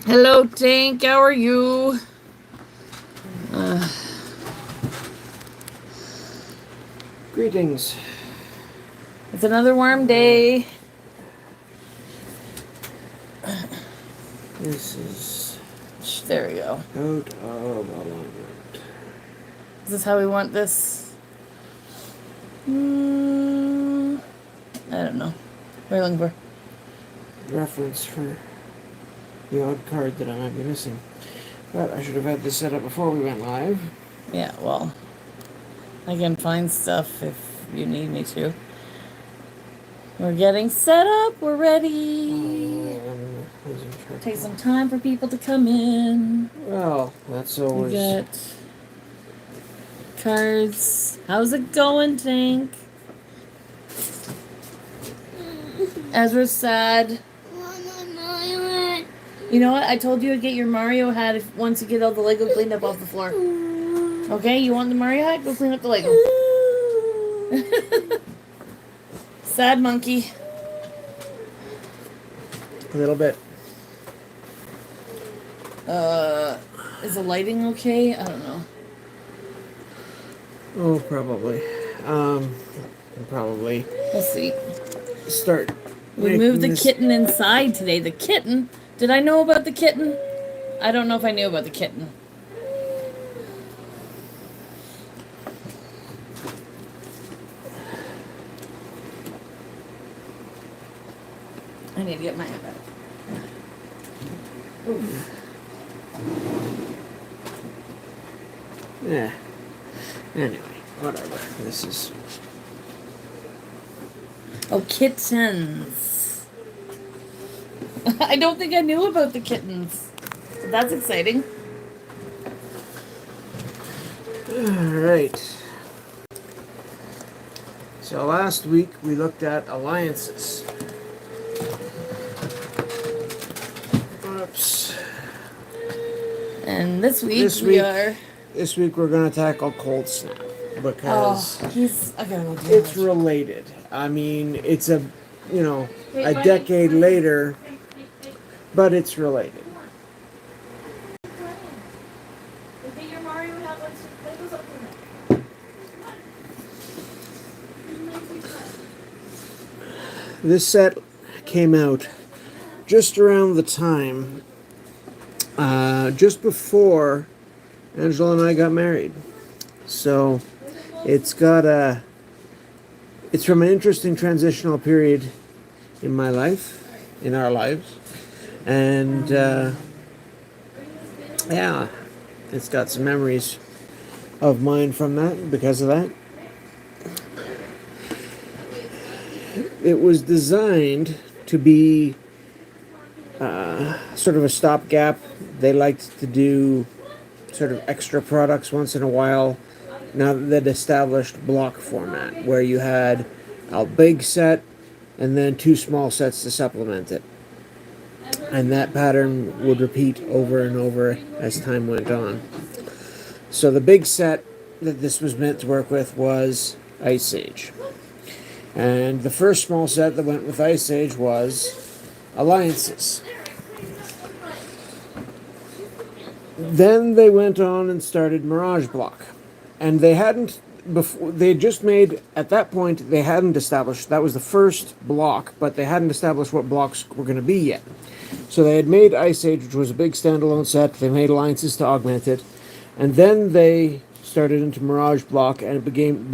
Hello, Tank. How are you? Greetings. It's another warm day. This is There we go. out of alignment. Is this how we want this? I don't know. What are you looking for? Reference for the odd card that I might be missing. But I should have had this set up before we went live. Yeah, well, I can find stuff if you need me to. We're getting set up. We're ready. Take some time for people to come in. Well, that's We always... got cards. How's it going, Tank? Ezra's sad. You know what? I told you to get your Mario hat if once you get all the Lego cleaned up off the floor. Okay, you want the Mario hat? Go clean up the Lego. Sad monkey. A little bit. Is the lighting okay? I don't know. Oh, probably. Probably Let's see. start. We moved the kitten inside today. The kitten? Did I know about the kitten? I don't know if I knew about the kitten. I need to get my iPad. Yeah. Anyway, whatever. This is... Oh, kittens. I don't think I knew about the kittens. That's exciting. Alright. So last week we looked at alliances. Oops. And this week This week we're going to tackle Coldsnap because I gotta go do it's that. related. I mean, it's a decade later, but it's related. This set came out just around the time, just before Angela and I got married. So it's from an interesting transitional period in my life, in our lives. And yeah, it's got some memories of mine from that because of that. It was designed to be sort of a stopgap. They liked to do sort of extra products once in a while. Now that they'd established block format, where you had a big set and then two small sets to supplement it. And that pattern would repeat over and over as time went on. So the big set that this was meant to work with was Ice Age. And the first small set that went with Ice Age was Alliances. Then they went on and started Mirage Block. And they hadn't, before, they had just made, at that point, they hadn't established, that was the first block, but they hadn't established what blocks were going to be yet. So they had made Ice Age, which was a big standalone set. They made Alliances to augment it. And then they started into Mirage Block, and it began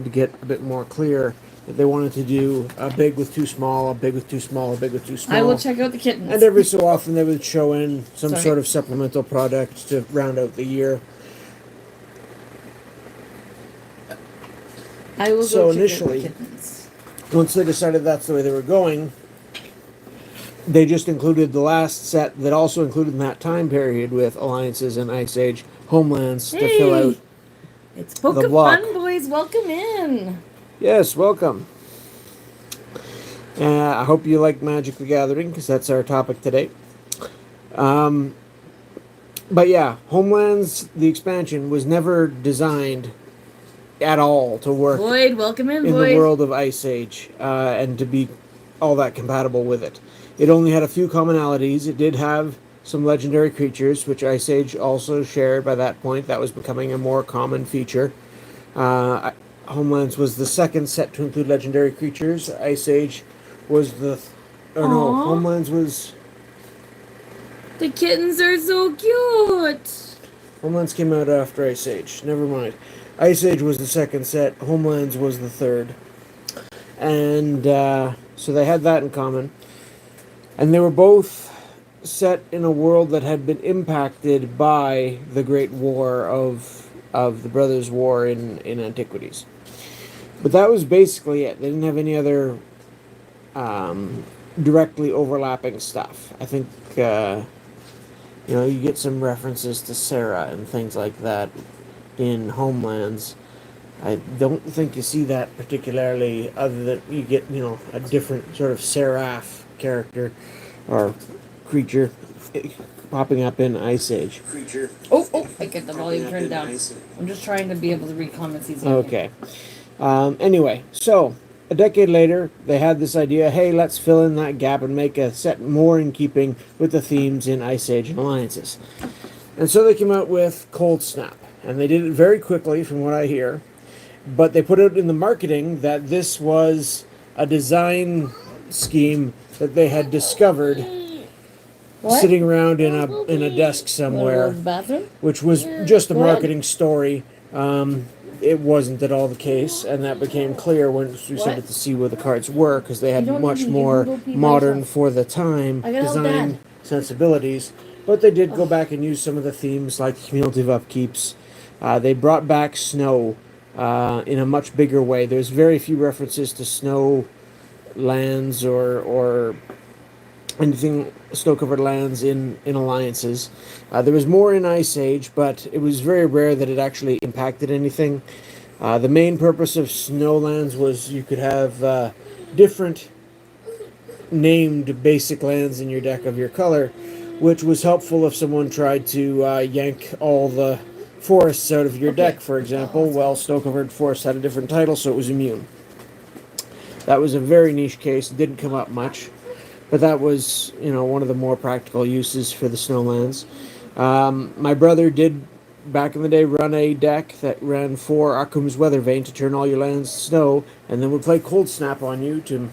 to get a bit more clear that they wanted to do a big with too small, a big with too small, a big with too small. I will check out the kittens. And every so often they would show in some sort of supplemental product to round out the year. I will So go check initially, out the kittens. Once they decided that's the way they were going, they just included the last set that also included in that time period with Alliances and Ice Age Homelands to fill out It's Poke block. Fun, boys. Welcome in. Yes, welcome. I hope you like Magic the Gathering, because that's our topic today. But yeah, Homelands, the expansion, was never designed at all to work Boyd, welcome in, in Boyd. the world of Ice Age, and to be all that compatible with it. It only had a few commonalities. It did have some legendary creatures, which Ice Age also shared by that point. That was becoming a more common feature. Homelands was the second set to include legendary creatures. Ice Age was the... or no, Aw. Homelands was... The kittens are so cute. Homelands came out after Ice Age. Never mind. Ice Age was the second set. Homelands was the third. And so they had that in common. And they were both set in a world that had been impacted by the Great War of the Brothers' War in Antiquities. But that was basically it. They didn't have any other directly overlapping stuff. I think you get some references to Sarah and things like that in Homelands. I don't think you see that particularly, other than you get a different sort of seraph character or creature popping up in Ice Age. Oh, I get the volume turned down. I'm just trying to be able to read comments easily. Okay. Anyway, so a decade later, they had this idea, hey, let's fill in that gap and make a set more in keeping with the themes in Ice Age and Alliances. And so they came out with Coldsnap. And they did it very quickly, from what I hear. But they put out in the marketing that this was a design scheme that they had discovered sitting around in a desk somewhere, which was just a marketing story. It wasn't at all the case, and that became clear once we started to see where the cards were, because they had much more modern for the time design sensibilities. But they did go back and use some of the themes, like cumulative upkeeps. They brought back snow in a much bigger way. There's very few references to snow lands or anything snow-covered lands in Alliances. There was more in Ice Age, but it was very rare that it actually impacted anything. The main purpose of snowlands was you could have different named basic lands in your deck of your color, which was helpful if someone tried to yank all the forests out of your deck, for example. Well, snow-covered forest had a different title, so it was immune. That was a very niche case. It didn't come up much. But that was, one of the more practical uses for the snowlands. My brother did, back in the day, run a deck that ran 4 Akum's Weathervane to turn all your lands to snow, and then would play Coldsnap on you to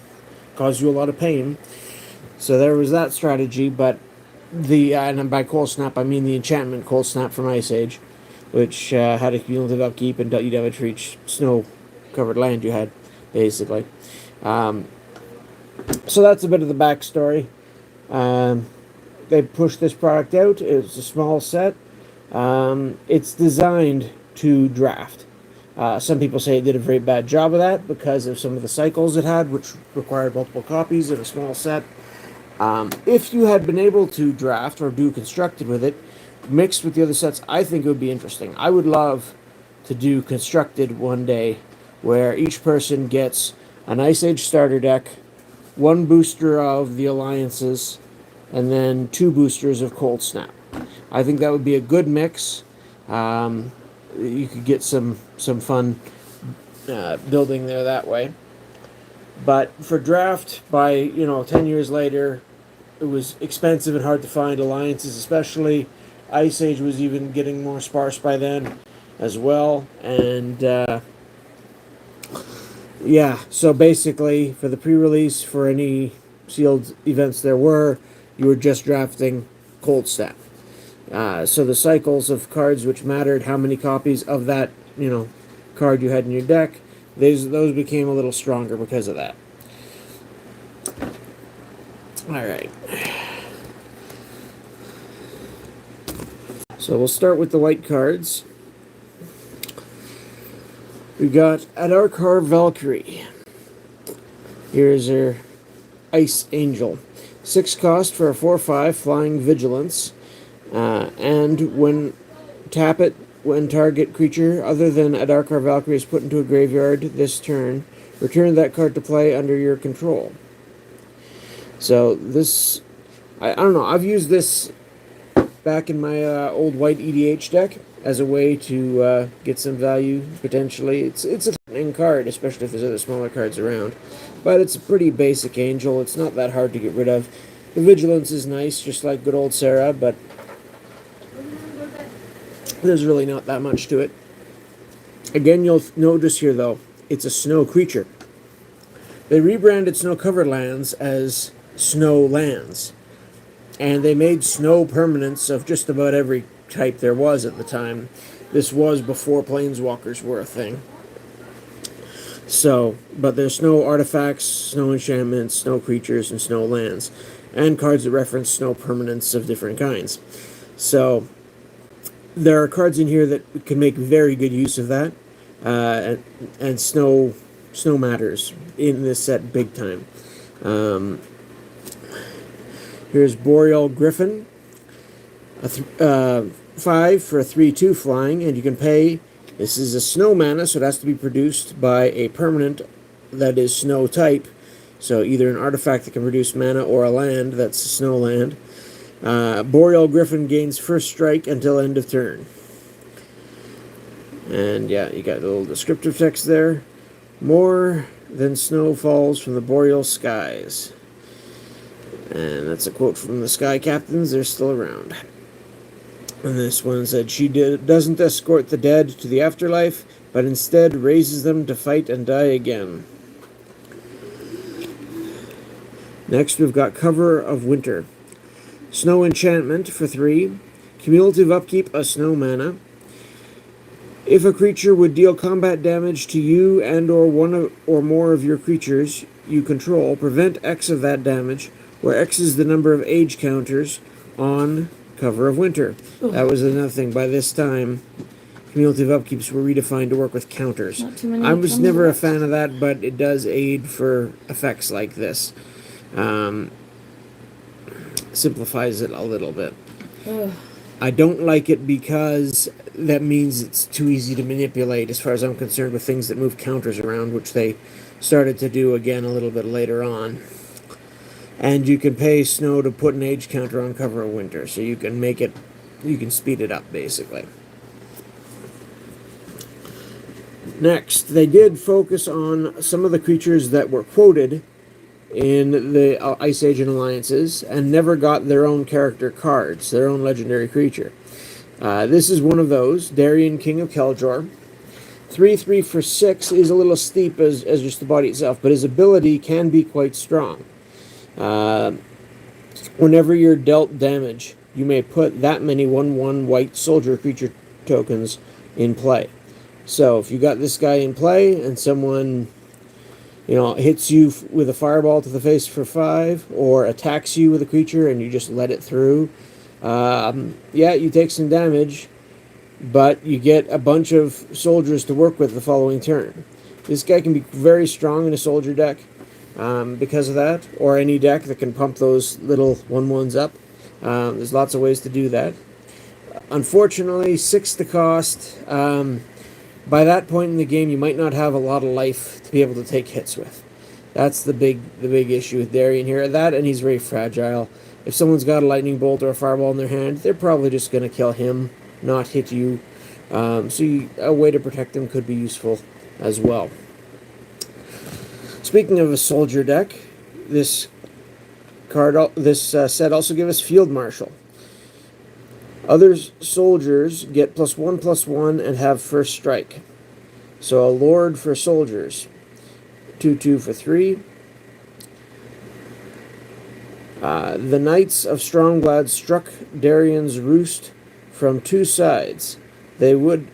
cause you a lot of pain. So there was that strategy, but and by Coldsnap, I mean the enchantment Coldsnap from Ice Age, which had a cumulative upkeep and dealt you damage for each snow-covered land you had, basically. So that's a bit of the backstory. They pushed this product out. It's a small set. It's designed to draft. Some people say it did a very bad job of that because of some of the cycles it had, which required multiple copies in a small set. If you had been able to draft or do constructed with it, mixed with the other sets, I think it would be interesting. I would love to do constructed one day, where each person gets an Ice Age starter deck, 1 booster of the Alliances, and then 2 boosters of Coldsnap. I think that would be a good mix. You could get some fun building there that way. But for draft, by 10 years later, it was expensive and hard to find Alliances, especially. Ice Age was even getting more sparse by then as well. And yeah, so basically, for the pre-release, for any sealed events there were, you were just drafting Coldsnap. So the cycles of cards which mattered, how many copies of that, card you had in your deck, those became a little stronger because of that. Alright. So we'll start with the white cards. We got Adarkar Valkyrie. Here's her Ice Angel. 6 cost for a 4/5 flying vigilance. And when tap it, when target creature other than Adarkar Valkyrie is put into a graveyard this turn, return that card to play under your control. So this, I don't know, I've used this back in my old white EDH deck as a way to get some value, potentially. It's a threatening card, especially if there's other smaller cards around. But it's a pretty basic angel. It's not that hard to get rid of. The vigilance is nice, just like good old Sarah, but there's really not that much to it. Again, you'll notice here, though, it's a snow creature. They rebranded snow-covered lands as snow lands, and they made snow permanents of just about every type there was at the time. This was before planeswalkers were a thing. So, but there's snow artifacts, snow enchantments, snow creatures, and snow lands, and cards that reference snow permanents of different kinds. So, there are cards in here that can make very good use of that, and snow matters in this set big time. Here's Boreal Griffin, 5 for a 3/2 flying, and you can pay. This is a snow mana, so it has to be produced by a permanent that is snow type. So either an artifact that can produce mana or a land that's a snow land. Boreal Griffin gains first strike until end of turn. And yeah, you got a little descriptive text there. More than snow falls from the boreal skies. And that's a quote from the Sky Captains. They're still around. And this one said, she doesn't escort the dead to the afterlife, but instead raises them to fight and die again. Next, we've got Cover of Winter. Snow enchantment for 3. Cumulative upkeep, a snow mana. If a creature would deal combat damage to you and or one or more of your creatures you control, prevent X of that damage, where X is the number of age counters on Cover of Winter. That was another thing. By this time, cumulative upkeeps were redefined to work with counters. Not too many I was never a left. fan of that, but it does aid for effects like this. Simplifies it a little bit. Ugh. I don't like it because that means it's too easy to manipulate as far as I'm concerned with things that move counters around, which they started to do again a little bit later on. And you can pay snow to put an age counter on Cover of Winter, so you can make it, you can speed it up basically. Next, they did focus on some of the creatures that were quoted in the Ice Age and Alliances and never got their own character cards, their own legendary creature. This is one of those, Darien, King of Keljor. 3/3 for 6 is a little steep as just the body itself, but his ability can be quite strong. Whenever you're dealt damage, you may put that many 1/1 white soldier creature tokens in play. So if you got this guy in play and someone, hits you with a fireball to the face for 5, or attacks you with a creature and you just let it through, you take some damage, but you get a bunch of soldiers to work with the following turn. This guy can be very strong in a soldier deck because of that, or any deck that can pump those little 1/1s up. There's lots of ways to do that. Unfortunately, 6 the cost. By that point in the game, you might not have a lot of life to be able to take hits with. That's the big issue with Darien here. That, and he's very fragile. If someone's got a lightning bolt or a fireball in their hand, they're probably just going to kill him, not hit you. A way to protect him could be useful as well. Speaking of a soldier deck, this set also gives us Field Marshal. Other soldiers get +1/+1 and have first strike. So a Lord for soldiers. 2/2 for 3. The Knights of Strongblad struck Darien's roost from 2 sides. They would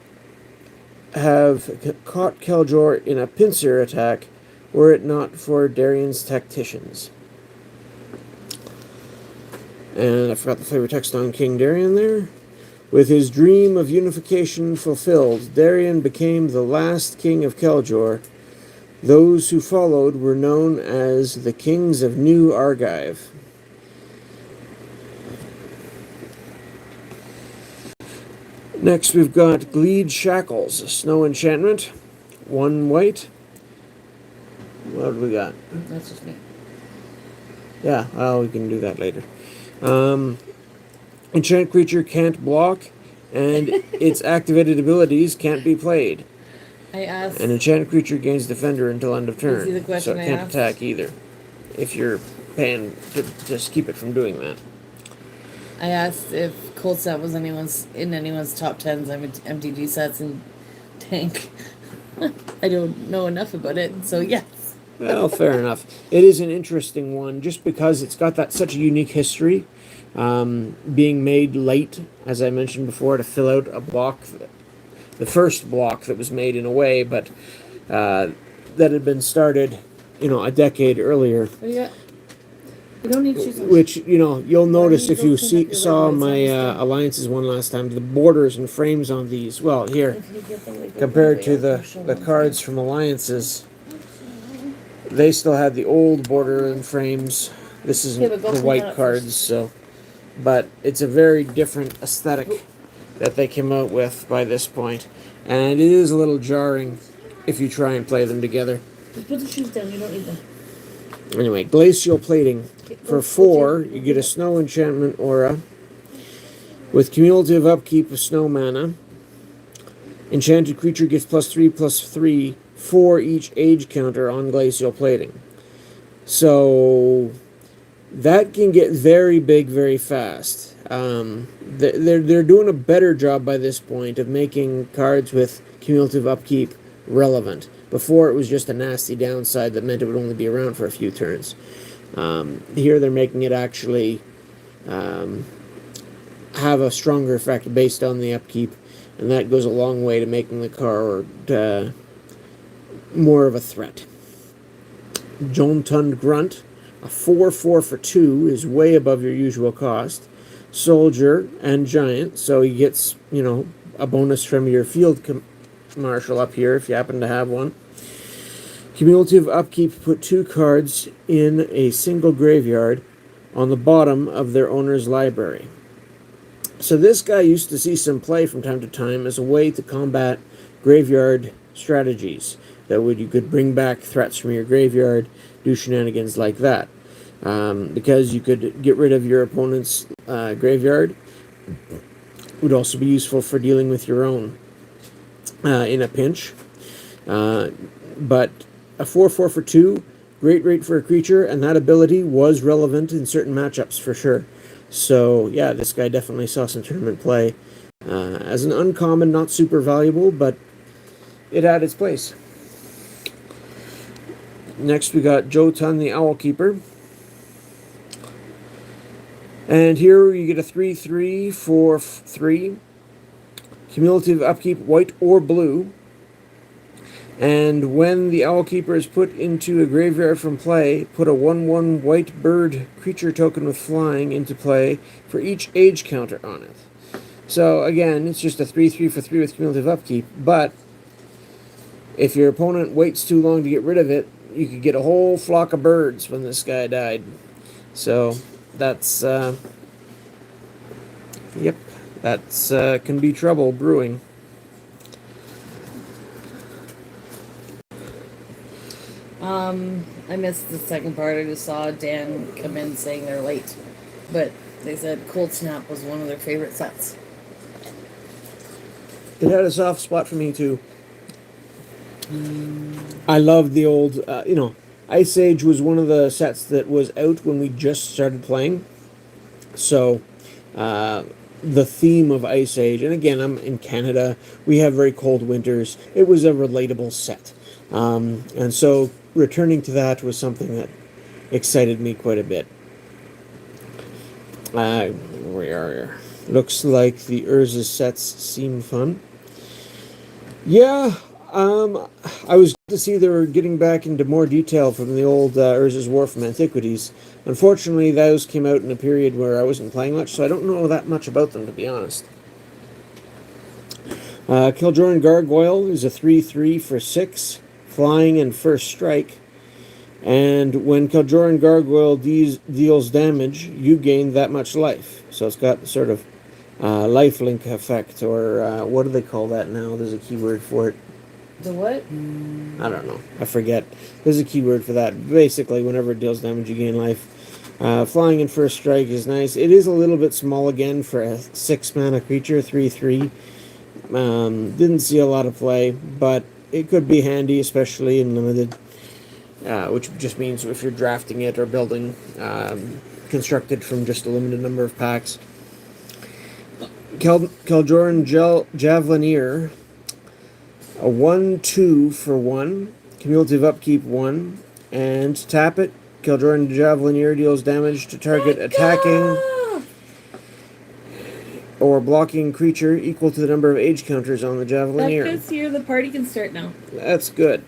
have caught Keljor in a pincer attack were it not for Darien's tacticians. And I forgot the flavor text on King Darien there. With his dream of unification fulfilled, Darien became the last king of Keljor. Those who followed were known as the Kings of New Argive. Next we've got Gleed Shackles, a snow enchantment. 1 white. What do we got? That's just me. Yeah, well, we can do that later. Enchant creature can't block, and its activated abilities can't be played. I asked. An enchant creature gains defender until end of You see turn, the question so it I can't asked? attack either. If you're paying to just keep it from doing that. I asked if Coldsnap was in anyone's top 10s MTG sets, and Tank. I don't know enough about it, so yes. Well, fair enough. It is an interesting one just because it's got such a unique history. Being made late, as I mentioned before, to fill out a block, the first block that was made in a way, but that had been started, a decade earlier. What do you got? We don't need to choose. Which, you'll notice if you saw my Alliances one last time, the borders and frames on these, well, here, compared to the cards from Alliances, they still had the old border and frames. This is the white cards, so. But it's a very different aesthetic that they came out with by this point. And it is a little jarring if you try and play them together. Just put the shoes down, you don't need them. Anyway, Glacial Plating. For 4, you get a Snow Enchantment Aura with cumulative upkeep of Snow Mana. Enchanted creature gets +3/+3 for each age counter on Glacial Plating. So that can get very big very fast. They're doing a better job by this point of making cards with cumulative upkeep relevant. Before it was just a nasty downside that meant it would only be around for a few turns. Here they're making it actually have a stronger effect based on the upkeep, and that goes a long way to making the card more of a threat. Joltund Grunt, a 4/4 for 2 is way above your usual cost. Soldier and Giant, so he gets, a bonus from your field marshal up here if you happen to have one. Cumulative upkeep, put 2 cards in a single graveyard on the bottom of their owner's library. So this guy used to see some play from time to time as a way to combat graveyard strategies. You could bring back threats from your graveyard, do shenanigans like that. Because you could get rid of your opponent's graveyard. It would also be useful for dealing with your own in a pinch. But a 4/4 for 2, great rate for a creature, and that ability was relevant in certain matchups for sure. So, yeah, this guy definitely saw some tournament play. As an uncommon, not super valuable, but it had its place. Next, we got Jotun the Owl Keeper. And here you get a 3/3 for 3. Cumulative upkeep, white or blue. And when the Owl Keeper is put into a graveyard from play, put a 1/1 white bird creature token with flying into play for each age counter on it. So again, it's just a 3/3 for 3 with cumulative upkeep, but if your opponent waits too long to get rid of it, you could get a whole flock of birds when this guy died. So that's can be trouble brewing. I missed the second part. I just saw Dan come in saying they're late, but they said Coldsnap was one of their favorite sets. It had a soft spot for me too. I love the old, Ice Age was one of the sets that was out when we just started playing. So, the theme of Ice Age, and again, I'm in Canada, we have very cold winters. It was a relatable set. And so returning to that was something that excited me quite a bit. We are here. Looks like the Urza sets seem fun. Yeah, I was glad to see they were getting back into more detail from the old Urza's War from Antiquities. Unfortunately, those came out in a period where I wasn't playing much, so I don't know that much about them, to be honest. Kil'jaeden Gargoyle is a 3/3 for 6, flying and first strike. And when Kil'jaeden Gargoyle deals damage, you gain that much life. So it's got sort of lifelink effect, or what do they call that now? There's a keyword for it. The what? I don't know. I forget. There's a keyword for that. Basically, whenever it deals damage, you gain life. Flying in first strike is nice. It is a little bit small again for a 6-mana creature, 3/3. Didn't see a lot of play, but it could be handy, especially in limited. which just means if you're drafting it or building constructed from just a limited number of packs. Keljoran Javelineer, a 1/2 for 1, cumulative upkeep 1, and tap it. Keljoran Javelineer deals damage to target attacking or blocking creature equal to the number of age counters on the Javelineer. This year the party can start now. That's good.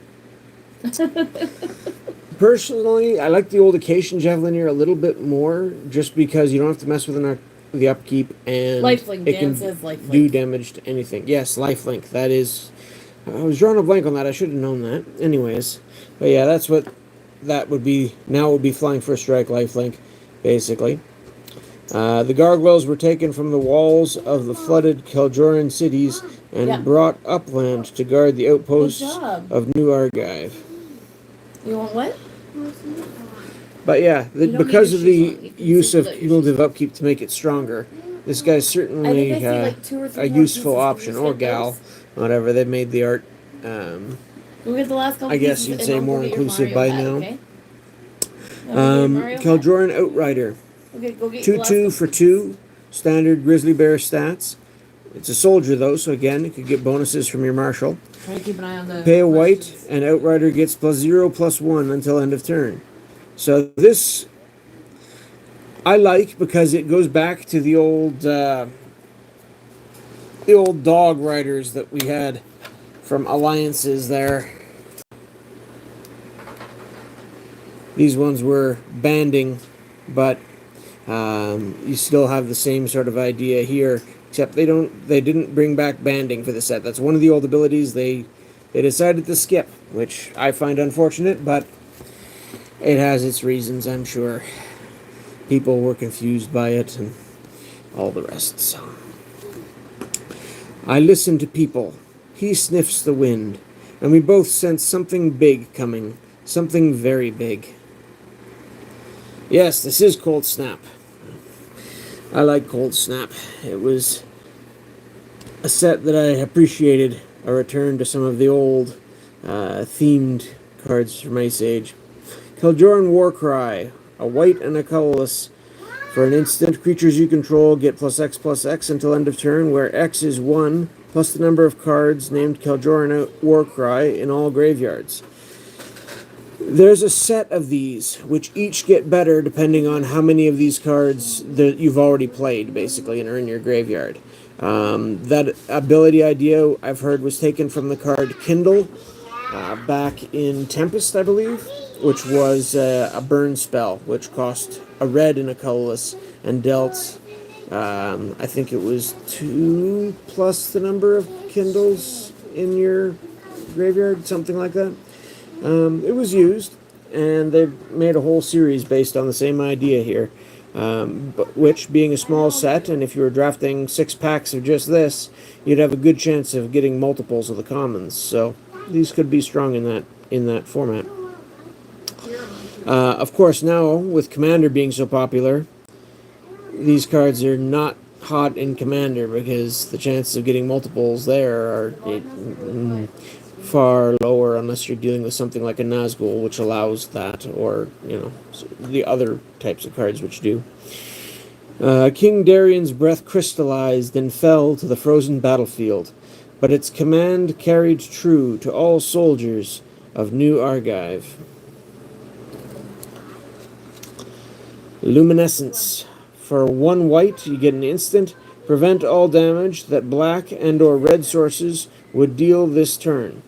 Personally, I like the old occasion Javelineer a little bit more, just because you don't have to mess with the upkeep, and Lifelink. it can do damage to anything. Yes, lifelink. That is. I was drawing a blank on that. I should have known that. Anyways, but yeah, that's what that would be. Now it would be flying first strike, lifelink, basically. The gargoyles were taken from the walls of the flooded Keljoran cities and brought upland to guard the outposts of New Argive. You want what? But yeah, because of the use of cumulative upkeep to make it stronger, this guy's certainly a useful option, or gal, whatever. They've made the art, We'll get the last couple I guess you'd say, more inclusive by now. Okay? Keljoran Outrider. Okay, go get 2/2 for 2, standard grizzly bear stats. It's a soldier though, so again, you could get bonuses from your marshal. Try to keep an eye on the Pay a white, and Outrider gets +0/+1 until end of turn. So this I like because it goes back to the old dog riders that we had from alliances there. These ones were banding, but you still have the same sort of idea here, except they didn't bring back banding for the set. That's one of the old abilities they decided to skip, which I find unfortunate, but it has its reasons, I'm sure. People were confused by it and all the rest. So I listen to people. He sniffs the wind, and we both sense something big coming, something very big. Yes, this is Coldsnap. I like Coldsnap. It was a set that I appreciated, a return to some of the old themed cards from Ice Age. Keljoran Warcry, a white and a colorless. For an instant, creatures you control get +X/+X until end of turn, where X is 1, plus the number of cards named Keljoran Warcry in all graveyards. There's a set of these, which each get better depending on how many of these cards that you've already played, basically, and are in your graveyard. That ability idea, I've heard, was taken from the card Kindle back in Tempest, I believe, which was a burn spell, which cost a red and a colorless, and dealt, I think it was 2 plus the number of Kindles in your graveyard, something like that. It was used, and they've made a whole series based on the same idea here, which, being a small set, and if you were drafting 6 packs of just this, you'd have a good chance of getting multiples of the commons, so these could be strong in that format. Of course, now, with Commander being so popular, these cards are not hot in Commander, because the chances of getting multiples there are far lower, unless you're dealing with something like a Nazgul, which allows that, or, the other types of cards which do. King Darian's breath crystallized and fell to the frozen battlefield, but its command carried true to all soldiers of New Argive. Luminescence. For 1 white, you get an instant. Prevent all damage that black and or red sources would deal this turn.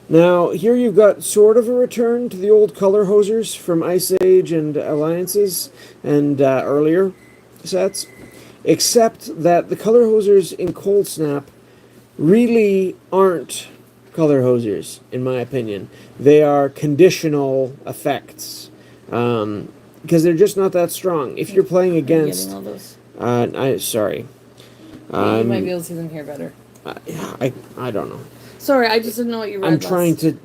Now, here you've got sort of a return to the old color hosers from Ice Age and Alliances and earlier sets, except that the color hosers in Coldsnap really aren't color hosers, in my opinion. They are conditional effects, because they're just not that strong. If you're playing against... all those? Sorry. You might be able to see them here better. I don't know. Sorry, I just didn't know what you read. I'm trying to...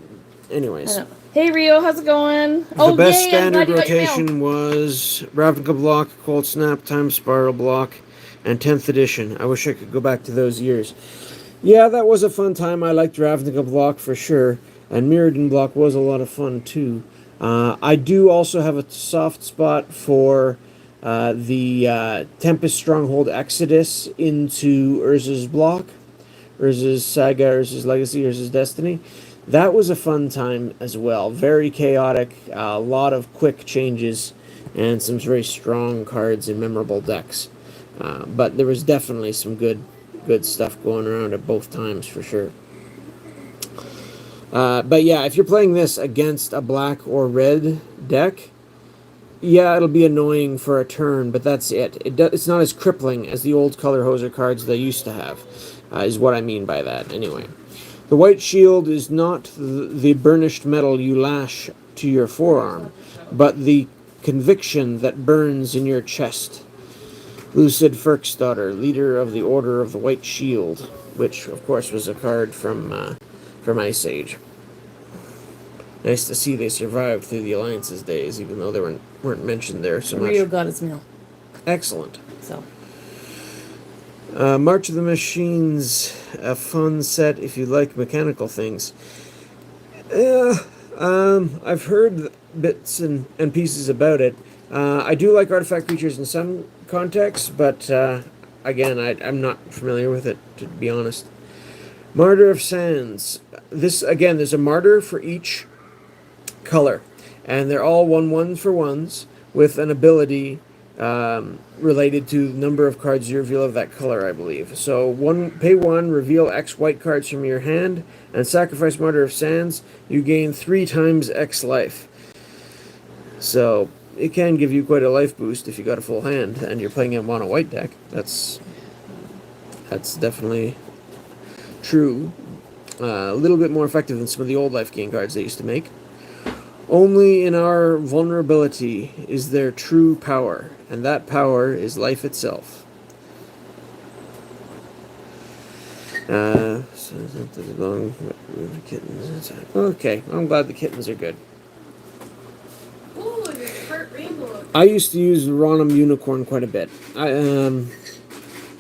Anyways. Hey, Rio, how's it going? The best standard rotation was Ravnica block, Coldsnap, Time Spiral block, and 10th edition. I wish I could go back to those years. Yeah, that was a fun time. I liked Ravnica block for sure. And Mirrodin block was a lot of fun too. I do also have a soft spot for the Tempest Stronghold Exodus into Urza's block, Urza's Saga, Urza's Legacy, Urza's Destiny. That was a fun time as well. Very chaotic, a lot of quick changes, and some very strong cards in memorable decks. But there was definitely some good stuff going around at both times for sure. But yeah, if you're playing this against a black or red deck, yeah, it'll be annoying for a turn, but that's it. It's not as crippling as the old Color Hoser cards they used to have, is what I mean by that, anyway. The white shield is not the burnished metal you lash to your forearm, but the conviction that burns in your chest. Lucid Firksdottir, leader of the Order of the White Shield, which, of course, was a card from Ice Age. Nice to see they survived through the Alliance's days, even though they weren't mentioned there so much. Rio got his meal. Excellent. So. March of the Machines, a fun set if you like mechanical things. I've heard bits and pieces about it. I do like artifact creatures in some contexts, but again, I'm not familiar with it, to be honest. Martyr of Sands. This, again, there's a martyr for each color, and they're all 1/1s for ones with an ability related to the number of cards you reveal of that color, I believe. So pay 1, reveal X white cards from your hand, and sacrifice Martyr of Sands. You gain 3 times X life. So it can give you quite a life boost if you got a full hand and you're playing a mono white deck. That's definitely true. A little bit more effective than some of the old life gain cards they used to make. Only in our vulnerability is there true power, and that power is life itself. Okay, I'm glad the kittens are good. Ooh, your heart rainbow. I used to use Ronum Unicorn quite a bit.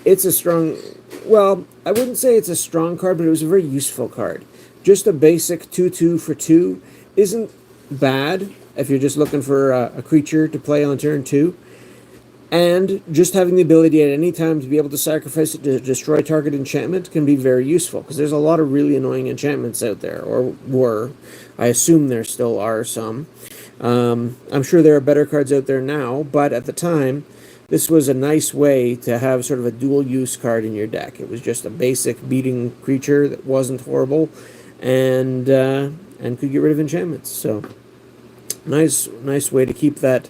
It's a strong... Well, I wouldn't say it's a strong card, but it was a very useful card. Just a basic 2/2 for 2 isn't bad if you're just looking for a creature to play on turn 2. And just having the ability at any time to be able to sacrifice it to destroy target enchantment can be very useful, because there's a lot of really annoying enchantments out there, or were. I assume there still are some. I'm sure there are better cards out there now, but at the time, this was a nice way to have sort of a dual-use card in your deck. It was just a basic beating creature that wasn't horrible, and could get rid of enchantments. So, nice way to keep that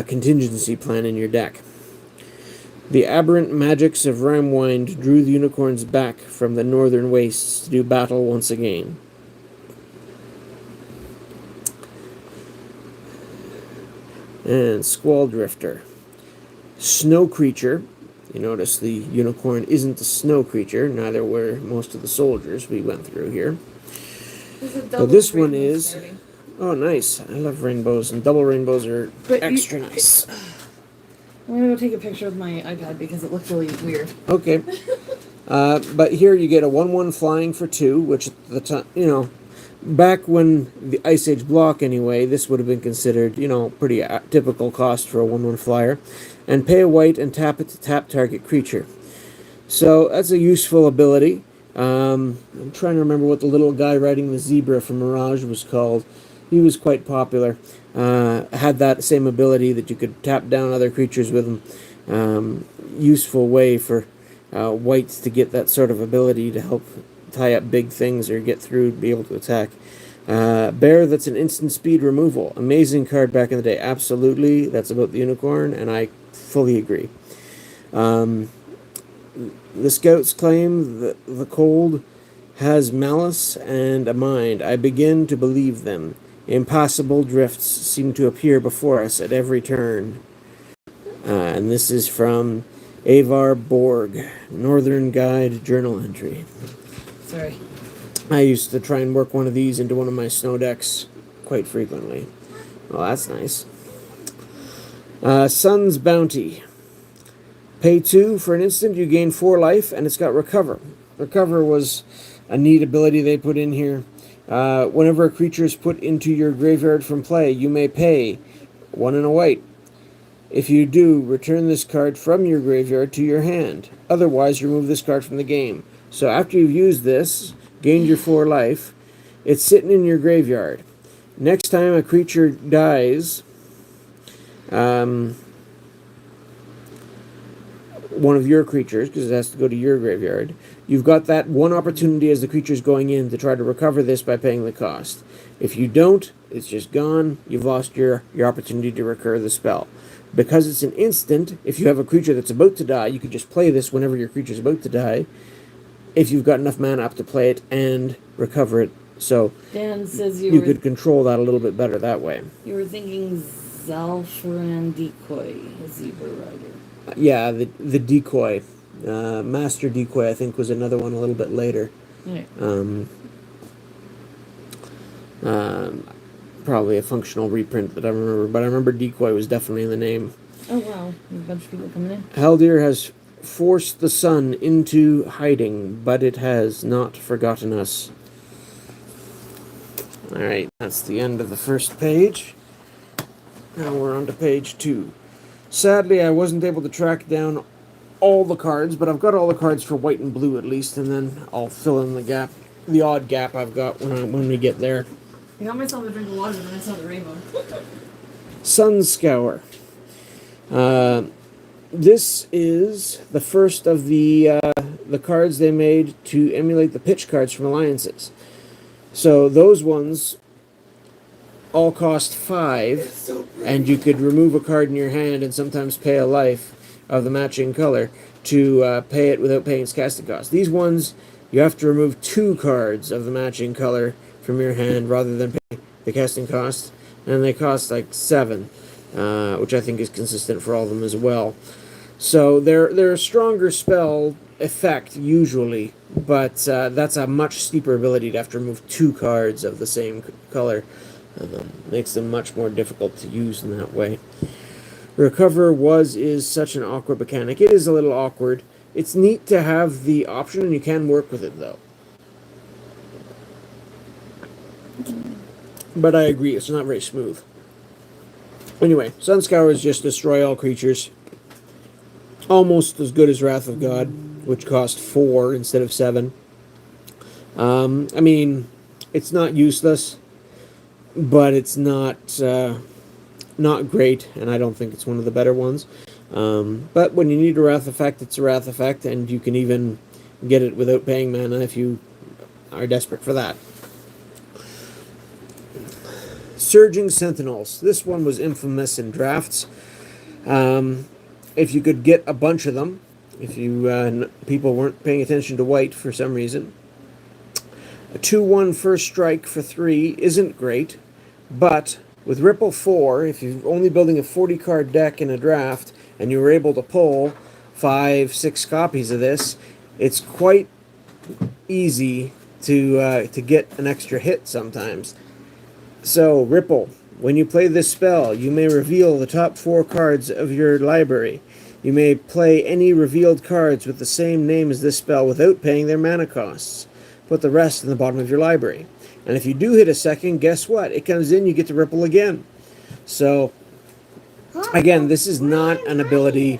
contingency plan in your deck. The aberrant magics of Ramwind drew the unicorns back from the northern wastes to do battle once again. And Squall Drifter. Snow creature. You notice the unicorn isn't a snow creature, neither were most of the soldiers we went through here. But this one is... Oh, nice. I love rainbows, and double rainbows are extra nice. I'm going to go take a picture with my iPad because it looked really weird. Okay. But here you get a 1/1 flying for 2, which at the time, back when the Ice Age block anyway, this would have been considered, pretty typical cost for a 1/1 flyer. And pay a white and tap it to tap target creature. So that's a useful ability. I'm trying to remember what the little guy riding the zebra from Mirage was called. He was quite popular. Had that same ability that you could tap down other creatures with him. Useful way for whites to get that sort of ability to help tie up big things or get through, be able to attack. Bear, that's an instant speed removal. Amazing card back in the day. Absolutely. That's about the unicorn, and I fully agree. The scouts claim that the cold has malice and a mind. I begin to believe them. Impassable drifts seem to appear before us at every turn. And this is from Avar Borg, Northern Guide journal entry. Sorry. I used to try and work one of these into one of my snow decks quite frequently. Well, that's nice. Sun's Bounty. Pay 2 for an instant, you gain 4 life, and it's got Recover. Recover was a neat ability they put in here. Whenever a creature is put into your graveyard from play, you may pay 1 and a white. If you do, return this card from your graveyard to your hand. Otherwise, remove this card from the game. So after you've used this, gained your 4 life, it's sitting in your graveyard. Next time a creature dies, one of your creatures, because it has to go to your graveyard, you've got that one opportunity as the creature's going in to try to recover this by paying the cost. If you don't, it's just gone. You've lost your opportunity to recur the spell. Because it's an instant, if you have a creature that's about to die, you could just play this whenever your creature's about to die, if you've got enough mana up to play it and recover it. So Dan says you could control that a little bit better that way. You were thinking Zalfaran Decoy, a Zebra Rider. Yeah, the decoy. Master Decoy, I think, was another one a little bit later. Right. Probably a functional reprint that I remember, but I remember Decoy was definitely in the name. Oh, wow. There's a bunch of people coming in. Haldir has forced the sun into hiding, but it has not forgotten us. Alright, that's the end of the first page. Now we're on to page 2. Sadly, I wasn't able to track down all the cards, but I've got all the cards for white and blue at least, and then I'll fill in the gap, the odd gap I've got when we get there. I got myself a drink of water, then I saw the rainbow. Sun Scour. This is the first of the cards they made to emulate the pitch cards from Alliances. So those ones all cost 5, and you could remove a card in your hand and sometimes pay a life of the matching color to pay it without paying its casting cost. These ones, you have to remove 2 cards of the matching color from your hand rather than pay the casting cost, and they cost like 7, which I think is consistent for all of them as well. So they're a stronger spell effect usually, but that's a much steeper ability to have to remove 2 cards of the same color. Makes them much more difficult to use in that way. Recover is such an awkward mechanic. It is a little awkward. It's neat to have the option, and you can work with it though. But I agree, it's not very smooth. Anyway, Sun Scour is just destroy all creatures. Almost as good as Wrath of God, which cost 4 instead of 7. I mean, it's not useless, but it's not great, and I don't think it's one of the better ones. But when you need a Wrath effect, it's a Wrath effect, and you can even get it without paying mana if you are desperate for that. Surging Sentinels. This one was infamous in drafts. If you could get a bunch of them, if you people weren't paying attention to white for some reason, a 2/1 first strike for 3 isn't great, but with Ripple 4, if you're only building a 40-card deck in a draft and you were able to pull 5-6 copies of this, it's quite easy to get an extra hit sometimes. So, Ripple, when you play this spell, you may reveal the top 4 cards of your library. You may play any revealed cards with the same name as this spell without paying their mana costs. Put the rest in the bottom of your library. And if you do hit a second, guess what? It comes in, you get to Ripple again. So, again, this is not an ability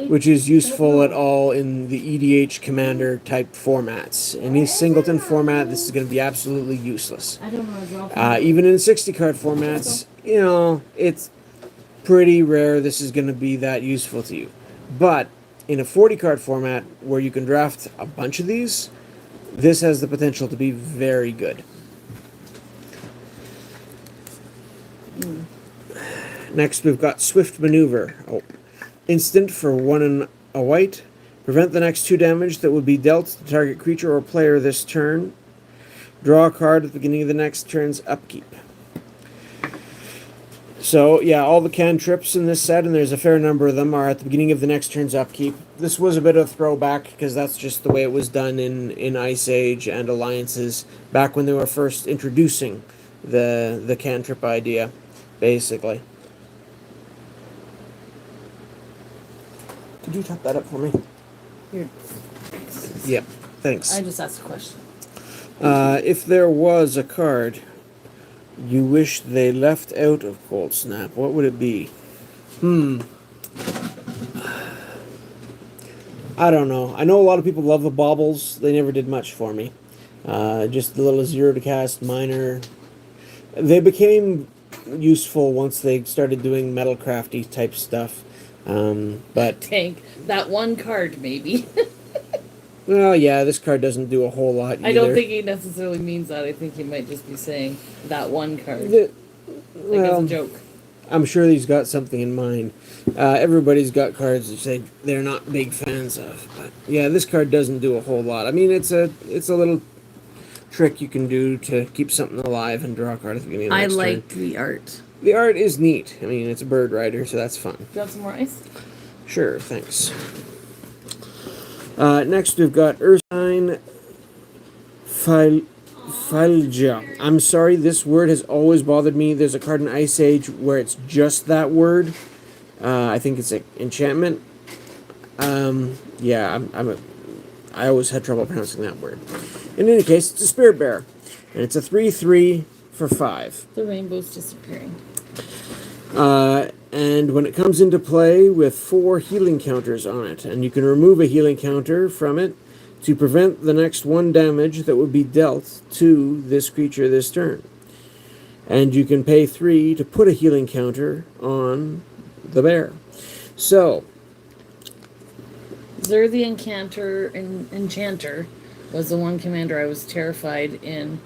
which is useful at all in the EDH commander type formats. Any singleton format, this is going to be absolutely useless. Even in 60-card formats, you know, it's pretty rare this is going to be that useful to you. But in a 40-card format where you can draft a bunch of these, this has the potential to be very good. Next, we've got Swift Maneuver. Instant for 1 and a white. Prevent the next 2 damage that would be dealt to the target creature or player this turn. Draw a card at the beginning of the next turn's upkeep. So, yeah, all the cantrips in this set, and there's a fair number of them, are at the beginning of the next turn's upkeep. This was a bit of a throwback, because that's just the way it was done in Ice Age and Alliances, back when they were first introducing the cantrip idea, basically. Could you top that up for me? Here. Yep, thanks. I just asked a question. If there was a card you wish they left out of Coldsnap, what would it be? I don't know. I know a lot of people love the baubles. They never did much for me. Just the little zero to cast minor. They became useful once they started doing metal crafty type stuff. But Tank. That one card, maybe. well, yeah, this card doesn't do a whole lot either. I don't think he necessarily means that. I think he might just be saying that one card. Like as a joke. I'm sure he's got something in mind. Everybody's got cards that say they're not big fans of, but yeah, this card doesn't do a whole lot. I mean, it's a little trick you can do to keep something alive and draw a card at the beginning of the next like turn. the art. The art is neat. I mean, it's a bird rider, so that's fun. Do you want some more ice? Sure, thanks. Next, we've got Ursine Phylgia. I'm sorry, this word has always bothered me. There's a card in Ice Age where it's just that word. I think it's an enchantment. Yeah, I always had trouble pronouncing that word. In any case, it's a Spirit Bearer, and it's a 3/3 for 5. The rainbow's disappearing. And when it comes into play with 4 healing counters on it, and you can remove a healing counter from it to prevent the next 1 damage that would be dealt to this creature this turn. And you can pay 3 to put a healing counter on the bear. So, Zur the Enchanter was the one commander I was terrified in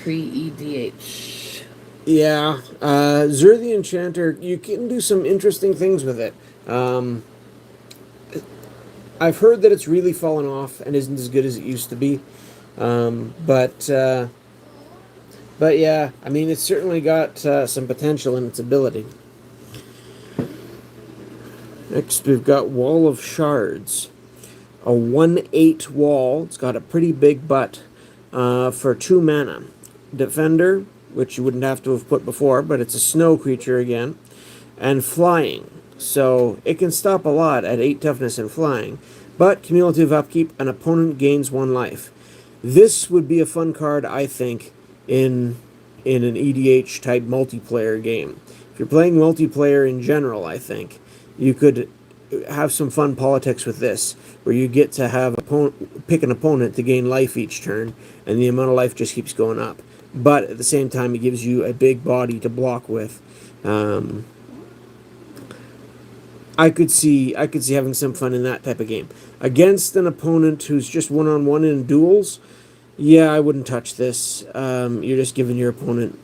pre-EDH. yeah, Zur the Enchanter, you can do some interesting things with it. I've heard that it's really fallen off and isn't as good as it used to be. But yeah, I mean, it's certainly got some potential in its ability. Next, we've got Wall of Shards. A 1/8 wall. It's got a pretty big butt for 2 mana. Defender, which you wouldn't have to have put before, but it's a snow creature again. And flying. So it can stop a lot at 8 toughness and flying. But cumulative upkeep, an opponent gains 1 life. This would be a fun card, I think, in an EDH type multiplayer game. If you're playing multiplayer in general, I think you could have some fun politics with this, where you get to have pick an opponent to gain life each turn, and the amount of life just keeps going up. But at the same time, it gives you a big body to block with. I could see having some fun in that type of game against an opponent who's just one-on-one in duels. Yeah, I wouldn't touch this. You're just giving your opponent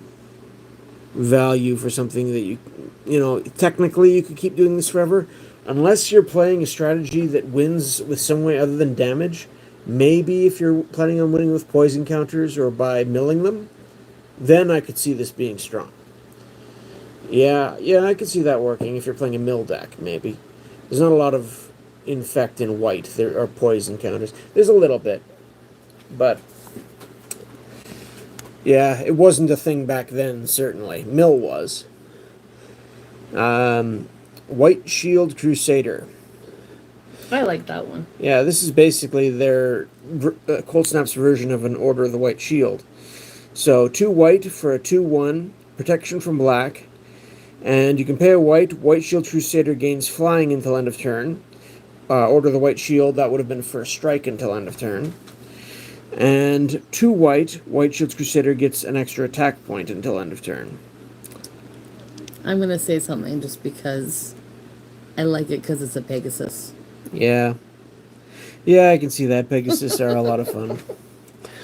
value for something that you know, technically you could keep doing this forever. Unless you're playing a strategy that wins with some way other than damage. Maybe if you're planning on winning with poison counters or by milling them, then I could see this being strong. Yeah, I could see that working if you're playing a mill deck, maybe. There's not a lot of infect in white. There are poison counters. There's a little bit. But yeah, it wasn't a thing back then, certainly. Mill was. White Shield Crusader. I like that one. Yeah, this is basically their Coldsnap's version of an Order of the White Shield. So 2 white for a 2/1, protection from black, and you can pay a white. White Shield Crusader gains flying until end of turn. Order of the White Shield, that would have been first strike until end of turn. And 2 white, White Shield Crusader gets an extra attack point until end of turn. I'm going to say something just because I like it because it's a Pegasus. Yeah. Yeah, I can see that. Pegasus are a lot of fun.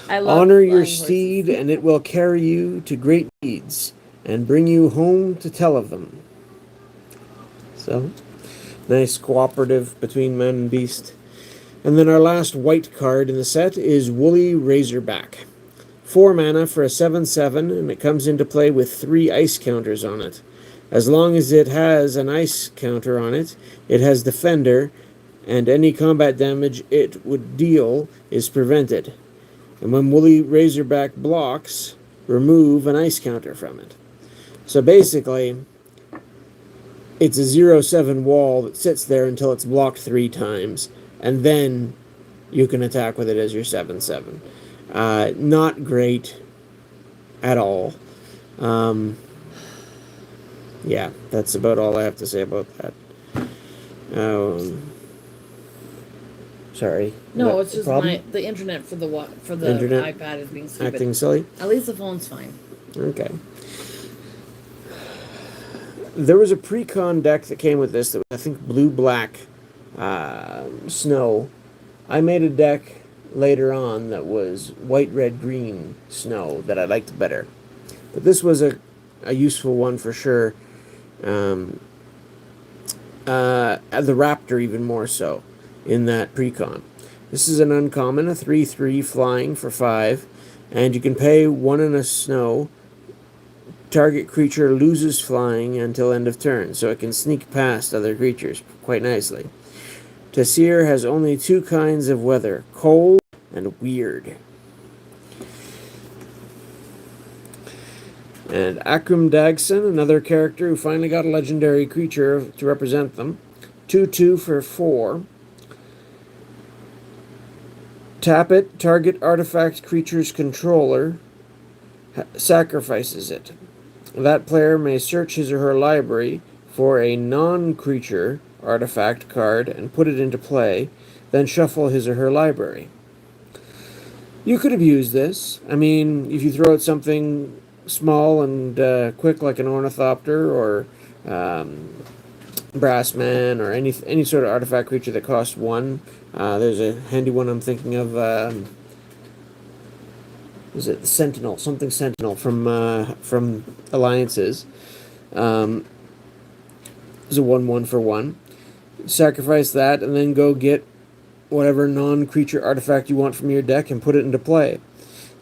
I love Honor your flying steed, horses. and it will carry you to great deeds, and bring you home to tell of them. So, nice cooperative between man and beast. And then our last white card in the set is Woolly Razorback. 4 mana for a 7/7, and it comes into play with 3 ice counters on it. As long as it has an ice counter on it, it has Defender, and any combat damage it would deal is prevented. And when Woolly Razorback blocks, remove an ice counter from it. So basically, it's a 0/7 wall that sits there until it's blocked 3 times, and then you can attack with it as your 7/7. Not great at all. Yeah, that's about all I have to say about that. Sorry. No, What, it's just problem? the internet for the Internet iPad is being stupid. Acting silly? At least the phone's fine. Okay. There was a pre-con deck that came with this that was, I think, blue-black snow. I made a deck later on that was white, red, green snow that I liked better. But this was a useful one for sure. The Raptor even more so in that pre-con. This is an uncommon, a 3/3 flying for 5, and you can pay 1 in a snow. Target creature loses flying until end of turn, so it can sneak past other creatures quite nicely. Tassir has only 2 kinds of weather, cold and weird. And Akram Dagson, another character who finally got a legendary creature to represent them. 2/2 for 4. Tap it, target artifact creature's controller sacrifices it. That player may search his or her library for a non-creature artifact card and put it into play, then shuffle his or her library. You could have used this. I mean, if you throw out something small and quick like an Ornithopter or Brassman or any sort of artifact creature that costs 1. There's a handy one I'm thinking of. Is it Sentinel? Something Sentinel from Alliances. It's a 1/1 for 1. Sacrifice that and then go get whatever non-creature artifact you want from your deck and put it into play.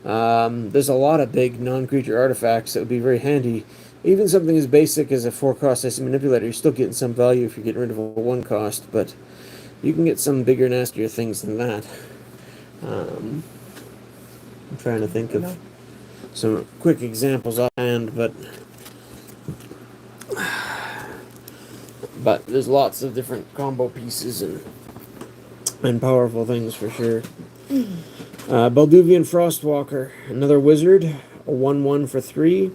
There's a lot of big non-creature artifacts that would be very handy. Even something as basic as a 4-cost IC Manipulator, you're still getting some value if you're getting rid of a 1-cost, but you can get some bigger, nastier things than that. I'm trying to think of some quick examples offhand, but there's lots of different combo pieces and powerful things for sure. Balduvian Frostwalker, another wizard, a 1/1 for 3.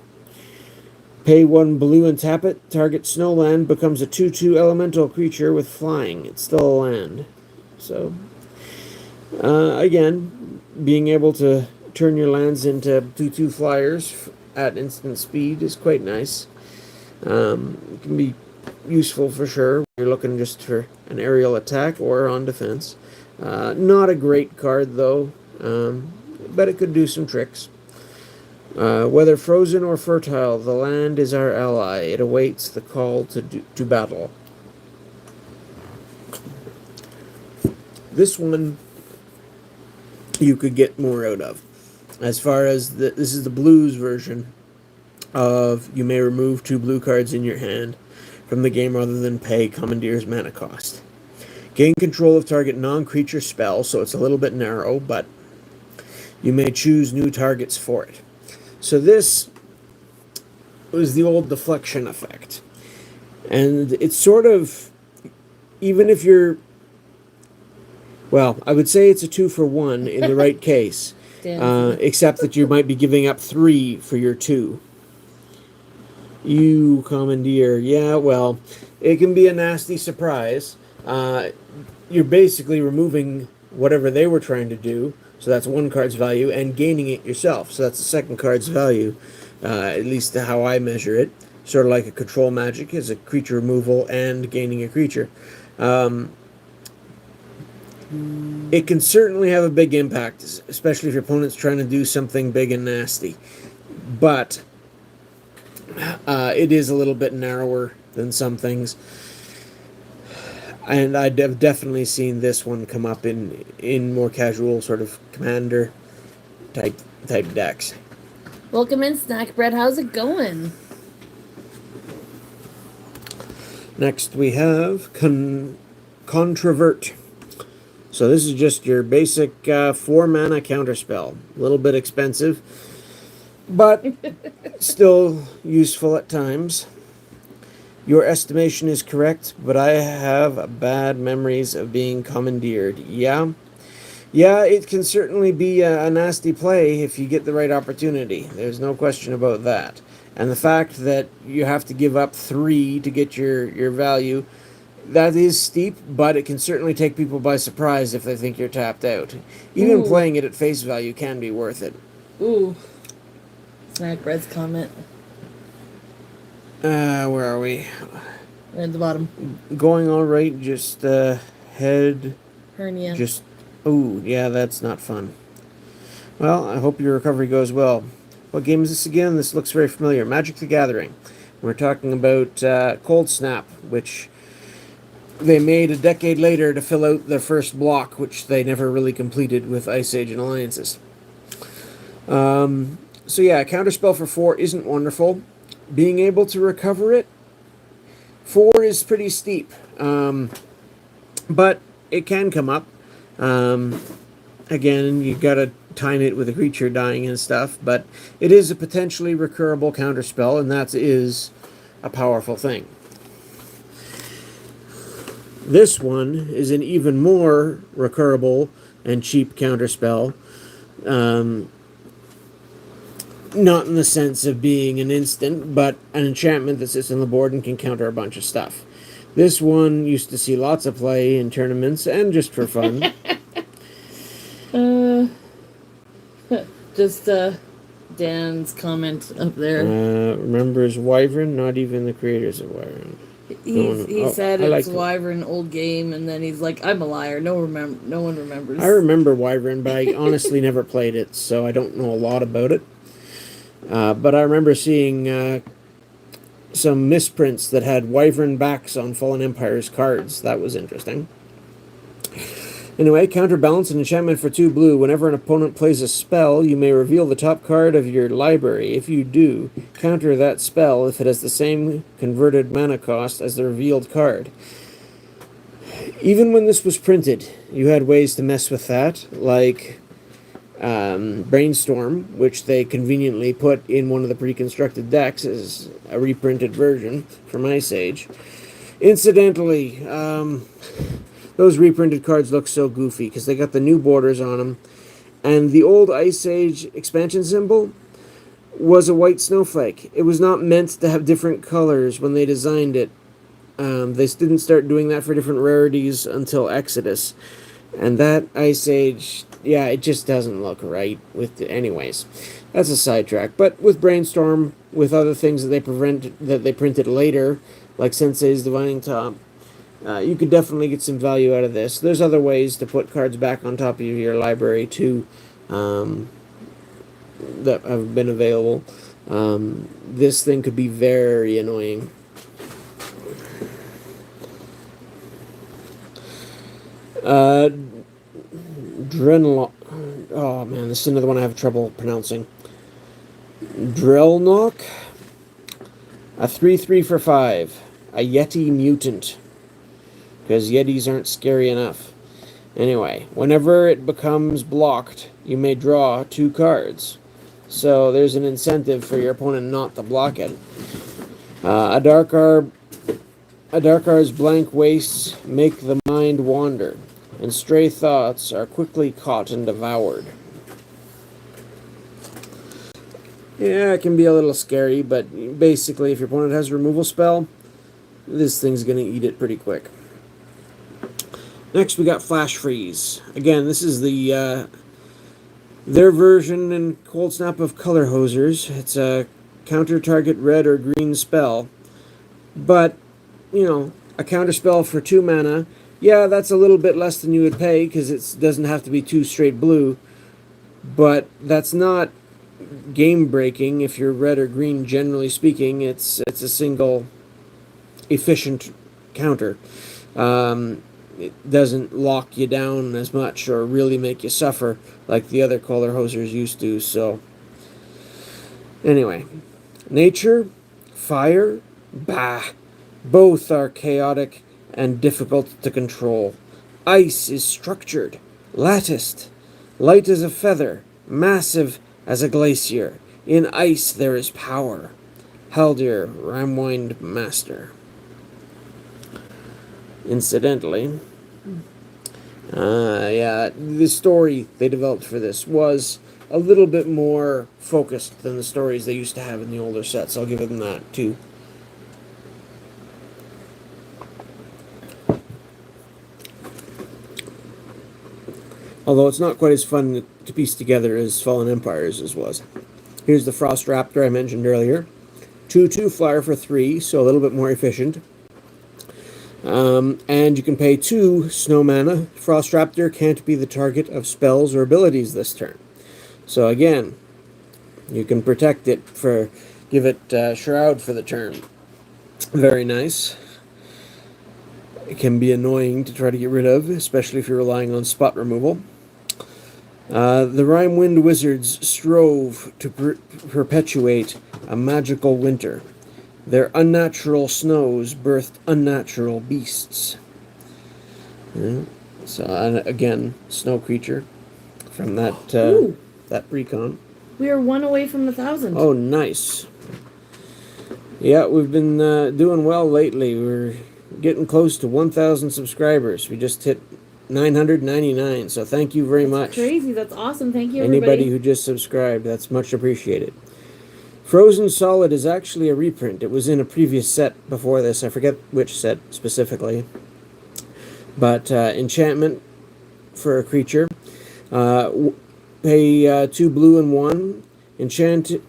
Pay 1 blue and tap it. Target snowland becomes a 2/2 elemental creature with flying. It's still a land. So, again, being able to turn your lands into 2/2 flyers at instant speed is quite nice. It can be useful for sure. You're looking just for an aerial attack or on defense. Not a great card though, but it could do some tricks. Whether frozen or fertile, the land is our ally. It awaits the call to battle. This one you could get more out of. As far as this is the blues version of you may remove 2 blue cards in your hand from the game rather than pay Commandeer's mana cost. Gain control of target non-creature spell, so it's a little bit narrow, but you may choose new targets for it. So this was the old deflection effect. And it's sort of, even if you're, well, I would say it's a 2 for 1 in the right case. Except that you might be giving up 3 for your 2. You commandeer. Yeah, well, it can be a nasty surprise. You're basically removing whatever they were trying to do, so that's 1 card's value, and gaining it yourself, so that's the 2nd card's value, at least how I measure it. Sort of like a control magic is a creature removal and gaining a creature. It can certainly have a big impact, especially if your opponent's trying to do something big and nasty. But it is a little bit narrower than some things. And I've definitely seen this one come up in more casual sort of commander type decks. Welcome in, Snack Bread. How's it going? Next we have Controvert. So this is just your basic 4-mana counterspell. A little bit expensive, but still useful at times. Your estimation is correct, but I have bad memories of being commandeered. Yeah? Yeah, it can certainly be a nasty play if you get the right opportunity. There's no question about that. And the fact that you have to give up 3 to get your value, that is steep, but it can certainly take people by surprise if they think you're tapped out. Even Ooh. playing it at face value can be worth it. Ooh. Snack Bread's comment. Where are we? Right at the bottom. Going all right, just head. Hernia. Just. Oh, yeah, that's not fun. Well, I hope your recovery goes well. What game is this again? This looks very familiar. Magic the Gathering. We're talking about Coldsnap, which they made a decade later to fill out their first block, which they never really completed with Ice Age and Alliances. So yeah, counterspell for 4 isn't wonderful. Being able to recover it, 4 is pretty steep. But it can come up. Again, you gotta time it with a creature dying and stuff, but it is a potentially recurable counterspell, and that is a powerful thing. This one is an even more recurable and cheap counterspell. Not in the sense of being an instant, but an enchantment that sits on the board and can counter a bunch of stuff. This one used to see lots of play in tournaments and just for fun. Just Dan's comment up there. Remembers Wyvern, not even the creators of Wyvern. He said it's like Wyvern old game, and then he's like, "I'm a liar. No one remembers." I remember Wyvern, but I honestly never played it, so I don't know a lot about it. But I remember seeing some misprints that had Wyvern backs on Fallen Empire's cards. That was interesting. Anyway, counterbalance, an enchantment for 2 blue. Whenever an opponent plays a spell, you may reveal the top card of your library. If you do, counter that spell if it has the same converted mana cost as the revealed card. Even when this was printed, you had ways to mess with that, like Brainstorm, which they conveniently put in one of the pre-constructed decks as a reprinted version from Ice Age. Incidentally, those reprinted cards look so goofy because they got the new borders on them. And the old Ice Age expansion symbol was a white snowflake. It was not meant to have different colors when they designed it. They didn't start doing that for different rarities until Exodus. And that Ice Age, yeah, it just doesn't look right. Anyways, that's a sidetrack. But with Brainstorm, with other things that they printed later, like Sensei's Divining Top, you could definitely get some value out of this. There's other ways to put cards back on top of your library too, that have been available. This thing could be very annoying. Drenlock. Oh man, this is another one I have trouble pronouncing. Drelnock. A 3/3 for 5. A Yeti mutant. Because Yetis aren't scary enough. Anyway, whenever it becomes blocked, you may draw 2 cards. So there's an incentive for your opponent not to block it. A Darkar's blank wastes make the mind wander, and stray thoughts are quickly caught and devoured. Yeah, it can be a little scary, but basically if your opponent has a removal spell, this thing's going to eat it pretty quick. Next we got Flash Freeze. Again, this is their version in Coldsnap of Color Hosers. It's a counter target red or green spell. But, you know, a counter spell for 2 mana, yeah, that's a little bit less than you would pay because it doesn't have to be 2 straight blue. But that's not game breaking if you're red or green, generally speaking. It's a single efficient counter. It doesn't lock you down as much or really make you suffer like the other color hosers used to. So anyway, nature, fire, bah, both are chaotic and difficult to control. Ice is structured, latticed, light as a feather, massive as a glacier. In ice there is power. Haldir, Ramwind Master. Incidentally, Yeah, the story they developed for this was a little bit more focused than the stories they used to have in the older sets. I'll give them that too. Although it's not quite as fun to piece together as Fallen Empires as was. Here's the Frost Raptor I mentioned earlier. 2/2 flyer for 3, so a little bit more efficient. And you can pay 2 snow mana. Frost Raptor can't be the target of spells or abilities this turn. So again, you can protect it for, give it Shroud for the turn. Very nice. It can be annoying to try to get rid of, especially if you're relying on spot removal. The Rhymewind Wizards strove to perpetuate a magical winter. Their unnatural snows birthed unnatural beasts. Yeah. So again, snow creature from that that precon. We are 1 away from 1,000. Oh, nice. Yeah, we've been doing well lately. We're getting close to 1,000 subscribers. We just hit 999, so thank you very much. Crazy, that's awesome. Thank you, Anybody everybody. who just subscribed, that's much appreciated. Frozen Solid is actually a reprint. It was in a previous set before this. I forget which set specifically. But enchantment for a creature. Pay 2 blue and 1. Enchanted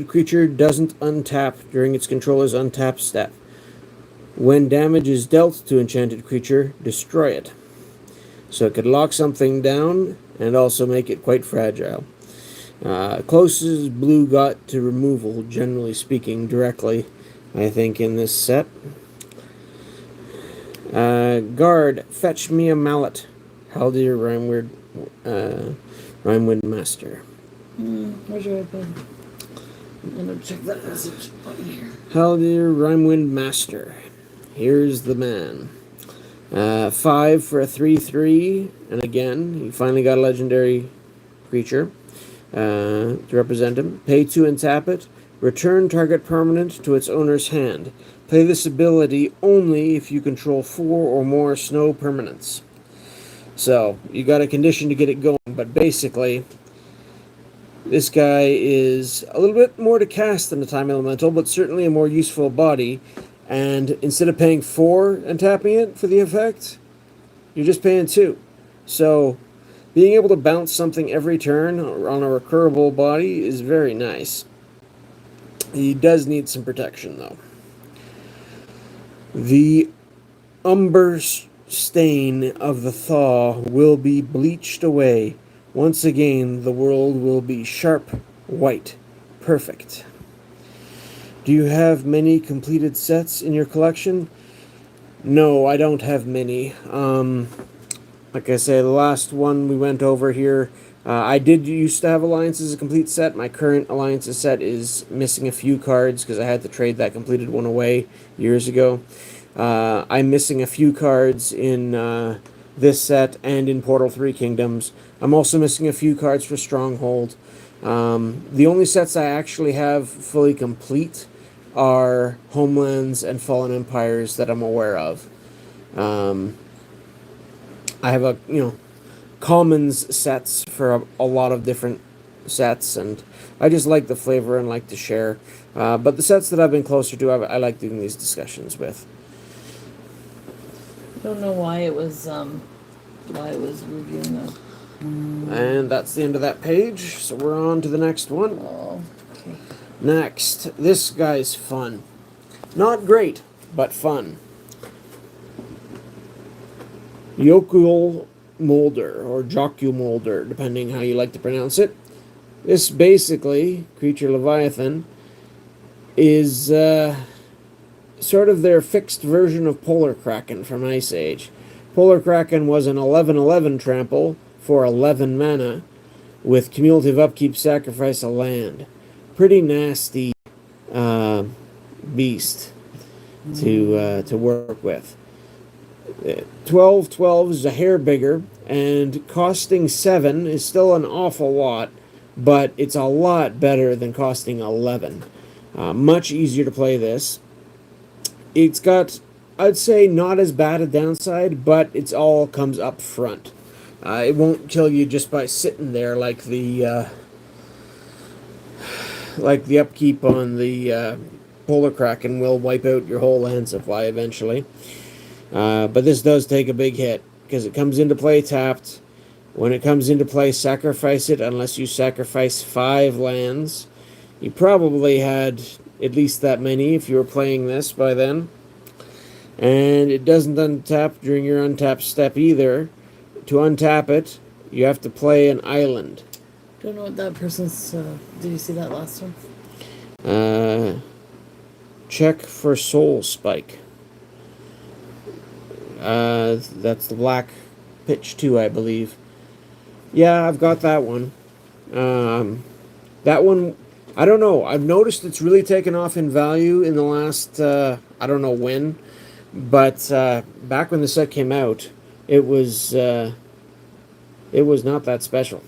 creature doesn't untap during its controller's untap step. When damage is dealt to enchanted creature, destroy it. So it could lock something down and also make it quite fragile. Closest blue got to removal, generally speaking, directly, I think, in this set. Guard, fetch me a mallet. Haldir Rhymewind Master. Where's your iPad? I'm gonna check that message on here. Haldir Rhymewind Master. Here's the man. 5 for a 3/3, and again, he finally got a legendary creature to represent him. Pay 2 and tap it. Return target permanent to its owner's hand. Play this ability only if you control 4 or more snow permanents. So, you got a condition to get it going, but basically, this guy is a little bit more to cast than the Time Elemental, but certainly a more useful body. And instead of paying 4 and tapping it for the effect, you're just paying 2. So, being able to bounce something every turn on a recurable body is very nice. He does need some protection, though. The umber stain of the thaw will be bleached away. Once again, the world will be sharp, white, perfect. Do you have many completed sets in your collection? No, I don't have many. Like I say, the last one we went over here, I did used to have Alliances as a complete set. My current Alliances set is missing a few cards because I had to trade that completed one away years ago. I'm missing a few cards in this set and in Portal 3 Kingdoms. I'm also missing a few cards for Stronghold. The only sets I actually have fully complete are Homelands and Fallen Empires that I'm aware of. I have commons sets for a lot of different sets, and I just like the flavor and like to share. But the sets that I've been closer to, I like doing these discussions with. I don't know why it was reviewing them. And that's the end of that page, so we're on to the next one. Oh, okay. Next, this guy's fun. Not great, but fun. Jokul Molder, or Jokul Molder, depending how you like to pronounce it. This basically, creature Leviathan, is sort of their fixed version of Polar Kraken from Ice Age. Polar Kraken was an 11/11 trample for 11 mana, with cumulative upkeep, sacrifice a land. Pretty nasty beast to work with. 12/12 is a hair bigger, and costing 7 is still an awful lot, but it's a lot better than costing 11. Much easier to play this. It's got I'd say not as bad a downside, but it's all comes up front. It won't kill you just by sitting there like the upkeep on the Polar Kraken will wipe out your whole land supply eventually. But this does take a big hit because it comes into play tapped. When it comes into play, sacrifice it unless you sacrifice 5 lands. You probably had at least that many if you were playing this by then. And it doesn't untap during your untap step either. To untap it, you have to play an island. Don't know what that person's. Did you see that last one? Check for Soul Spike. That's the black pitch 2, I believe. Yeah, I've got that one. That one, I don't know. I've noticed it's really taken off in value in the last, I don't know when, but back when the set came out, it was not that special.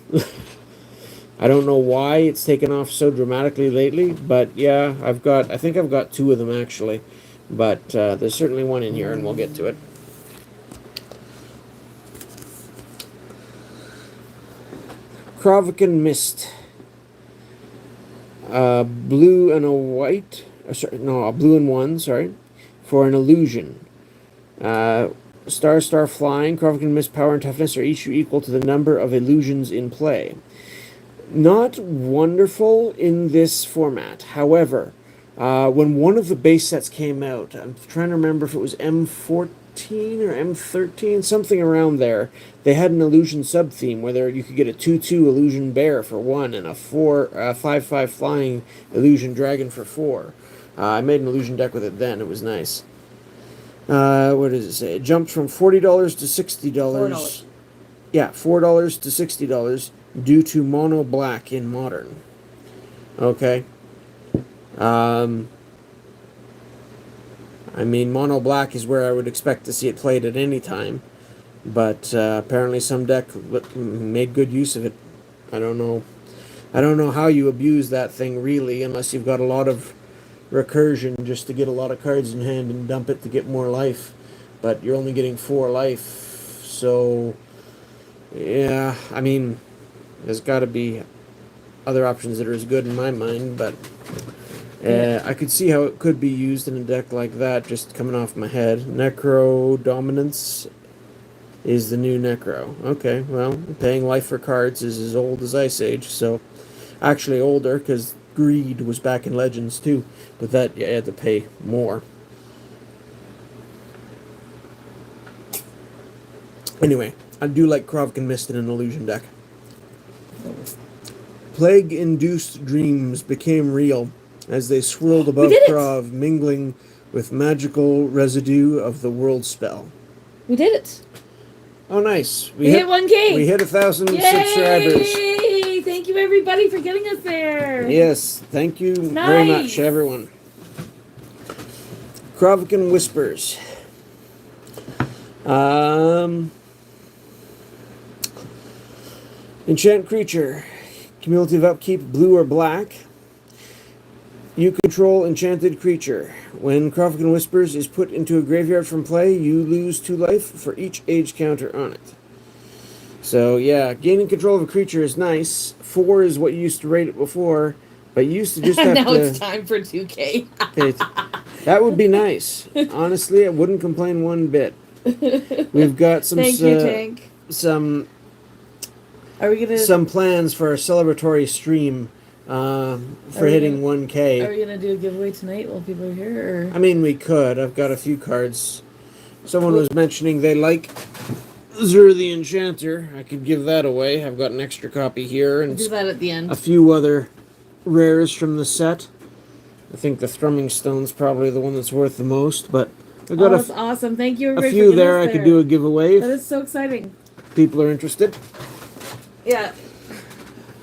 I don't know why it's taken off so dramatically lately, but yeah, I think I've got 2 of them actually, but there's certainly one in here, and we'll get to it. Krovikan Mist. Blue and a white. A blue and 1, sorry. For an illusion. Star flying. Krovikan Mist power and toughness are each equal to the number of illusions in play. Not wonderful in this format. However, when one of the base sets came out, I'm trying to remember if it was M14 or M13, something around there, they had an illusion sub-theme where you could get a 2/2 illusion bear for 1 and a 5/5 flying illusion dragon for 4. I made an illusion deck with it then. It was nice. What does it say? It jumped from $40 to $60. $4. Yeah, $4 to $60 due to mono black in modern. Okay. I mean, mono black is where I would expect to see it played at any time, but apparently some deck made good use of it. I don't know. I don't know how you abuse that thing really, unless you've got a lot of recursion just to get a lot of cards in hand and dump it to get more life. But you're only getting 4 life, so yeah. I mean, there's got to be other options that are as good in my mind, but. I could see how it could be used in a deck like that, just coming off my head. Necro Dominance is the new Necro. Okay, well, paying life for cards is as old as Ice Age, so actually older, because Greed was back in Legends too, but that you had to pay more. Anyway, I do like Krovikan Mist in an illusion deck. Plague-induced dreams became real as they swirled above Krov, mingling with magical residue of the world spell. We did it. Oh, nice. We hit 1K. We hit 1,000 subscribers. Yay! Thank you, everybody, for getting us there. Yes, thank you very much, everyone. Krovikan Whispers. Enchant creature. Cumulative upkeep, blue or black. You control enchanted creature. When Krovikan Whispers is put into a graveyard from play, you lose 2 life for each age counter on it. So yeah, gaining control of a creature is nice. 4 is what you used to rate it before, but you used to just have now to... it's time for 2K. That would be nice. Honestly, I wouldn't complain one bit. We've got some... Thank you, Tank. Some plans for a celebratory stream for hitting 1K. Are we gonna do a giveaway tonight while people are here? Or? I mean, we could. I've got a few cards. Someone was mentioning they like Zur the Enchanter. I could give that away. I've got an extra copy here. And we'll do that at the end. A few other rares from the set. I think the Thrumming Stone's probably the one that's worth the most, but I've got that's awesome. Thank you, everybody. A few there I could do a giveaway. That is so exciting. People are interested. Yeah.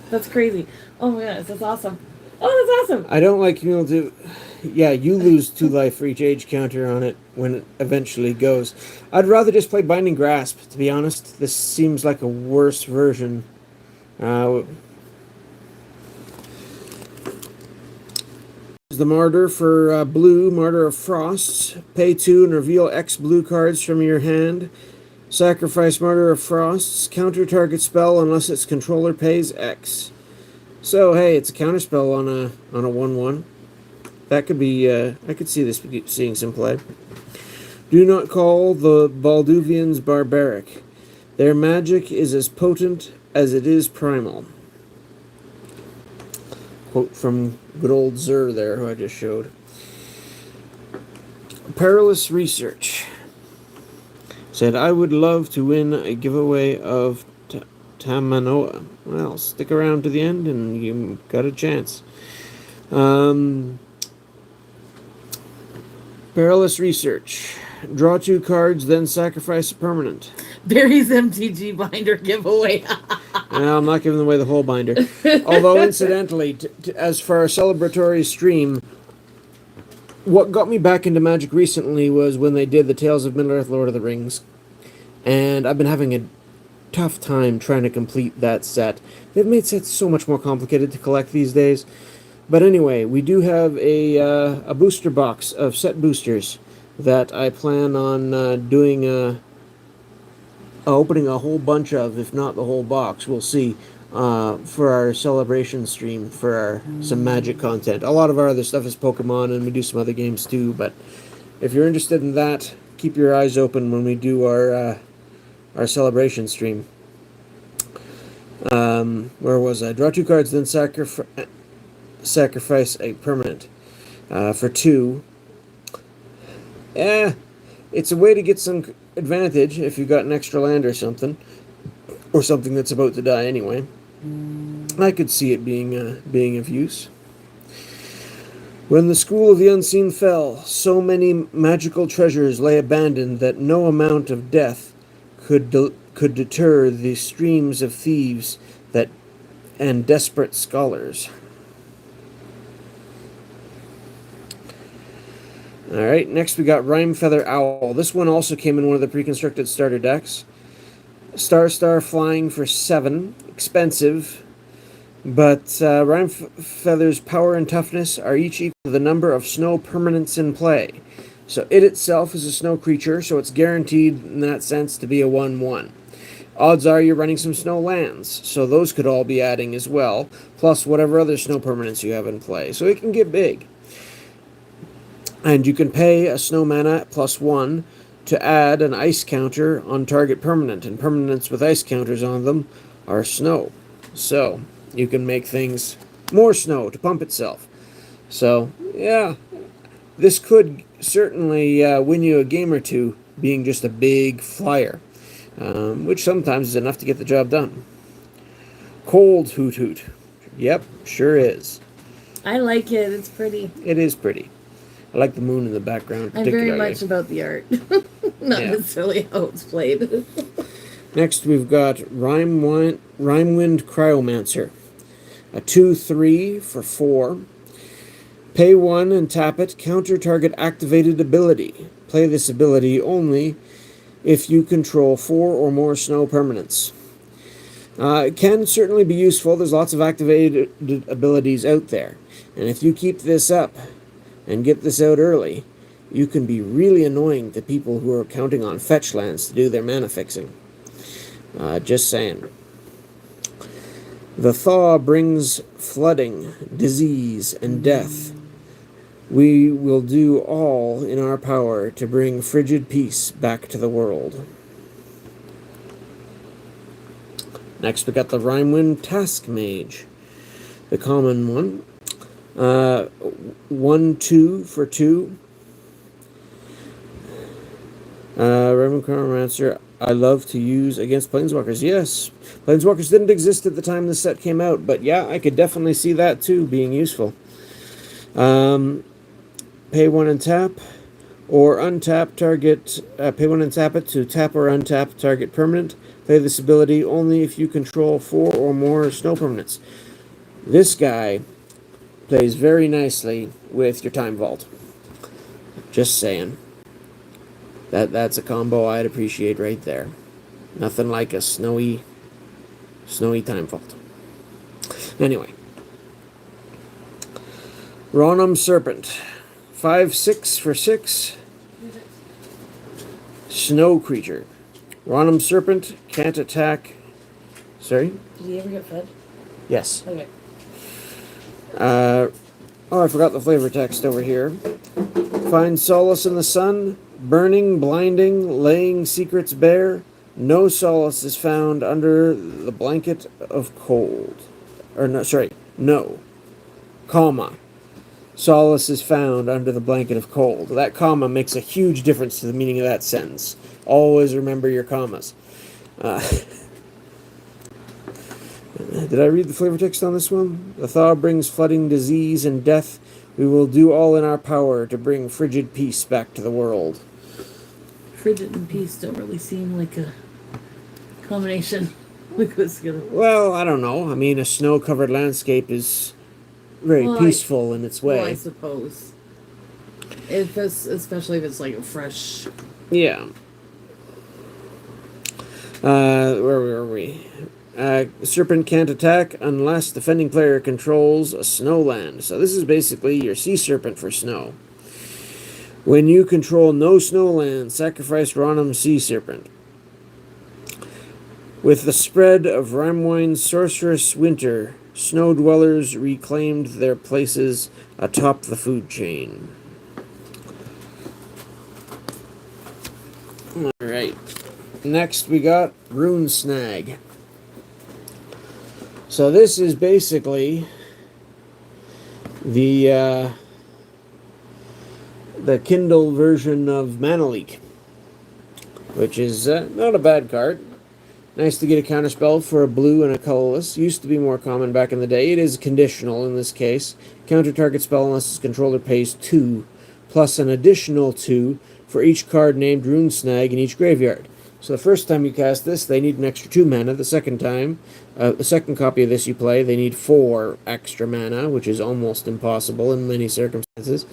That's crazy. Oh my goodness, that's awesome. Oh, that's awesome. I don't like cumulative. Yeah, you lose 2 life for each age counter on it when it eventually goes. I'd rather just play Binding Grasp, to be honest. This seems like a worse version. The Martyr for blue, Martyr of Frosts. Pay 2 and reveal X blue cards from your hand. Sacrifice Martyr of Frosts. Counter target spell unless its controller pays X. So hey, it's a counterspell on a 1/1. That could be. I could see this seeing some play. Do not call the Balduvians barbaric. Their magic is as potent as it is primal. Quote from good old Zur there, who I just showed. Perilous Research said, I would love to win a giveaway of Tamanoa. Well, stick around to the end and you got a chance. Perilous Research. Draw 2 cards, then sacrifice a permanent. Barry's MTG binder giveaway. Well, I'm not giving away the whole binder. Although, incidentally, as for our celebratory stream, what got me back into Magic recently was when they did the Tales of Middle-earth Lord of the Rings. And I've been having a tough time trying to complete that set. They've made sets so much more complicated to collect these days. But anyway, we do have a booster box of set boosters that I plan on doing opening a whole bunch of, if not the whole box, we'll see, for our celebration stream for some Magic content. A lot of our other stuff is Pokemon, and we do some other games too, but if you're interested in that, keep your eyes open when we do our celebration stream. Where was I? Draw 2 cards, then sacrifice a permanent for 2. It's a way to get some advantage if you've got an extra land or something that's about to die anyway. I could see it being of use. When the school of the unseen fell, so many magical treasures lay abandoned that no amount of death could deter the streams of thieves and desperate scholars. Alright, next we got Rhyme Feather Owl. This one also came in one of the pre-constructed starter decks. Star flying for 7. Expensive. But Rhyme Feather's power and toughness are each equal to the number of snow permanents in play. So it itself is a snow creature, so it's guaranteed in that sense to be a 1/1. Odds are you're running some snow lands, so those could all be adding as well, plus whatever other snow permanents you have in play. So it can get big. And you can pay a snow mana +1 to add an ice counter on target permanent. And permanents with ice counters on them are snow. So you can make things more snow to pump itself. So, yeah, this could certainly win you a game or two, being just a big flyer. Which sometimes is enough to get the job done. Cold Hoot Hoot. Yep, sure is. I like it. It's pretty. It is pretty. I like the moon in the background I'm particularly. very much about the art. Not necessarily how it's played. Next we've got Rhymewind Cryomancer. A 2/3 for 4. Pay 1 and tap it. Counter target activated ability. Play this ability only if you control 4 or more snow permanents. It can certainly be useful. There's lots of activated abilities out there. And if you keep this up and get this out early, you can be really annoying to people who are counting on fetch lands to do their mana fixing. Just saying. The thaw brings flooding, disease, and death. We will do all in our power to bring frigid peace back to the world. Next we got the Rhymewind Task Mage. The common one. 1/2 for 2. Rhymewind Cryomancer, I love to use against Planeswalkers. Yes, Planeswalkers didn't exist at the time this set came out, but yeah, I could definitely see that too being useful. Pay 1 and tap, or untap target. Pay 1 and tap it to tap or untap target permanent. Play this ability only if you control 4 or more snow permanents. This guy plays very nicely with your Time Vault. Just saying. That's a combo I'd appreciate right there. Nothing like a snowy Time Vault. Anyway. Ronum Serpent. 5/6 for 6. Snow creature. Ronum Serpent can't attack. Sorry? Did he ever get fed? Yes. Okay. Oh, I forgot the flavor text over here. Find solace in the sun, burning, blinding, laying secrets bare. No solace is found under the blanket of cold. Or no, sorry, no. Comma. Solace is found under the blanket of cold. That comma makes a huge difference to the meaning of that sentence. Always remember your commas. Did I read the flavor text on this one? The thaw brings flooding, disease, and death. We will do all in our power to bring frigid peace back to the world. Frigid and peace don't really seem like a combination that goes together. Well, I don't know. I mean, a snow-covered landscape is very peaceful in its way. Well, I suppose. Especially if it's like a fresh. Yeah. Where were we? Serpent can't attack unless defending player controls a snowland. So this is basically your sea serpent for snow. When you control no snowland, sacrifice Ronum Sea Serpent. With the spread of Ramwine's sorcerous winter, snow dwellers reclaimed their places atop the food chain. Alright. Next we got Rune Snag. So this is basically the Kindle version of Mana Leak, which is not a bad card. Nice to get a counterspell for a blue and a colorless. Used to be more common back in the day. It is conditional in this case. Counter target spell unless its controller pays 2, plus an additional 2 for each card named Rune Snag in each graveyard. So the first time you cast this, they need an extra 2 mana. The second time, the second copy of this you play, they need 4 extra mana, which is almost impossible in many circumstances.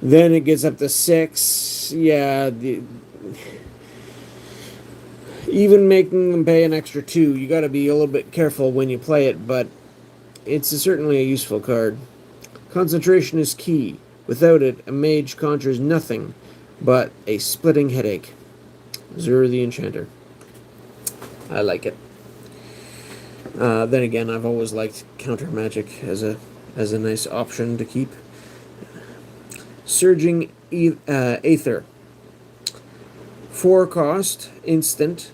Then it gets up to 6. Yeah, even making them pay an extra 2, you got to be a little bit careful when you play it, but it's certainly a useful card. Concentration is key. Without it, a mage conjures nothing but a splitting headache. Zur the Enchanter. I like it. Then again, I've always liked counter magic as a nice option to keep. Surging Aether. 4 cost, instant.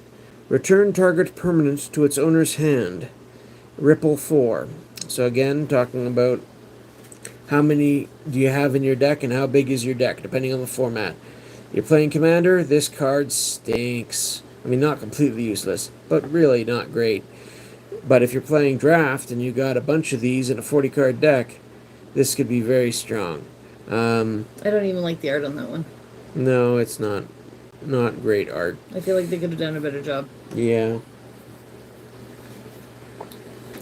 Return target permanent to its owner's hand. Ripple 4. So again, talking about how many do you have in your deck and how big is your deck, depending on the format. You're playing Commander, this card stinks. I mean, not completely useless, but really not great. But if you're playing Draft and you got a bunch of these in a 40-card deck, this could be very strong. I don't even like the art on that one. No, it's not great art. I feel like they could have done a better job. Yeah.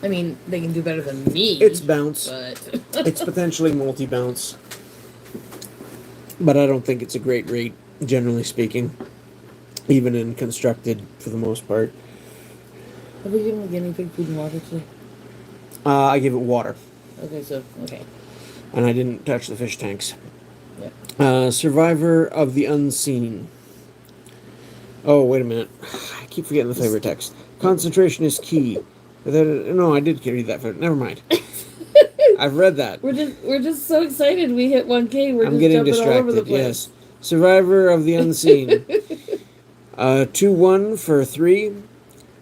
I mean, they can do better than me. It's bounce. But It's potentially multi-bounce. But I don't think it's a great rate, generally speaking. Even in constructed, for the most part. have we given the guinea pig food and water today? I give it water. Okay. And I didn't touch the fish tanks. Yeah. Survivor of the Unseen. Oh, wait a minute. I keep forgetting the flavor text. Concentration is key. No, I did read that. Never mind. I've read that. We're just so excited we hit 1K. I'm getting distracted. All over the place. Yes. Survivor of the Unseen. 2/1 for 3.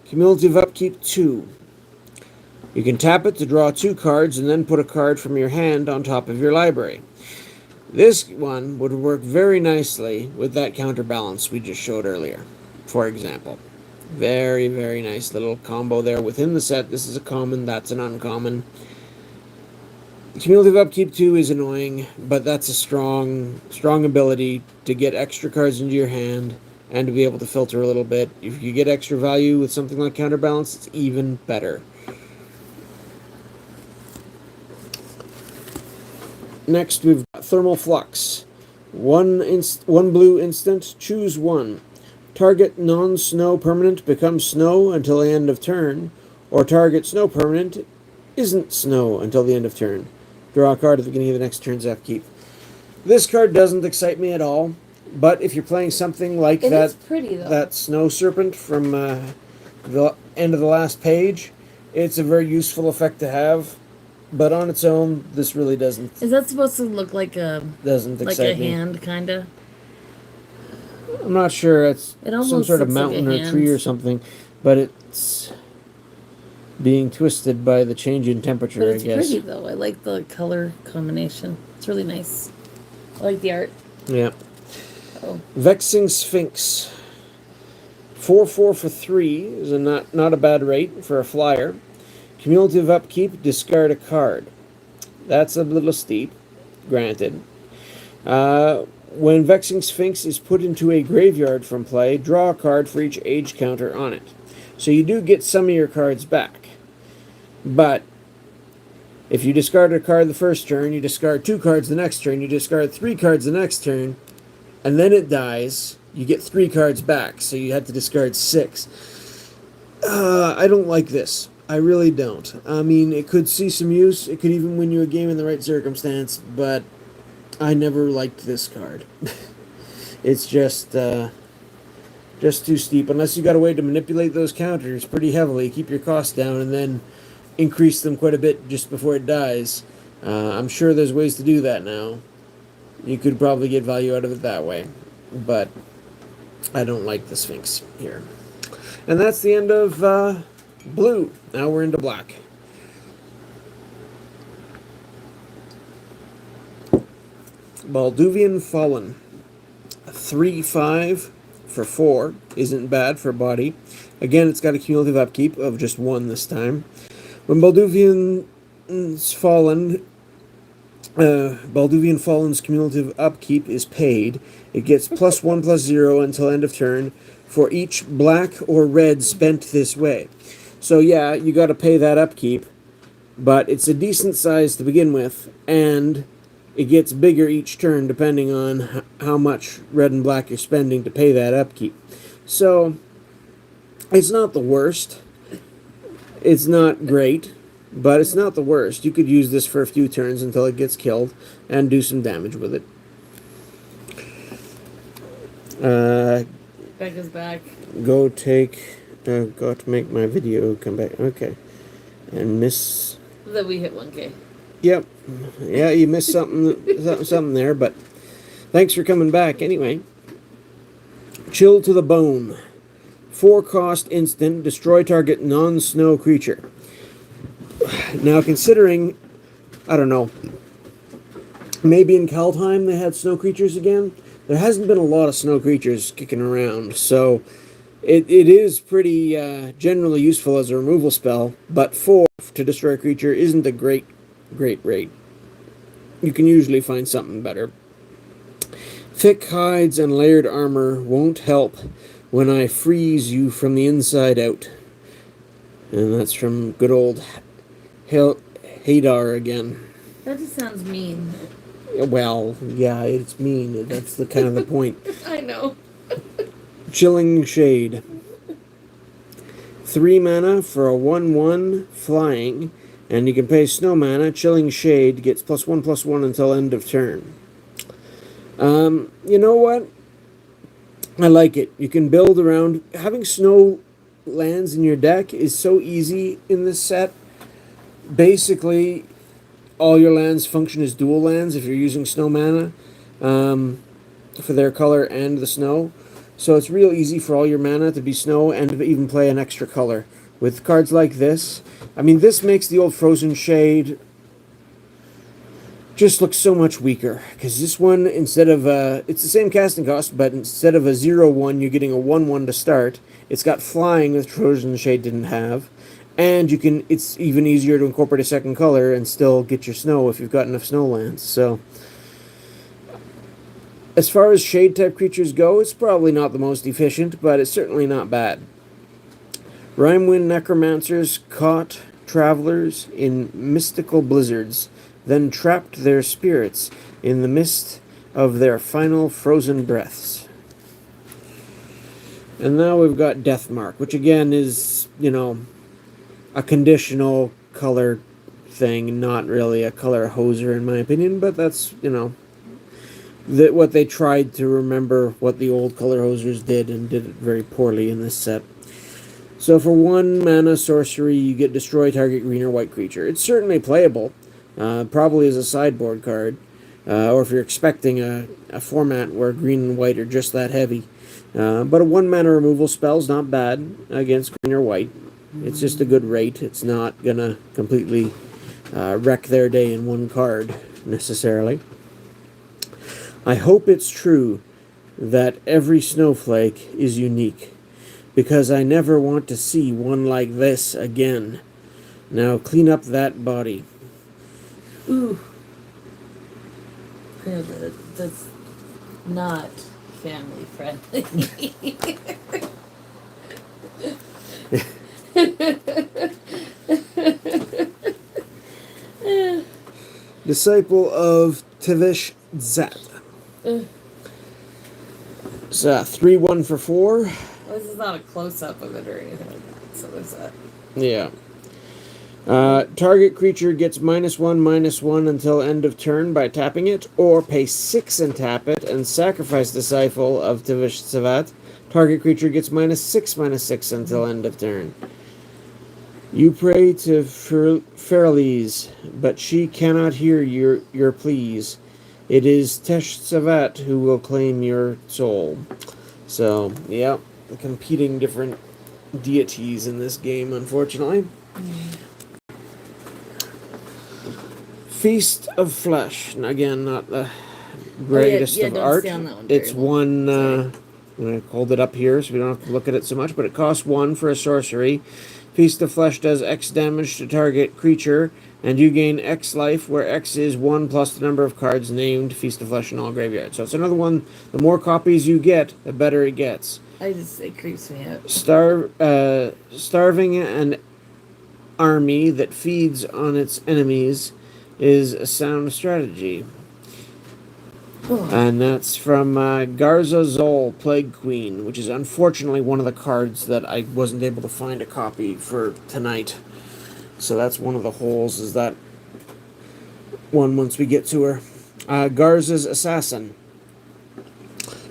Cumulative upkeep 2. You can tap it to draw 2 cards and then put a card from your hand on top of your library. This one would work very nicely with that counterbalance we just showed earlier, for example. Very, very nice little combo there within the set. This is a common, that's an uncommon. Cumulative upkeep 2 is annoying, but that's a strong ability to get extra cards into your hand and to be able to filter a little bit. If you get extra value with something like counterbalance, it's even better. Next, we've got Thermal Flux. One blue instant, choose 1. Target non-snow permanent becomes snow until the end of turn, or target snow permanent isn't snow until the end of turn. Draw a card at the beginning of the next turn's upkeep. This card doesn't excite me at all, but if you're playing something like It is pretty, though. that Snow Serpent from the end of the last page, it's a very useful effect to have. But on its own, this really doesn't. Is that supposed to look like a Excite me. hand, kind of? I'm not sure. It's It some almost sort of looks like mountain a or hand. tree or something, but it's being twisted by the change in temperature, But it's I guess. pretty, though. I like the color combination. It's really nice. I like the art. Yeah. Oh. Vexing Sphinx. 4/4 for 3 is not a bad rate for a flyer. Cumulative upkeep, discard a card. That's a little steep, granted. When Vexing Sphinx is put into a graveyard from play, draw a card for each age counter on it. So you do get some of your cards back. But if you discard a card the first turn, you discard 2 cards the next turn, you discard 3 cards the next turn, and then it dies, you get 3 cards back, so you have to discard 6. I don't like this. I really don't. I mean, it could see some use, it could even win you a game in the right circumstance, but I never liked this card. It's just too steep. Unless you got a way to manipulate those counters pretty heavily, keep your costs down, and then increase them quite a bit just before it dies. I'm sure there's ways to do that now. You could probably get value out of it that way. But I don't like the Sphinx here. And that's the end of blue. Now we're into black. Balduvian Fallen. 3/5 for 4. Isn't bad for body. Again, it's got a cumulative upkeep of just 1 this time. When Balduvian Fallen's cumulative upkeep is paid, it gets +1/+0 until end of turn for each black or red spent this way. So yeah, you got to pay that upkeep, but it's a decent size to begin with, and it gets bigger each turn depending on how much red and black you're spending to pay that upkeep. So it's not the worst. It's not great, but it's not the worst. You could use this for a few turns until it gets killed and do some damage with it. Becca's back. Got to make my video come back. Okay. And miss... That we hit 1K. Yep. Yeah, you missed something there, but thanks for coming back anyway. Chill to the Bone. 4-cost instant, destroy target non-snow creature. Now, considering, I don't know, maybe in Kaldheim they had snow creatures again. There hasn't been a lot of snow creatures kicking around, so it is pretty generally useful as a removal spell, but 4 to destroy a creature isn't a great rate. You can usually find something better. Thick hides and layered armor won't help when I freeze you from the inside out. And that's from good old Hadar again. That just sounds mean. Well, yeah, it's mean. That's the kind of the point. I know. Chilling Shade. 3 mana for a 1/1 flying, and you can pay snow mana. Chilling Shade gets +1/+1 until end of turn. You know what? I like it. You can build around... Having snow lands in your deck is so easy in this set. Basically, all your lands function as dual lands if you're using snow mana for their color and the snow. So it's real easy for all your mana to be snow and to even play an extra color. With cards like this, I mean, this makes the old Frozen Shade just look so much weaker. Because this one, instead of it's the same casting cost, but instead of a 0/1, you're getting a 1/1 to start. It's got flying that Frozen Shade didn't have. And it's even easier to incorporate a second color and still get your snow if you've got enough snow lands. So, as far as shade type creatures go, it's probably not the most efficient, but it's certainly not bad. Rimewind Necromancers caught travelers in mystical blizzards, then trapped their spirits in the mist of their final frozen breaths. And now we've got Deathmark, which again is, a conditional color thing, not really a color hoser in my opinion, but that's, what they tried to remember what the old color hosers did and did it very poorly in this set. So for 1 mana sorcery, you get destroy target green or white creature. It's certainly playable, probably as a sideboard card, or if you're expecting a format where green and white are just that heavy. But a 1 mana removal spell's not bad against green or white. It's just a good rate. It's not gonna completely wreck their day in one card, necessarily. I hope it's true that every snowflake is unique, because I never want to see one like this again. Now clean up that body. Ooh. Yeah, that's not family friendly. Disciple of Tevish Zat. It's 3-1 for 4. Well, this is not a close-up of it or anything like that, so there's that. Yeah. Target creature gets -1/-1 until end of turn by tapping it, or pay 6 and tap it and sacrifice Disciple of Tevish Zat. Target creature gets -6/-6 until end of turn. You pray to Feralise, but she cannot hear your pleas. It is Tesh Savat who will claim your soul. So, yeah, the competing different deities in this game, unfortunately. Feast of Flesh. And again, not the greatest of don't art. stay on that one very It's long. one. I'm going to hold it up here so we don't have to look at it so much, but it costs 1 for a sorcery. Feast of Flesh does X damage to target creature, and you gain X life, where X is 1 plus the number of cards named Feast of Flesh in all graveyards. So it's another one. The more copies you get, the better it gets. It creeps me out. Starving an army that feeds on its enemies is a sound strategy. Oh. And that's from Garza Zol, Plague Queen, which is unfortunately one of the cards that I wasn't able to find a copy for tonight. So that's one of the holes, is that one once we get to her. Garza's Assassin.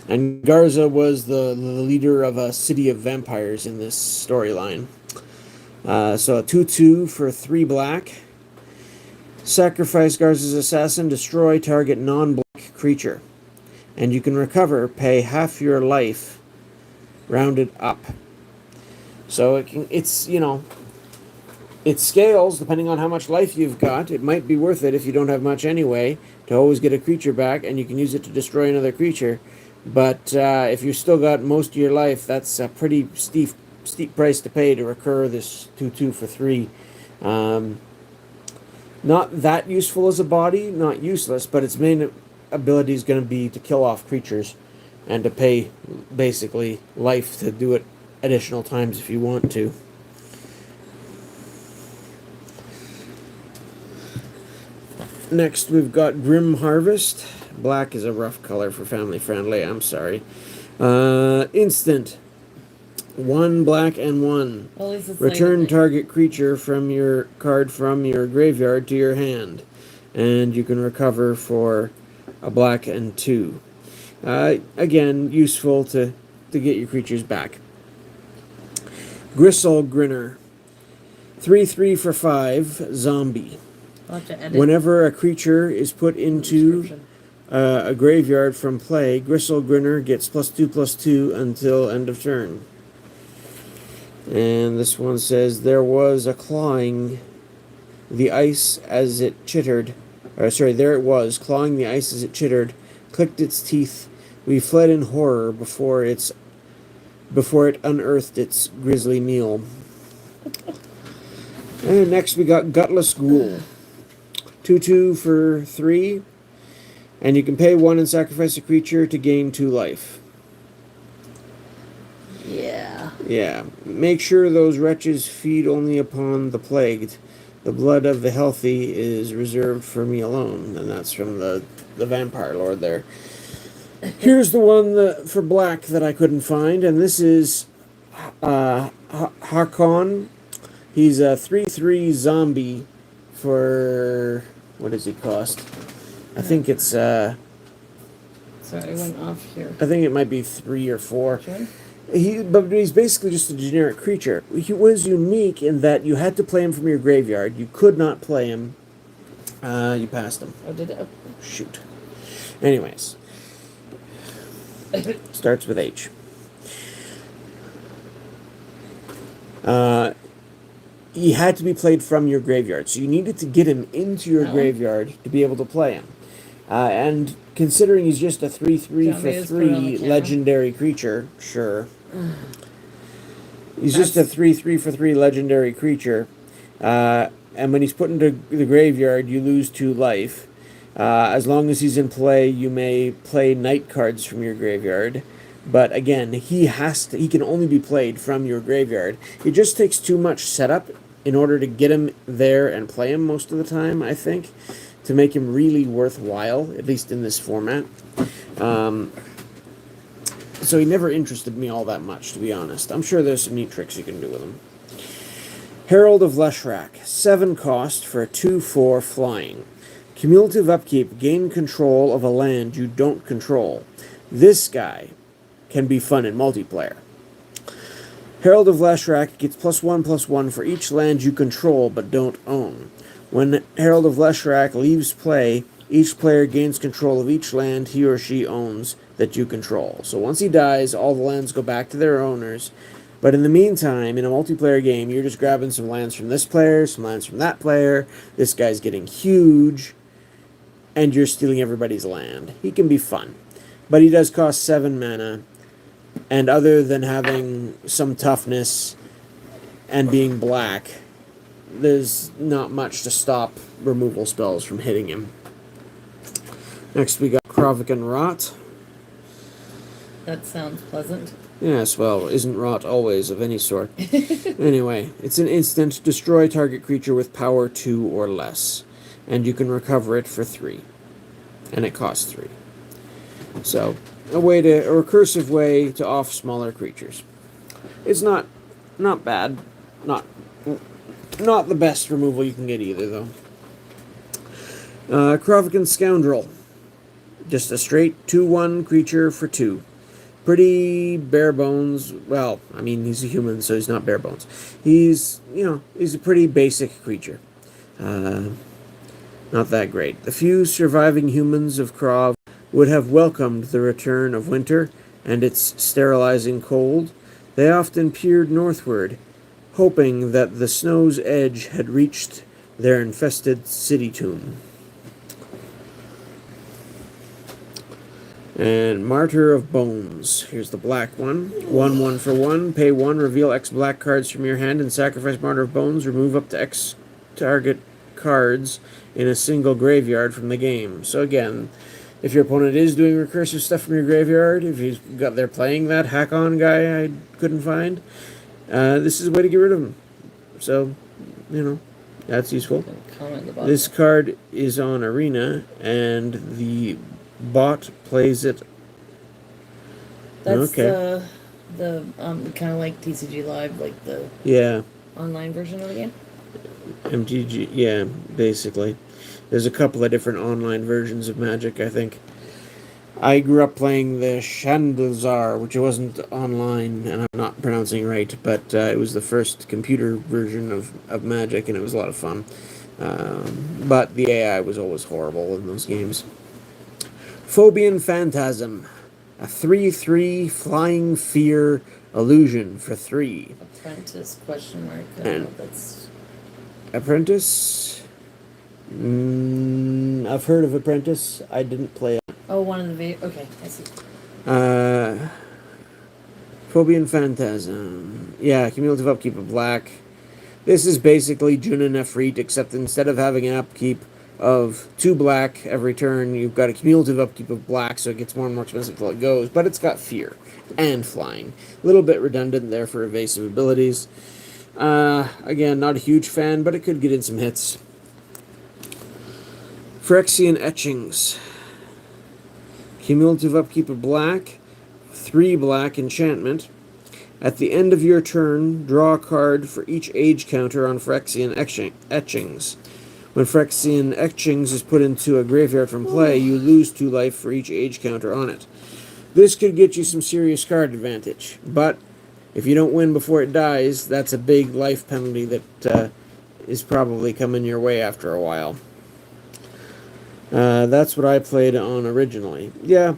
And Garza was the leader of a city of vampires in this storyline. So a 2/2 for 3 black. Sacrifice Garza's Assassin, destroy target non-black creature. And you can recover, pay half your life, rounded up. So it scales depending on how much life you've got. It might be worth it if you don't have much anyway, to always get a creature back, and you can use it to destroy another creature. But if you've still got most of your life, that's a pretty steep price to pay to recur this 2/2 for 3. Not that useful as a body, not useless, but its main ability is going to be to kill off creatures and to pay basically life to do it additional times if you want to. Next we've got Grim Harvest. Black is a rough color for family friendly, I'm sorry. Instant. 1 black and 1. Well, at least it's Return like target creature from your card from your graveyard to your hand. And you can recover for a black and 2. Again, useful to get your creatures back. Gristle Grinner. 3/3 for 5, zombie. I'll have to edit Whenever a creature is put the into description. a graveyard from play, Gristle Grinner gets +2/+2 until end of turn. And this one says, there was a clawing the ice as it chittered. There it was, clawing the ice as it chittered, clicked its teeth. We fled in horror before it unearthed its grisly meal. And next we got Gutless Ghoul. 2/2 for 3. And you can pay 1 and sacrifice a creature to gain 2 life. Yeah. Yeah. Make sure those wretches feed only upon the plagued. The blood of the healthy is reserved for me alone. And that's from the Vampire Lord there. Here's the one for black that I couldn't find. And this is Hakon. He's a 3/3 zombie for... What does he cost? I think it's... Sorry, I went off here. I think it might be 3 or 4. Sure. But he's basically just a generic creature. He was unique in that you had to play him from your graveyard. You could not play him. You passed him. Oh, did it? Oh. Shoot. Anyways. Starts with H. He had to be played from your graveyard, so you needed to get him into your graveyard to be able to play him. And considering he's just a 3/3 for 3 legendary creature, sure. He's just a 3/3 for 3 legendary creature, and when he's put into the graveyard, you lose 2 life. As long as he's in play, you may play night cards from your graveyard. But again, he can only be played from your graveyard. It just takes too much setup in order to get him there and play him most of the time, I think, to make him really worthwhile, at least in this format. So he never interested me all that much, to be honest. I'm sure there's some neat tricks you can do with him. Herald of Leshrac, 7 cost for a 2/4 flying. Cumulative upkeep, gain control of a land you don't control. This guy can be fun in multiplayer. Herald of Leshrac gets +1/+1 for each land you control but don't own. When Herald of Leshrac leaves play, each player gains control of each land he or she owns that you control. So once he dies, all the lands go back to their owners. But in the meantime, in a multiplayer game, you're just grabbing some lands from this player, some lands from that player. This guy's getting huge, and you're stealing everybody's land. He can be fun. But he does cost 7 mana, and other than having some toughness and being black, there's not much to stop removal spells from hitting him. Next we got Krovikan Rot. That sounds pleasant. Yes, well, isn't rot always of any sort? Anyway, it's an instant, destroy target creature with power 2 or less, and you can recover it for 3. And it costs 3. So, a recursive way to off smaller creatures. It's not bad. Not the best removal you can get either, though. Krovikan Scoundrel. Just a straight 2/1 creature for 2. Pretty bare bones. Well, I mean, he's a human, so he's not bare bones. He's a pretty basic creature. Not that great. The few surviving humans of Krov would have welcomed the return of winter and its sterilizing cold. They often peered northward, hoping that the snow's edge had reached their infested city tomb. And Martyr of Bones. Here's the black one. 1/1 for 1. Pay 1, reveal X black cards from your hand, and sacrifice Martyr of Bones. Remove up to X target cards in a single graveyard from the game. So again, if your opponent is doing recursive stuff from your graveyard, if he's got there playing that hack-on guy I couldn't find, this is a way to get rid of him. So, that's useful. This card is on Arena, and the bot plays it. That's the kind of like TCG Live, like the online version of the game. MTG, yeah, basically. There's a couple of different online versions of Magic, I think. I grew up playing the Chandlzar, which wasn't online, and I'm not pronouncing right, but it was the first computer version of Magic, and it was a lot of fun. But the AI was always horrible in those games. Phobian Phantasm, a 3/3 flying fear illusion for 3. Apprentice ? And That's Apprentice. I've heard of Apprentice. I didn't play it. Oh, one of the okay, I see. Phobian Phantasm. Yeah, cumulative upkeep of black. This is basically Junin Efreet, except instead of having an upkeep of 2 black every turn, you've got a cumulative upkeep of black, so it gets more and more expensive until it goes, but it's got fear and flying. A little bit redundant there for evasive abilities. Again, not a huge fan, but it could get in some hits. Phyrexian Etchings. Cumulative upkeep of black, 3 black enchantment. At the end of your turn, draw a card for each age counter on Phyrexian Etchings. When Phyrexian etchings is put into a graveyard from play, you lose 2 life for each age counter on it. This could get you some serious card advantage, but if you don't win before it dies, that's a big life penalty that is probably coming your way after a while. That's what I played on originally. Yeah,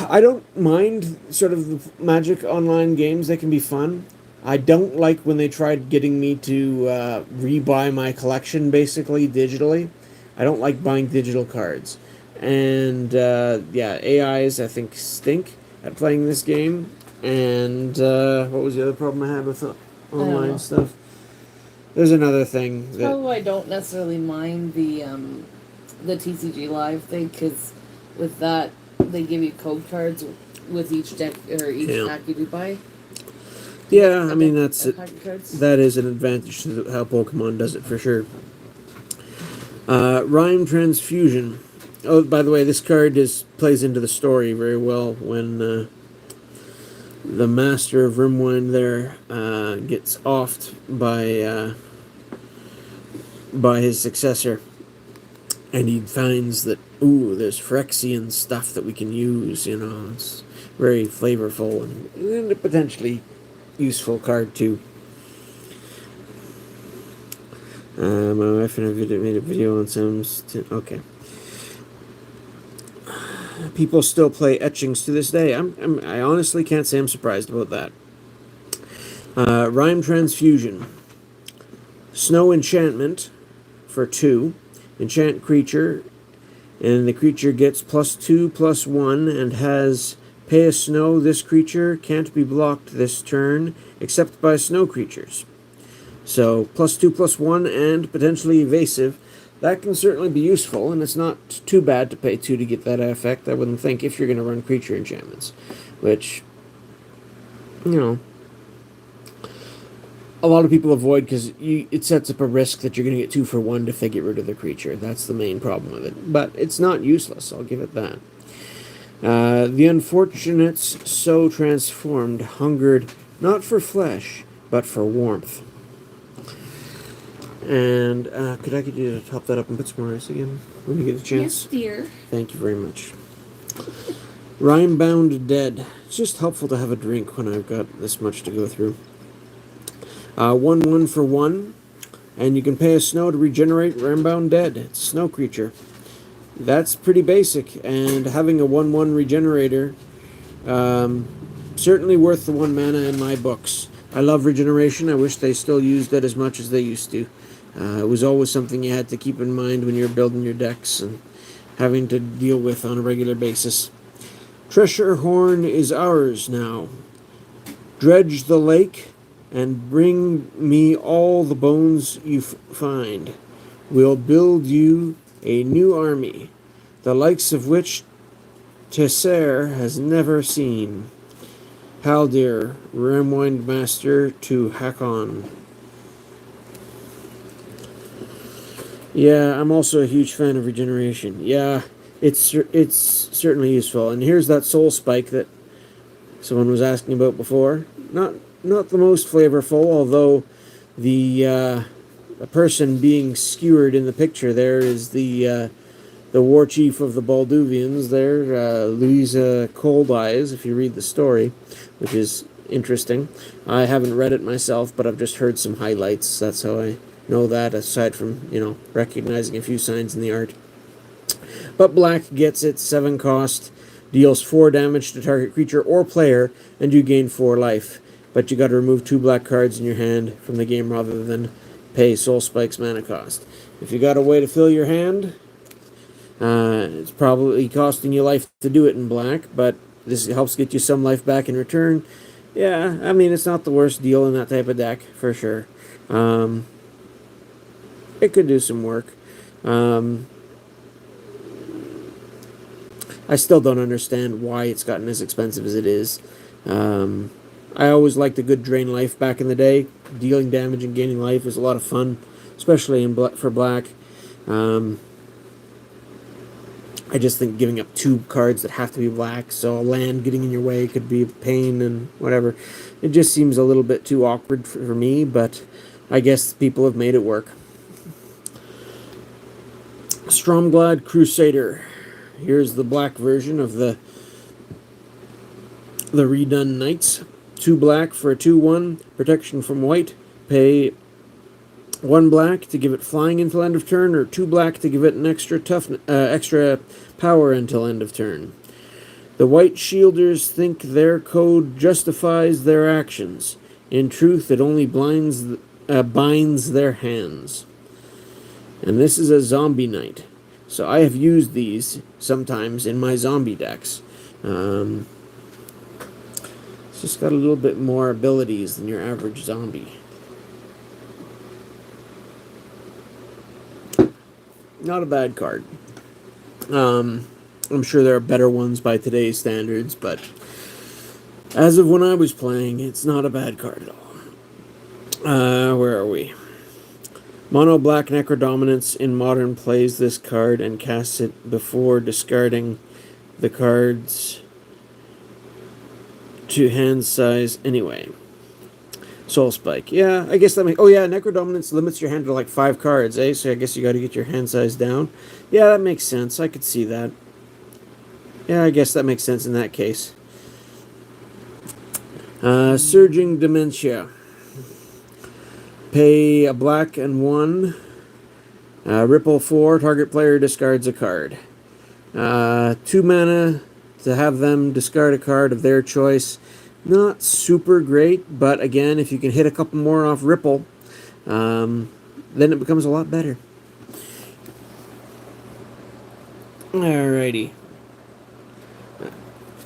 I don't mind sort of the Magic Online games. They can be fun. I don't like when they tried getting me to rebuy my collection, basically, digitally. I don't like buying digital cards. And, yeah, AIs, I think, stink at playing this game. And, what was the other problem I had with online stuff? There's another thing that... Oh, I don't necessarily mind the TCG Live thing, because with that, they give you code cards with each deck, or each pack you do buy. Yeah, I mean, that's it. That is an advantage to how Pokemon does it, for sure. Rhyme Transfusion. Oh, by the way, this card plays into the story very well when the Master of Rimwind there gets offed by his successor. And he finds that, ooh, there's Phyrexian stuff that we can use, you know. It's very flavorful and a potentially useful card, too. My wife and I made a video on some... Okay. People still play etchings to this day. I honestly can't say I'm surprised about that. Rhyme Transfusion. Snow Enchantment for 2. Enchant creature, and the creature gets +2/+1 and has pay a snow. This creature can't be blocked this turn except by snow creatures. So +2/+1 and potentially evasive. That can certainly be useful, and it's not too bad to pay 2 to get that effect, I wouldn't think, if you're going to run creature enchantments. Which, you know, a lot of people avoid because it sets up a risk that you're going to get 2 for 1 if they get rid of the creature. That's the main problem with it. But it's not useless, I'll give it that. The Unfortunates so transformed hungered not for flesh, but for warmth. And could I get you to top that up and put some more ice again when you get a chance? Yes, dear. Thank you very much. Rhyme-bound Dead. It's just helpful to have a drink when I've got this much to go through. 1/1 for 1, and you can pay a snow to regenerate Rhyme-bound Dead. It's a snow creature. That's pretty basic, and having a 1/1 regenerator, certainly worth the 1 mana in my books. I love regeneration. I wish they still used it as much as they used to. It was always something you had to keep in mind when you're building your decks and having to deal with on a regular basis. Treasure Horn is ours now. Dredge the lake and bring me all the bones you find. We'll build you a new army, the likes of which Tesser has never seen. Haldir, Rimwind Master to Hakon. Yeah, I'm also a huge fan of regeneration. Yeah, it's certainly useful. And here's that soul spike that someone was asking about before. Not the most flavorful, although the person being skewered in the picture there is the war chief of the Balduvians there, Louisa Cold Eyes, if you read the story, which is interesting. I haven't read it myself, but I've just heard some highlights. That's how I know that, aside from, you know, recognizing a few signs in the art. But black gets it, 7 cost, deals 4 damage to target creature or player, and you gain 4 life. But you got to remove 2 black cards in your hand from the game rather than pay Soul Spike's mana cost. If you got a way to fill your hand, it's probably costing you life to do it in black, but this helps get you some life back in return. Yeah, I mean, it's not the worst deal in that type of deck, for sure. It could do some work. I still don't understand why it's gotten as expensive as it is. I always liked a good drain life back in the day. Dealing damage and gaining life is a lot of fun, especially for black. I just think giving up 2 cards that have to be black, so a land getting in your way could be a pain and whatever. It just seems a little bit too awkward for me, but I guess people have made it work. Stromglad Crusader. Here's the black version of the redone knights. 2 black for a 2/1 protection from white. Pay 1 black to give it flying until end of turn, or 2 black to give it an extra power until end of turn. The white shielders think their code justifies their actions. In truth, it only binds their hands. And this is a zombie knight. So I have used these sometimes in my zombie decks. It's just got a little bit more abilities than your average zombie. Not a bad card. I'm sure there are better ones by today's standards, but as of when I was playing, it's not a bad card at all. Where are we? Mono black Necrodominance in Modern plays this card and casts it before discarding the cards to hand size anyway. Soul Spike. Yeah, I guess that makes... Oh yeah, Necrodominance limits your hand to like 5 cards, eh? So I guess you got to get your hand size down. Yeah, that makes sense. I could see that. Yeah, I guess that makes sense in that case. Surging Dementia. Pay a black and 1. Ripple 4. Target player discards a card. 2 mana to have them discard a card of their choice. Not super great, but again, if you can hit a couple more off Ripple, then it becomes a lot better. Alrighty.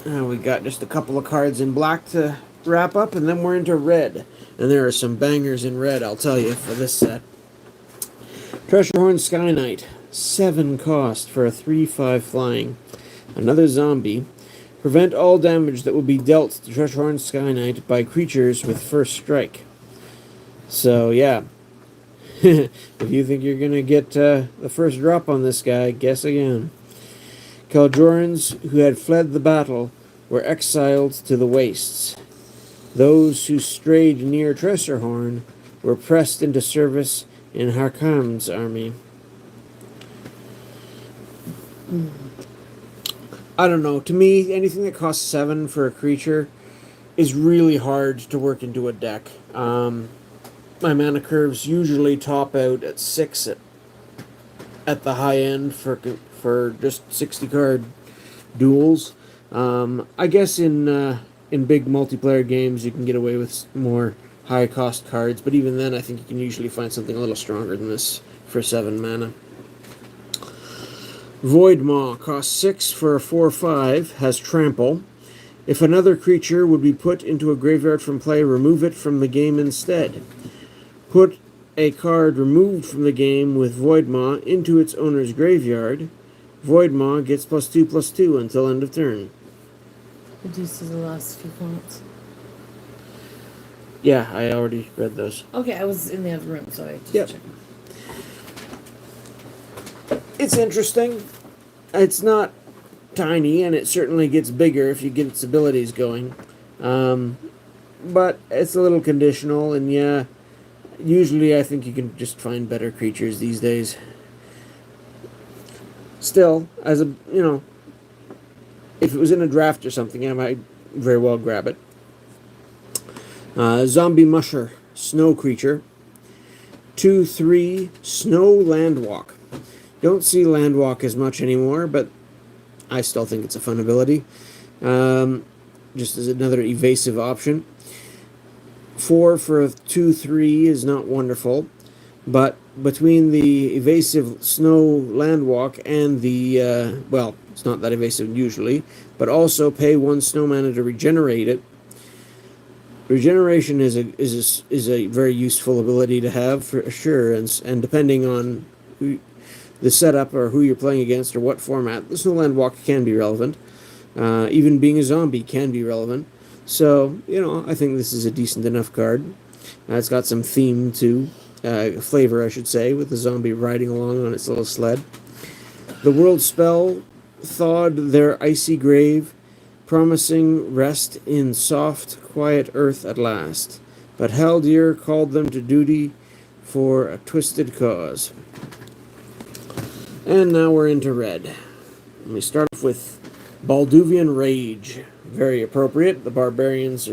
We got just a couple of cards in black to wrap up, and then we're into red. And there are some bangers in red, I'll tell you, for this set. Treasurehorn Sky Knight. 7 cost for a 3/5 flying. Another zombie. Prevent all damage that will be dealt to Treasurehorn Sky Knight by creatures with first strike. So, yeah. If you think you're going to get the first drop on this guy, guess again. Kaldrorans who had fled the battle were exiled to the wastes. Those who strayed near Treasurehorn were pressed into service in Harkam's army. I don't know. To me, anything that costs 7 for a creature is really hard to work into a deck. My mana curves usually top out at 6 at the high end for just 60 card duels. I guess in big multiplayer games you can get away with more high cost cards, but even then I think you can usually find something a little stronger than this for 7 mana. Voidmaw costs 6 for a 4/5, has trample. If another creature would be put into a graveyard from play, remove it from the game instead. Put a card removed from the game with Voidmaw into its owner's graveyard. Voidmaw gets +2/+2 until end of turn. Reduces the last few points. Yeah, I already read those. Okay, I was in the other room, so I just Yep. checked. It's interesting. It's not tiny, and it certainly gets bigger if you get its abilities going. But it's a little conditional, and yeah, usually I think you can just find better creatures these days. Still, as a, if it was in a draft or something, I might very well grab it. Zombie Musher, snow creature. 2/3 Snow Landwalk. Don't see Landwalk as much anymore, but I still think it's a fun ability. Just as another evasive option. 4 for a 2/3 is not wonderful, but between the evasive Snow Landwalk and the, well, it's not that evasive usually, but also pay 1 snow mana to regenerate it. Regeneration is a very useful ability to have for sure, and depending on the setup or who you're playing against or what format, the Snowland Walk can be relevant. Even being a zombie can be relevant. So, I think this is a decent enough card. It's got some theme too, flavor I should say, with the zombie riding along on its little sled. The world spell thawed their icy grave, promising rest in soft, quiet earth at last. But Haldir called them to duty for a twisted cause. And now we're into red. And we start off with Balduvian Rage. Very appropriate. The barbarians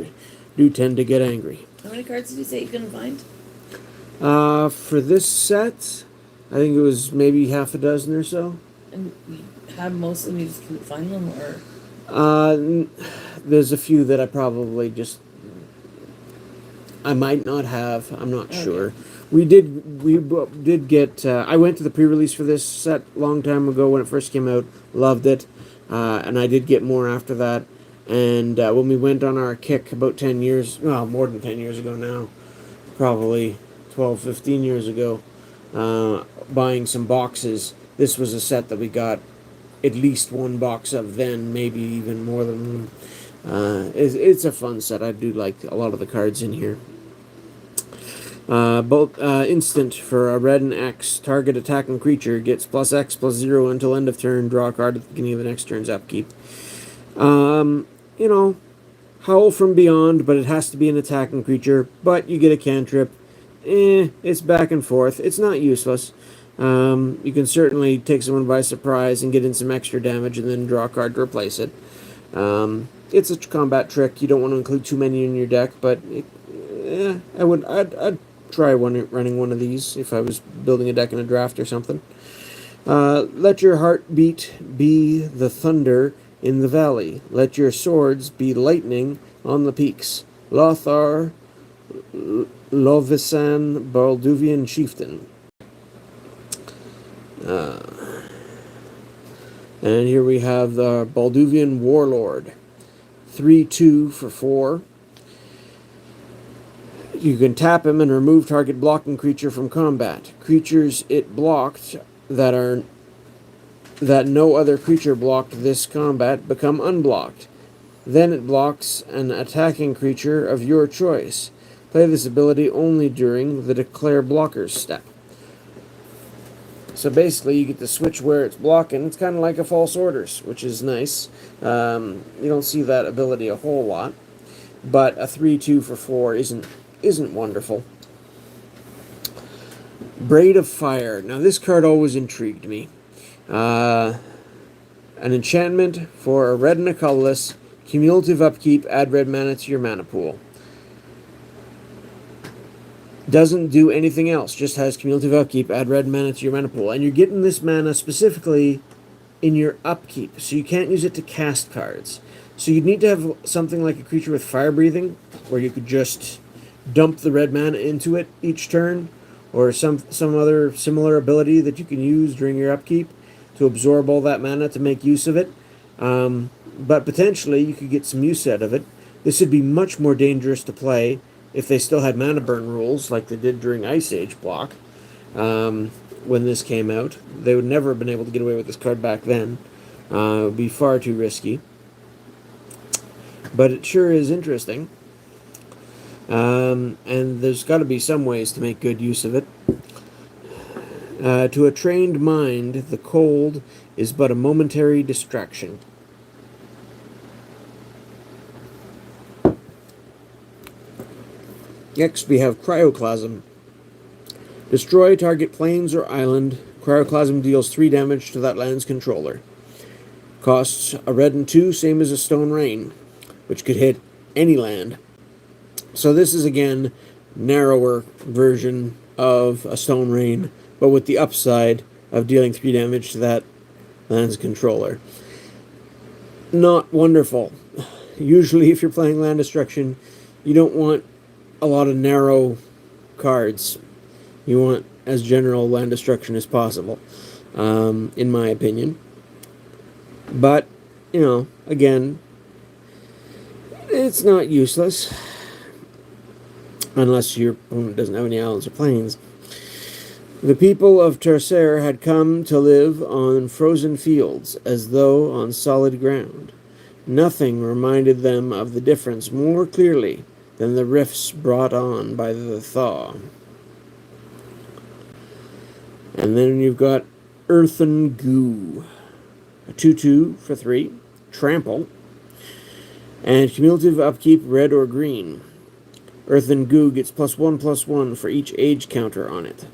do tend to get angry. How many cards did you say you couldn't find? For this set, I think it was maybe half a dozen or so. And you had most of them, you just couldn't find them, or? There's a few that I probably just... I might not have. I'm not sure. We did get... I went to the pre-release for this set a long time ago when it first came out. Loved it. And I did get more after that. And when we went on our kick about 10 years... Well, more than 10 years ago now. Probably 12, 15 years ago. Buying some boxes. This was a set that we got at least one box of then. Maybe even more than one. It's a fun set. I do like a lot of the cards in here. Both instant for a red and X. Target attacking creature gets +X/+0 until end of turn. Draw a card at the beginning of the next turn's upkeep. You know, Howl from Beyond, but it has to be an attacking creature. But you get a cantrip. It's back and forth. It's not useless. You can certainly take someone by surprise and get in some extra damage and then draw a card to replace it. It's a combat trick. You don't want to include too many in your deck, but I'd try running one of these if I was building a deck in a draft or something. Let your heartbeat be the thunder in the valley. Let your swords be lightning on the peaks. Lothar Lovisan Balduvian Chieftain. And here we have the Balduvian Warlord. 3/2 for 4. You can tap him and remove target blocking creature from combat. Creatures it blocked that no other creature blocked this combat become unblocked. Then it blocks an attacking creature of your choice. Play this ability only during the declare blockers step. So basically, you get to switch where it's blocking. It's kind of like a false orders, which is nice. You don't see that ability a whole lot, but a 3/2 for 4 isn't wonderful. Braid of Fire. Now this card always intrigued me. An enchantment for a red and a colorless. Cumulative upkeep. Add red mana to your mana pool. Doesn't do anything else, just has cumulative upkeep, add red mana to your mana pool. And you're getting this mana specifically in your upkeep, so you can't use it to cast cards. So you'd need to have something like a creature with fire breathing, where you could just dump the red mana into it each turn, or some other similar ability that you can use during your upkeep to absorb all that mana to make use of it. But potentially you could get some use out of it. This would be much more dangerous to play if they still had mana burn rules like they did during Ice Age block when this came out. They would never have been able to get away with this card back then. It would be far too risky. But it sure is interesting. And there's got to be some ways to make good use of it. To a trained mind, the cold is but a momentary distraction. Next, we have Cryoclasm. Destroy target plains or island. Cryoclasm deals 3 damage to that land's controller. Costs a red and 2, same as a Stone Rain, which could hit any land. So this is, again, narrower version of a Stone Rain, but with the upside of dealing 3 damage to that land's controller. Not wonderful. Usually, if you're playing land destruction, you don't want a lot of narrow cards. You want as general land destruction as possible, in my opinion. But, you know, again, it's not useless. Unless your opponent doesn't have any islands or plains. The people of Tercer had come to live on frozen fields, as though on solid ground. Nothing reminded them of the difference more clearly than the rifts brought on by the thaw. And then you've got Earthen Goo. A 2/2 for 3. Trample. And cumulative upkeep, red or green. Earthen Goo gets +1/+1 for each age counter on it.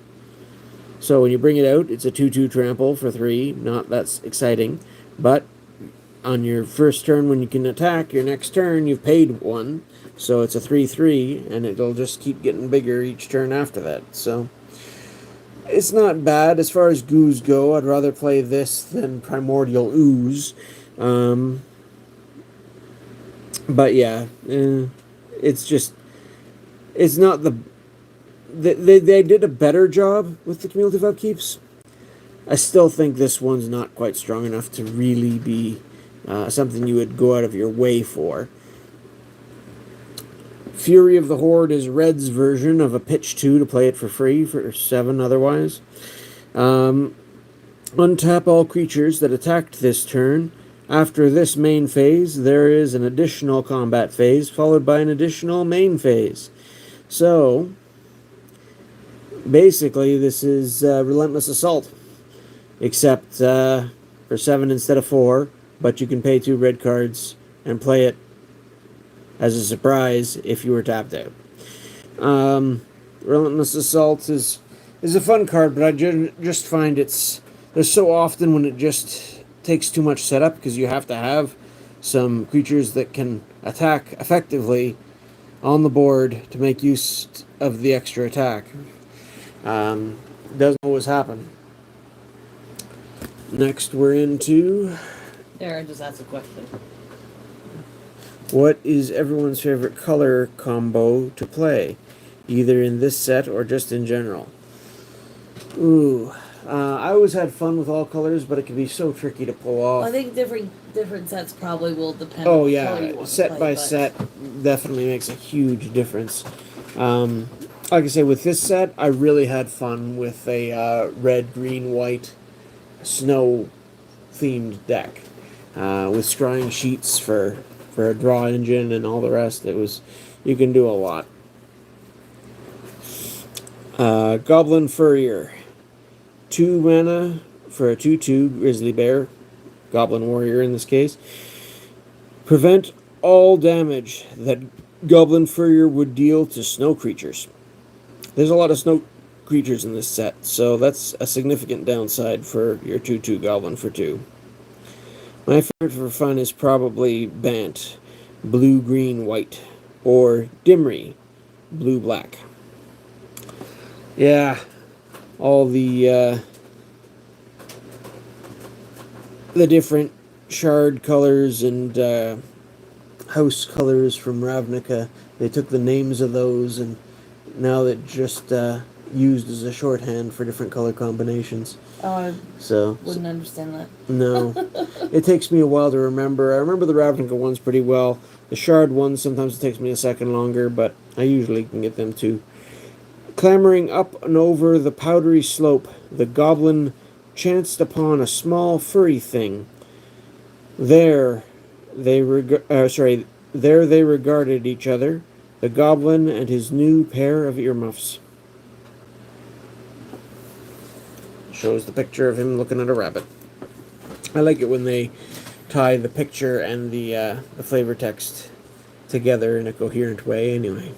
So when you bring it out, it's a 2/2 trample for 3. Not that's exciting, but on your first turn when you can attack, your next turn you've paid 1, so it's a 3/3, and it'll just keep getting bigger each turn after that. So it's not bad as far as goos go. I'd rather play this than Primordial Ooze. But yeah, it's not they did a better job with the cumulative upkeeps. I still think this one's not quite strong enough to really be something you would go out of your way for. Fury of the Horde is Red's version of a pitch 2 to play it for free for 7 otherwise. Untap all creatures that attacked this turn. After this main phase, there is an additional combat phase, followed by an additional main phase. So, basically, this is Relentless Assault. Except for 7 instead of 4, but you can pay 2 red cards and play it as a surprise if you were tapped out. Relentless Assault is a fun card, but I just find there's so often when it just takes too much setup because you have to have some creatures that can attack effectively on the board to make use of the extra attack. Doesn't always happen. Next, we're into... There, I just asked a question. What is everyone's favorite color combo to play? Either in this set or just in general. Ooh. I always had fun with all colors, but it can be so tricky to pull off. Well, I think different sets probably will depend Oh on the color you yeah, want set to play, by but set definitely makes a huge difference. Like I say, with this set, I really had fun with a red, green, white, snow themed deck with scrying sheets for a draw engine and all the rest. You can do a lot. Goblin Furrier, 2 mana for a 2/2 Grizzly Bear, Goblin Warrior in this case. Prevent all damage that Goblin Furrier would deal to snow creatures. There's a lot of snow creatures in this set, so that's a significant downside for your 2/2 Goblin for 2. My favorite for fun is probably Bant, blue, green, white, or Dimri, blue, black. Yeah, all the different shard colors and house colors from Ravnica. They took the names of those and now they're just used as a shorthand for different color combinations. oh, I So wouldn't understand that. no, it takes me a while to remember. I remember the Ravnica ones pretty well. The shard ones sometimes it takes me a second longer, but I usually can get them too. Clambering up and over the powdery slope, the goblin chanced upon a small furry thing. There they regarded each other, the goblin and his new pair of earmuffs. Shows the picture of him looking at a rabbit. I like it when they tie the picture and the flavor text together in a coherent way. Anyway,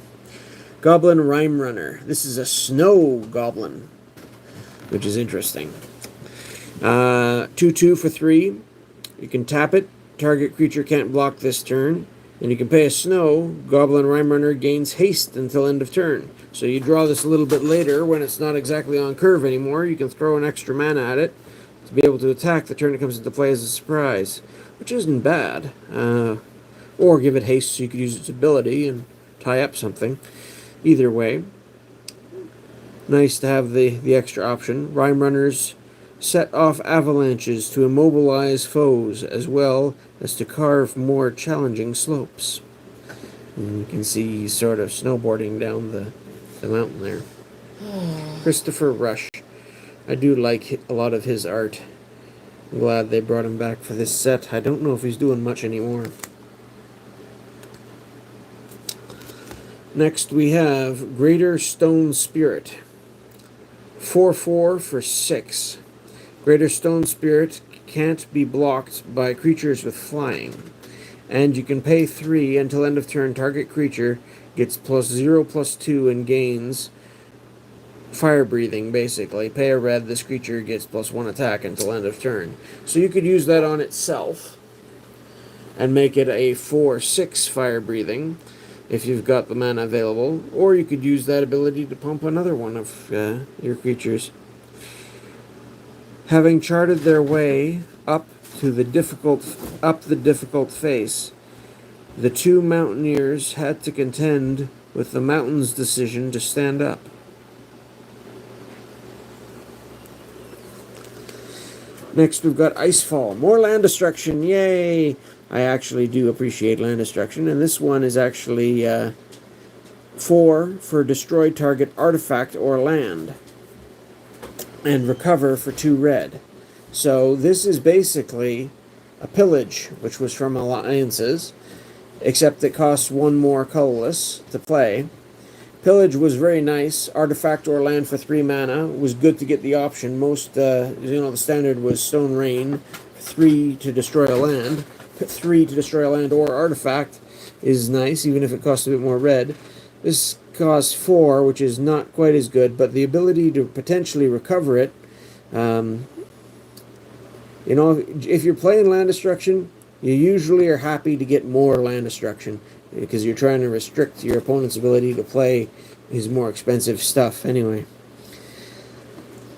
Goblin Rhyme Runner. This is a snow goblin, which is interesting. 2/2 for 3. You can tap it. Target creature can't block this turn. And you can pay a snow. Goblin Rhyme Runner gains haste until end of turn. So you draw this a little bit later when it's not exactly on curve anymore. You can throw an extra mana at it to be able to attack the turn it comes into play as a surprise, which isn't bad. Or give it haste so you could use its ability and tie up something. Either way, nice to have the extra option. Rhyme Runners set off avalanches to immobilize foes as well as to carve more challenging slopes. And you can see he's sort of snowboarding down the mountain there. Christopher Rush. I do like a lot of his art. I'm glad they brought him back for this set. I don't know if he's doing much anymore. Next we have Greater Stone Spirit. 4/4 for 6. Greater Stone Spirit can't be blocked by creatures with flying. And you can pay 3 until end of turn. Target creature gets +0/+2 and gains fire breathing, basically. Pay a red, this creature gets +1 attack until end of turn. So you could use that on itself and make it a 4/6 fire breathing if you've got the mana available, or you could use that ability to pump another one of your creatures. Having charted their way up the difficult face, the two mountaineers had to contend with the mountain's decision to stand up. Next, we've got Icefall. More land destruction, yay! I actually do appreciate land destruction, and this one is actually 4 for destroy target artifact or land, and recover for 2 red. So this is basically a pillage, which was from Alliances, except it costs 1 more colorless to play. Pillage was very nice. Artifact or land for 3 mana was good to get the option. Most, the standard was Stone Rain, 3 to destroy a land. 3 to destroy a land or artifact is nice, even if it costs a bit more red. This costs 4, which is not quite as good, but the ability to potentially recover it, if you're playing land destruction, you usually are happy to get more land destruction, because you're trying to restrict your opponent's ability to play his more expensive stuff anyway.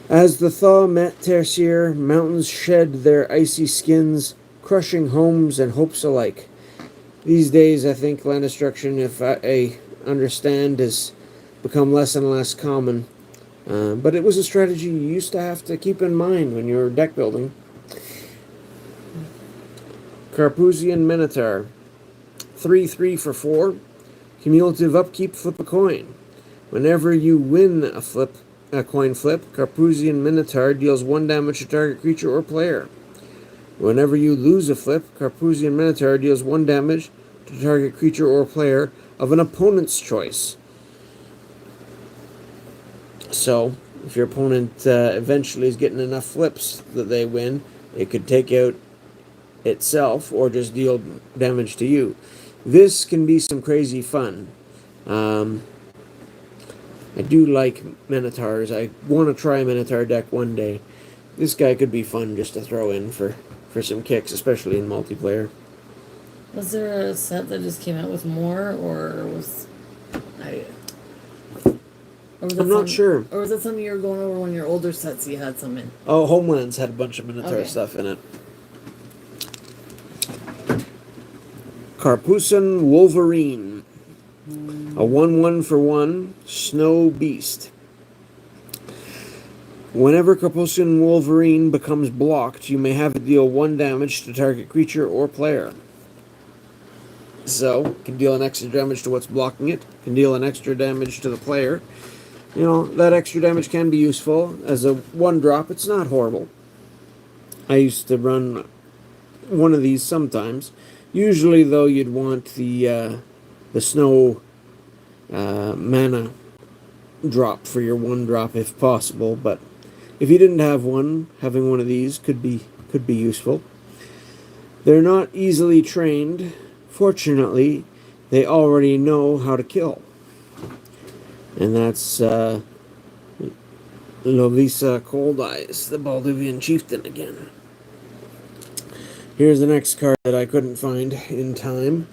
As the thaw met Tertier, mountains shed their icy skins, crushing homes and hopes alike. These days, I think land destruction, if I understand, has become less and less common. But it was a strategy you used to have to keep in mind when you were deck building. Carpusian Minotaur. 3/3 for 4. Cumulative upkeep, flip a coin. Whenever you win a coin flip, Carpusian Minotaur deals 1 damage to target creature or player. Whenever you lose a flip, Carpusian Minotaur deals 1 damage to target creature or player of an opponent's choice. So, if your opponent eventually is getting enough flips that they win, it could take out itself or just deal damage to you. This can be some crazy fun. I do like Minotaurs. I want to try a Minotaur deck one day. This guy could be fun just to throw in for some kicks, especially in multiplayer. Was there a set that just came out with more, or was I'm not sure. Or was that something you were going over when your older sets you had some in? Oh, Homelands had a bunch of Minotaur stuff in it. Carpusan Wolverine. A 1/1 for 1 Snow Beast. Whenever Carpusan Wolverine becomes blocked, you may have it deal 1 damage to target creature or player. So, can deal an extra damage to what's blocking it, can deal an extra damage to the player. That extra damage can be useful as a 1-drop. It's not horrible. I used to run one of these sometimes. Usually, though, you'd want the snow mana drop for your 1-drop if possible. But if you didn't have one, having one of these could be useful. They're not easily trained. Fortunately, they already know how to kill. And that's Lovisa Cold Eyes, the Balduvian Chieftain again. Here's the next card that I couldn't find in time.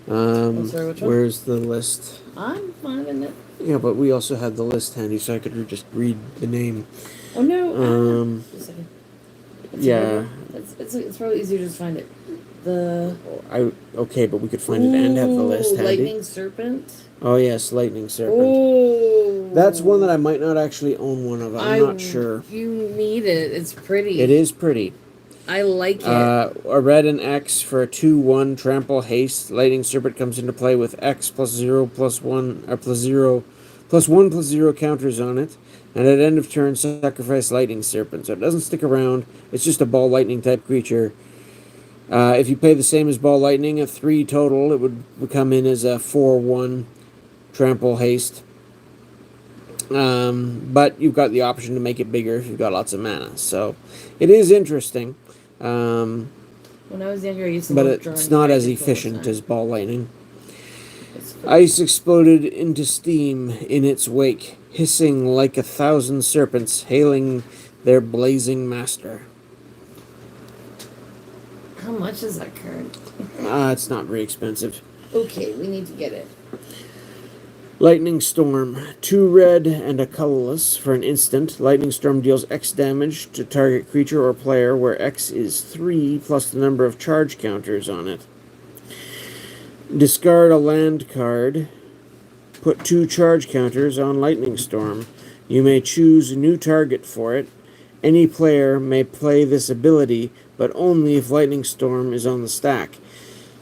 Sorry, which one? Where's the list? I'm finding it. Yeah, but we also had the list handy, so I could just read the name. Oh no! Just a second. Yeah. It's probably easier to just find it. Okay, but we could find it and have the list handy. Lightning Serpent. Oh yes, Lightning Serpent. Oh. That's one that I might not actually own one of. I'm not sure. You need it. It's pretty. It is pretty. I like it. A red and X for a 2/1 trample haste. Lightning Serpent comes into play with X +0/+1 or +1/+0 counters on it, and at end of turn sacrifice Lightning Serpent. So it doesn't stick around. It's just a ball lightning type creature. If you pay the same as ball lightning at 3 total, it would come in as a 4/1 trample haste. But you've got the option to make it bigger if you've got lots of mana. So it is interesting. When I was younger, I used to. But it's not as efficient as ball lightning. Ice exploded into steam in its wake. hissing like 1,000 serpents, hailing their blazing master. How much is that card? It's not very expensive. Okay, we need to get it. Lightning Storm. 2 red and a colorless for an instant. Lightning Storm deals X damage to target creature or player, where X is 3 plus the number of charge counters on it. Discard a land card. Put 2 charge counters on Lightning Storm. You may choose a new target for it. Any player may play this ability, but only if Lightning Storm is on the stack.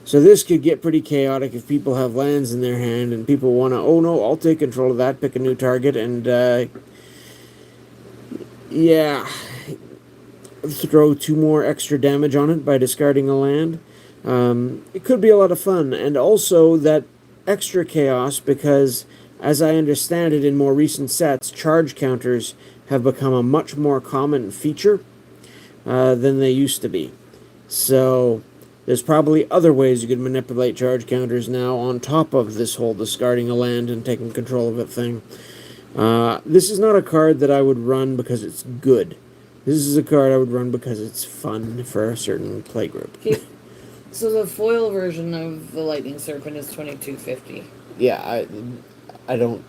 So this could get pretty chaotic if people have lands in their hand and people want to, oh no, I'll take control of that, pick a new target, and yeah, throw 2 more extra damage on it by discarding a land. It could be a lot of fun, and also that extra chaos because, as I understand it in more recent sets, charge counters have become a much more common feature than they used to be. So there's probably other ways you could manipulate charge counters now on top of this whole discarding a land and taking control of a thing. This is not a card that I would run because it's good. This is a card I would run because it's fun for a certain playgroup. Okay. So the foil version of the Lightning Serpent is $22.50. Yeah, I don't...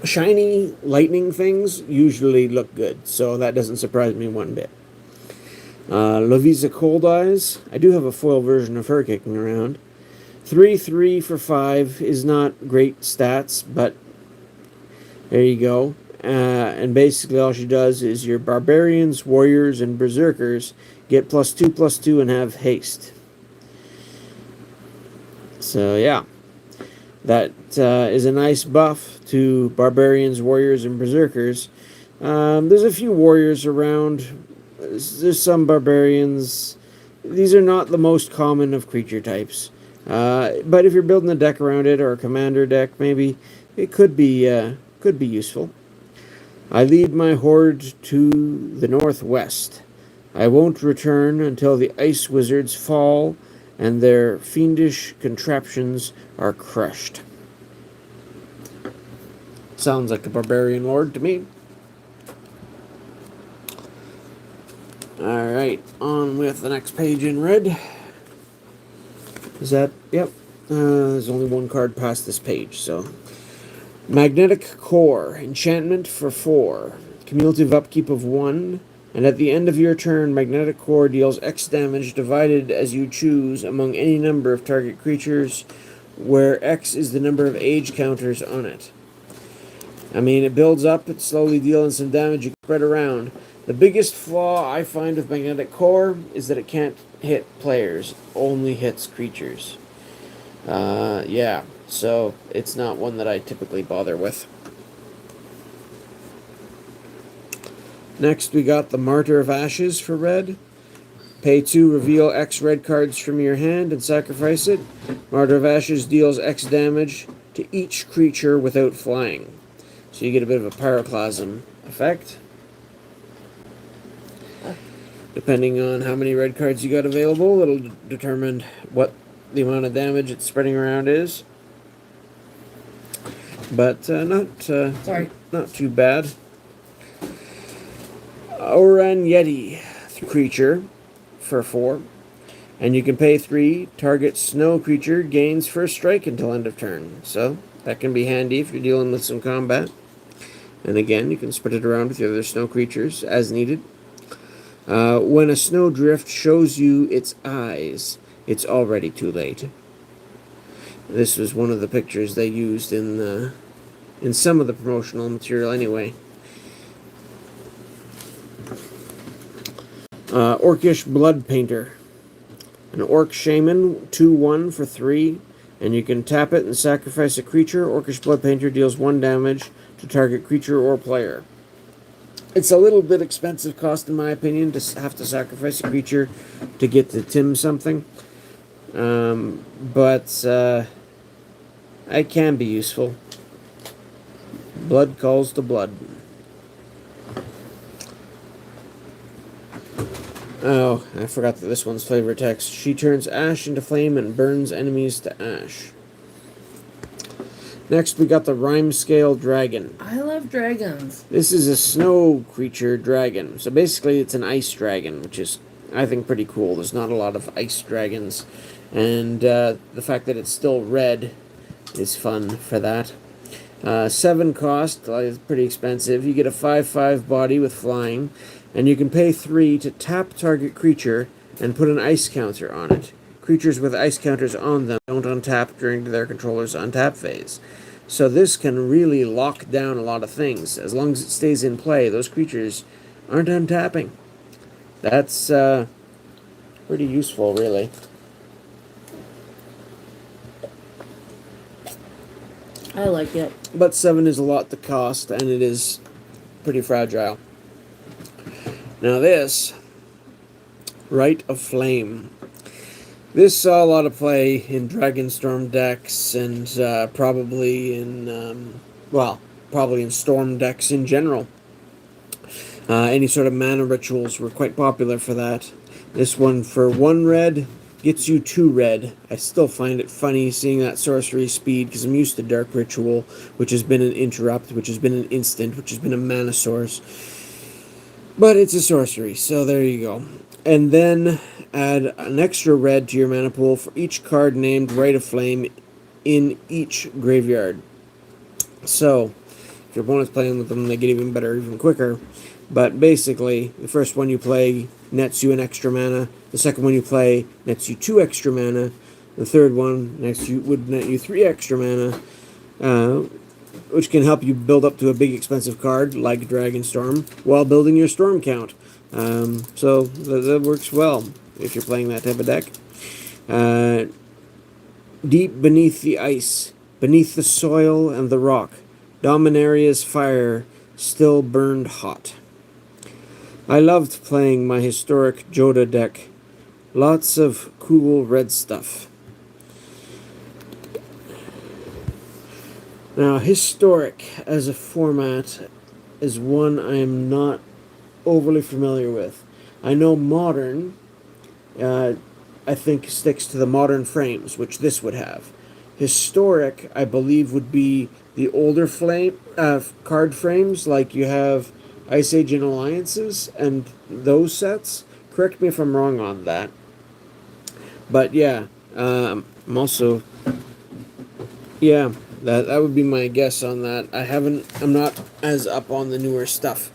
Shiny lightning things usually look good, so that doesn't surprise me one bit. Lovisa Cold Eyes. I do have a foil version of her kicking around. 3/3 for 5 is not great stats, but there you go. And basically all she does is your barbarians, warriors, and berserkers get +2/+2 and have haste. So yeah, that is a nice buff to barbarians, warriors, and berserkers. There's a few warriors around. There's some barbarians. These are not the most common of creature types. But if you're building a deck around it, or a commander deck, maybe, it could be useful. I lead my horde to the northwest. I won't return until the ice wizards fall and their fiendish contraptions are crushed. Sounds like a barbarian lord to me. Alright, on with the next page in red. Is that? Yep. There's only one card past this page, so. Magnetic Core. Enchantment for 4. Cumulative upkeep of 1. And at the end of your turn, Magnetic Core deals X damage divided as you choose among any number of target creatures, where X is the number of age counters on it. I mean, it builds up, it's slowly dealing some damage, you can spread around. The biggest flaw I find with Magnetic Core is that it can't hit players, only hits creatures. Yeah, so it's not one that I typically bother with. Next we got the Martyr of Ashes for red. Pay 2, reveal X red cards from your hand and sacrifice it. Martyr of Ashes deals X damage to each creature without flying. So you get a bit of a pyroclasm effect. Depending on how many red cards you got available, it'll determine what the amount of damage it's spreading around is. But not too bad. Oran Yeti creature for 4. And you can pay 3. Target snow creature gains first strike until end of turn. So that can be handy if you're dealing with some combat. And again, you can spread it around with your other snow creatures as needed. When a snowdrift shows you its eyes, it's already too late. This was one of the pictures they used in some of the promotional material anyway. Orcish Blood Painter. An Orc Shaman, 2/1 for 3, and you can tap it and sacrifice a creature. Orcish Blood Painter deals 1 damage to target creature or player. It's a little bit expensive cost, in my opinion, to have to sacrifice a creature to get to Tim something. But it can be useful. Blood calls to blood. Oh, I forgot that this one's flavor text. She turns ash into flame and burns enemies to ash. Next, we got the Rhyme Scale Dragon. I love dragons. This is a snow creature dragon. So basically, it's an ice dragon, which is, I think, pretty cool. There's not a lot of ice dragons. And the fact that it's still red is fun for that. 7 cost, is pretty expensive. You get a 5/5 body with flying, and you can pay 3 to tap target creature and put an ice counter on it. Creatures with ice counters on them don't untap during their controller's untap phase. So this can really lock down a lot of things. As long as it stays in play, those creatures aren't untapping. That's pretty useful, really. I like it. But 7 is a lot to cost, and it is pretty fragile. Now this, Rite of Flame. This saw a lot of play in Dragonstorm decks, and probably in Storm decks in general. Any sort of mana rituals were quite popular for that. This one, for 1 red, gets you 2 red. I still find it funny seeing that sorcery speed, because I'm used to Dark Ritual, which has been an interrupt, which has been an instant, which has been a mana source. But it's a sorcery, so there you go. And then add an extra red to your mana pool for each card named Rite of Flame in each graveyard. So, if your opponent's playing with them, they get even better, even quicker. But basically, the first one you play nets you an extra mana. The second one you play nets you 2 extra mana. The third one would net you 3 extra mana, which can help you build up to a big expensive card like Dragonstorm while building your storm count. So that works well if you're playing that type of deck. Deep beneath the ice, beneath the soil and the rock, Dominaria's fire still burned hot. I loved playing my historic Joda deck. Lots of cool red stuff. Now, historic as a format is one I am not overly familiar with. I know modern, I think, sticks to the modern frames, which this would have. Historic, I believe, would be the older card frames, like you have Ice Age and Alliances and those sets. Correct me if I'm wrong on that. But yeah, I'm also, yeah, that would be my guess on that. I'm not as up on the newer stuff.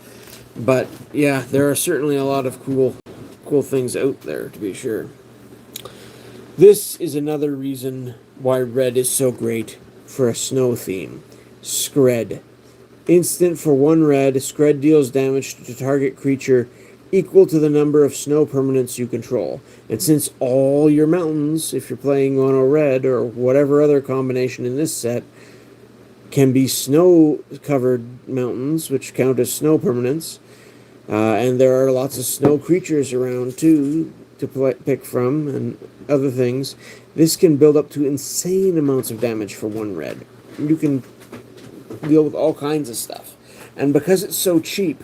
But yeah, there are certainly a lot of cool things out there, to be sure. This is another reason why red is so great for a snow theme. Skred. Instant for 1 red, Skred deals damage to target creature equal to the number of snow permanents you control. And since all your mountains, if you're playing on a red or whatever other combination in this set, can be snow-covered mountains, which count as snow permanents, and there are lots of snow creatures around too to pick from and other things, this can build up to insane amounts of damage for 1 red. You can deal with all kinds of stuff. And because it's so cheap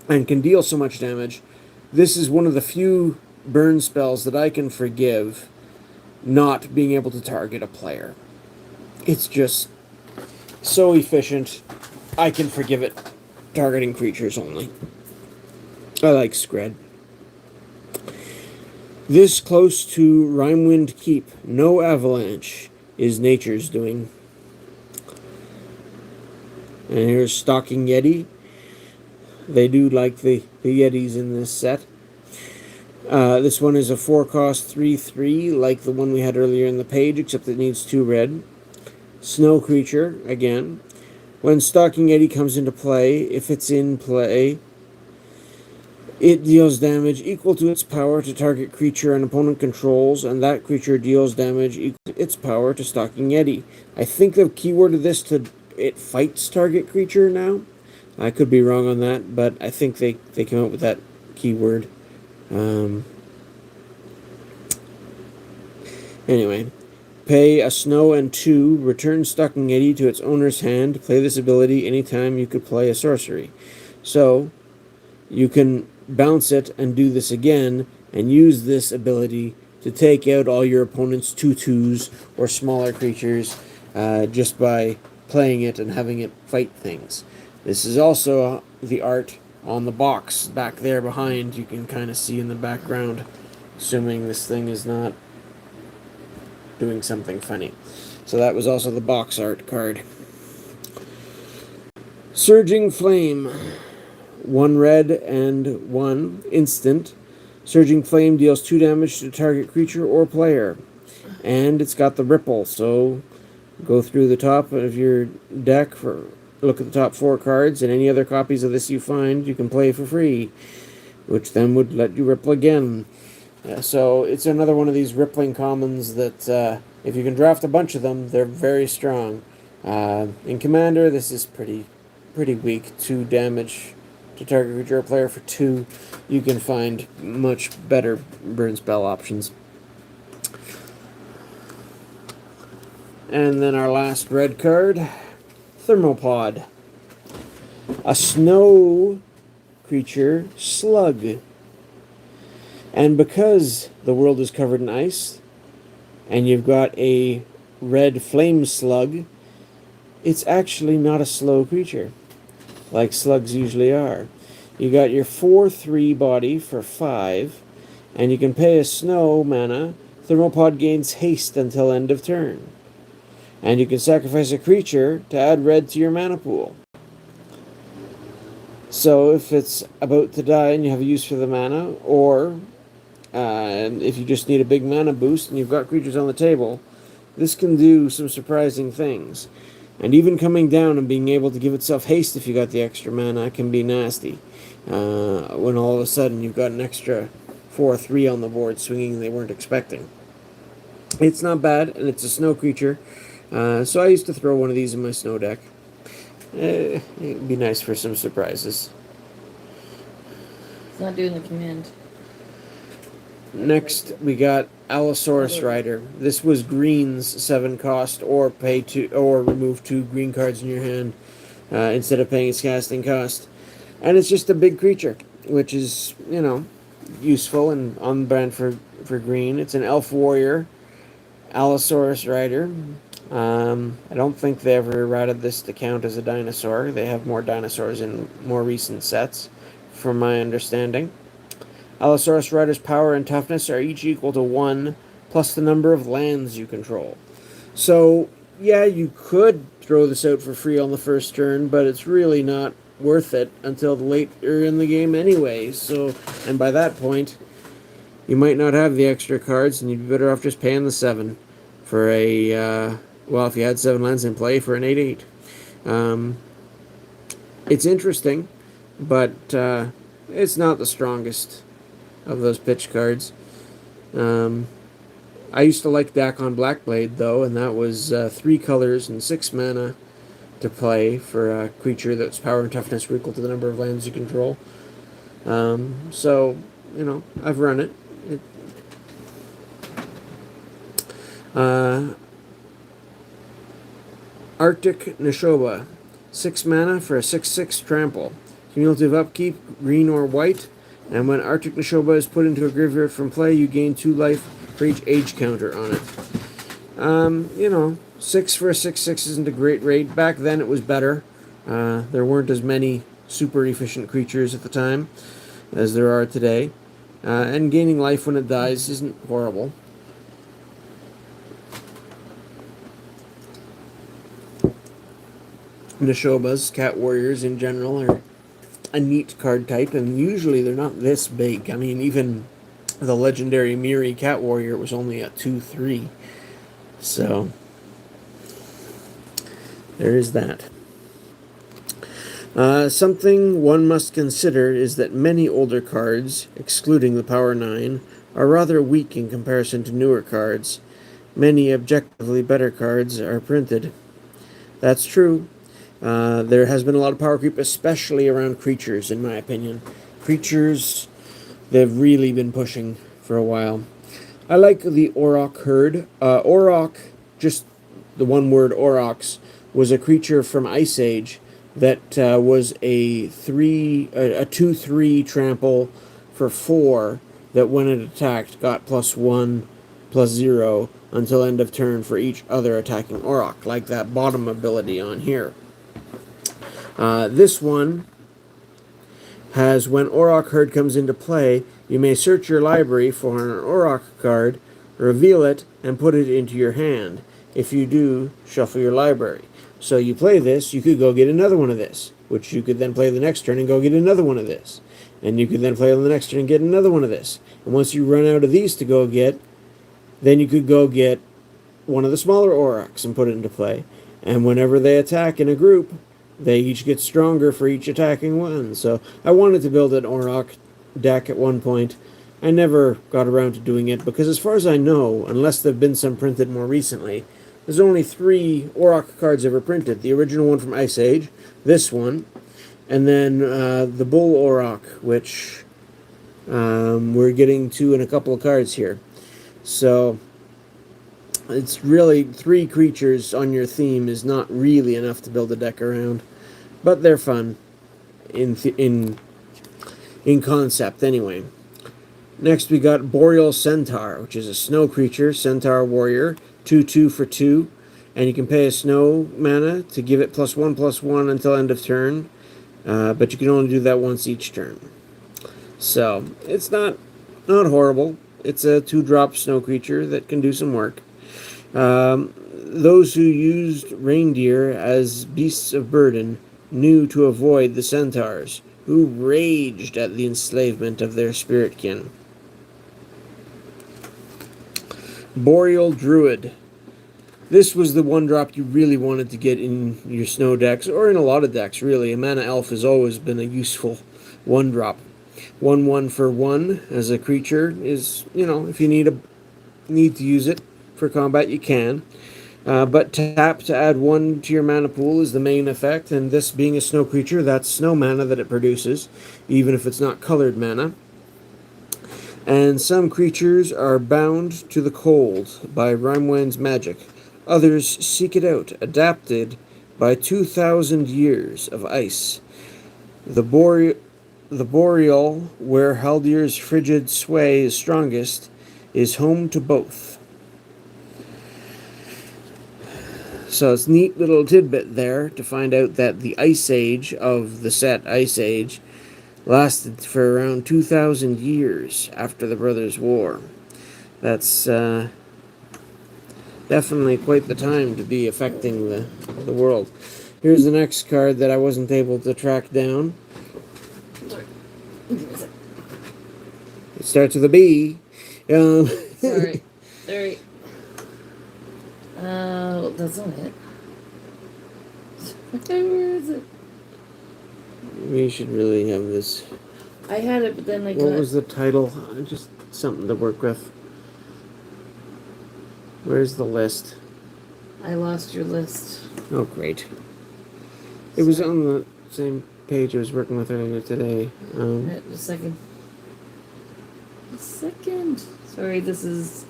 and can deal so much damage, this is one of the few burn spells that I can forgive not being able to target a player. It's just so efficient, I can forgive it targeting creatures only. I like Skred. This close to Rimewind Keep, no avalanche, is nature's doing. And here's Stalking Yeti. They do like the Yetis in this set. This one is a 4-cost 3/3, like the one we had earlier in the page, except it needs 2 red. Snow creature, again. When Stalking Yeti comes into play, if it's in play, it deals damage equal to its power to target creature an opponent controls, and that creature deals damage equal to its power to Stalking Yeti. I think they've keyworded this to it fights target creature now. I could be wrong on that, but I think they came up with that keyword. Anyway, pay a snow and 2, return Stalking Yeti to its owner's hand. Play this ability anytime you could play a sorcery. So, you can bounce it and do this again, and use this ability to take out all your opponent's 2/2s or smaller creatures, just by playing it and having it fight things. This is also the art on the box back there behind. You can kind of see in the background, assuming this thing is not doing something funny. So that was also the box art card. Surging Flame. 1 red and 1 instant. Surging Flame deals 2 damage to the target creature or player. And it's got the ripple, so go through the top of your deck, look at the top 4 cards, and any other copies of this you find, you can play for free, which then would let you ripple again. So it's another one of these rippling commons that if you can draft a bunch of them, they're very strong. In Commander, this is pretty weak. 2 damage to target creature or player for 2. You can find much better burn spell options. And then our last red card, Thermopod. A snow creature slug. And because the world is covered in ice, and you've got a red flame slug, it's actually not a slow creature, like slugs usually are. You got your 4/3 body for 5, and you can pay a snow mana. Thermopod gains haste until end of turn. And you can sacrifice a creature to add red to your mana pool. So if it's about to die and you have a use for the mana, or if you just need a big mana boost and you've got creatures on the table, this can do some surprising things. And even coming down and being able to give itself haste if you got the extra mana can be nasty. When all of a sudden you've got an extra 4/3 on the board swinging they weren't expecting. It's not bad, and it's a snow creature. So I used to throw one of these in my snow deck. It'd be nice for some surprises. It's not doing the command. Next, we got Allosaurus Rider. This was green's 7 cost, or pay 2, or remove 2 green cards in your hand instead of paying its casting cost. And it's just a big creature, which is, useful and on brand for green. It's an elf warrior, Allosaurus Rider. I don't think they ever routed this to count as a dinosaur. They have more dinosaurs in more recent sets, from my understanding. Allosaurus Rider's power and toughness are each equal to 1, plus the number of lands you control. So, yeah, you could throw this out for free on the first turn, but it's really not worth it until later in the game anyway. So, and by that point, you might not have the extra cards, and you'd be better off just paying the 7 for a, if you had 7 lands in play, for an 8/8. It's interesting, but it's not the strongest of those pitch cards. I used to like Dakon Blackblade, though, and that was 3 colors and 6 mana to play for a creature that's power and toughness were equal to the number of lands you control. So, I've run it. Arctic Neshoba. 6 mana for a 6/6 trample. Cumulative upkeep, green or white. And when Arctic Neshoba is put into a graveyard from play, you gain 2 life for each age counter on it. 6 for a 6/6 isn't a great rate. Back then it was better. There weren't as many super efficient creatures at the time as there are today. And gaining life when it dies isn't horrible. Neshobas, cat warriors in general, are a neat card type, and usually they're not this big. I mean, even the legendary Miri cat warrior was only a 2/3. So, there is that. Something one must consider is that many older cards, excluding the Power 9, are rather weak in comparison to newer cards. Many objectively better cards are printed. That's true. There has been a lot of power creep, especially around creatures, in my opinion. Creatures, they've really been pushing for a while. I like the Auroch Herd. Auroch, just the one word Aurochs, was a creature from Ice Age that was a 2/3 trample for 4 that when it attacked got +1 plus 0 until end of turn for each other attacking Auroch, like that bottom ability on here. This one has, when Auroch Herd comes into play, you may search your library for an Auroch card, reveal it, and put it into your hand. If you do, shuffle your library. So you play this, you could go get another one of this, which you could then play the next turn and go get another one of this. And you could then play on the next turn and get another one of this. And once you run out of these to go get, then you could go get one of the smaller Aurochs and put it into play. And whenever they attack in a group, they each get stronger for each attacking one. So I wanted to build an Auroch deck at one point. I never got around to doing it because, as far as I know, unless there have been some printed more recently, there's only 3 Auroch cards ever printed. The original one from Ice Age, this one, and then the Bull Auroch, which we're getting to in a couple of cards here. So it's really 3 creatures on your theme is not really enough to build a deck around, but they're fun in concept anyway. Next we got Boreal Centaur, which is a snow creature, Centaur Warrior, 2/2 for 2, and you can pay a snow mana to give it +1/+1 until end of turn, but you can only do that once each turn. So it's not horrible. It's a 2-drop snow creature that can do some work. Those who used reindeer as beasts of burden knew to avoid the centaurs, who raged at the enslavement of their spirit kin. Boreal Druid. This was the 1-drop you really wanted to get in your snow decks, or in a lot of decks, really. A mana elf has always been a useful 1-drop. 1/1 for 1 as a creature is, if you need to use it for combat, you can. But tap to add 1 to your mana pool is the main effect, and this being a snow creature, that's snow mana that it produces, even if it's not colored mana. And some creatures are bound to the cold by Rimewind's magic. Others seek it out, adapted by 2,000 years of ice. The Boreal, where Haldir's frigid sway is strongest, is home to both. So it's a neat little tidbit there to find out that the Ice Age of the set Ice Age lasted for around 2,000 years after the Brothers' War. That's definitely quite the time to be affecting the world. Here's the next card that I wasn't able to track down. It starts with a B. Sorry. That's not it. Where is it? We should really have this. I had it, but then I got... What was the title? Just something to work with. Where's the list? I lost your list. Oh, great. It was on the same page I was working with earlier today. A second. Sorry, this is...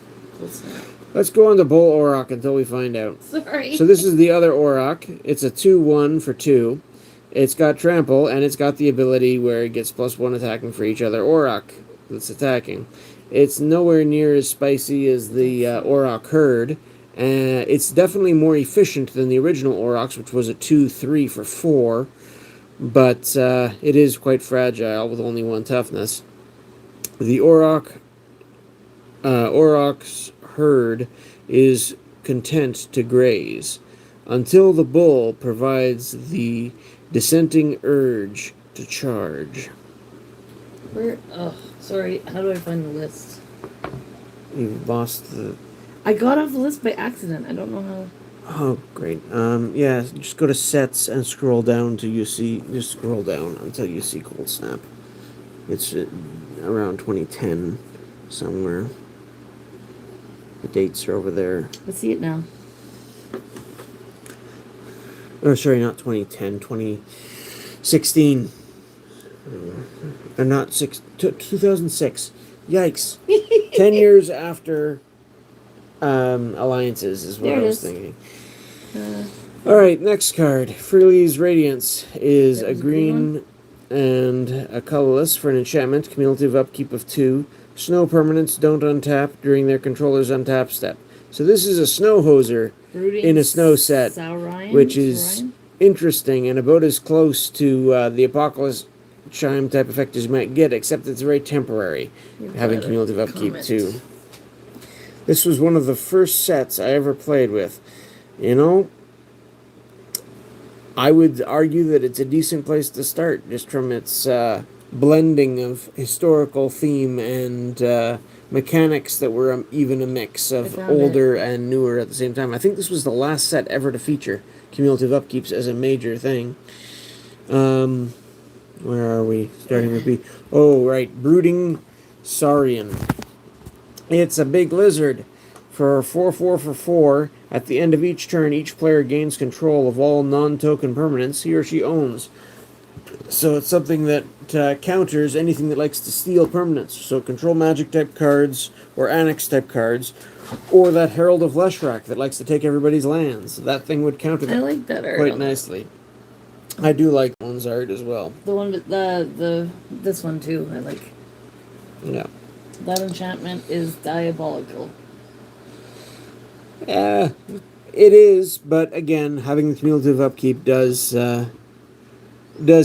Let's go on to Bull Auroch until we find out. Sorry. So this is the other Auroch. It's a 2/1 for 2. It's got Trample, and it's got the ability where it gets +1 attacking for each other Auroch that's attacking. It's nowhere near as spicy as the Auroch Herd. It's definitely more efficient than the original Aurochs, which was a 2/3 for 4. But it is quite fragile with only 1 toughness. The Auroch's Herd is content to graze until the bull provides the dissenting urge to charge. Where? Oh, sorry. How do I find the list? You've lost the... I got off the list by accident. I don't know how. Oh, great. Yeah, just go to sets and scroll down until you see... Just scroll down until you see Coldsnap. It's around 2010 somewhere. The dates are over there. I see it now. Oh, sorry, not 2010, 2016. Not 2006. Yikes. 10 years after Alliances is what There I it was is. thinking. Alright, next card. Freely's Radiance is That a was a green green and a colorless for an enchantment, cumulative upkeep of 2. Snow permanents don't untap during their controller's untap step. So this is a snow hoser Brooding in a snow set, Saurian? which is interesting and about as close to the Apocalypse Chime type effect as you might get, except it's very temporary, having cumulative upkeep too. This was one of the first sets I ever played with. You know, I would argue that it's a decent place to start, just from its blending of historical theme and mechanics that were even a mix of older and newer at the same time. I think this was the last set ever to feature cumulative upkeeps as a major thing. Where are we? Starting with B. Oh, right. Brooding Saurian. It's a big lizard. For 4/4 for 4, at the end of each turn, each player gains control of all non-token permanents he or she owns. So it's something that counters anything that likes to steal permanents. So control magic type cards or annex type cards, or that Herald of Leshrac that likes to take everybody's lands. That thing would counter that, like that art quite nicely. I do like one's art as well. The one with this one too. I like. Yeah. That enchantment is diabolical. Yeah, it is, but again, having the cumulative upkeep does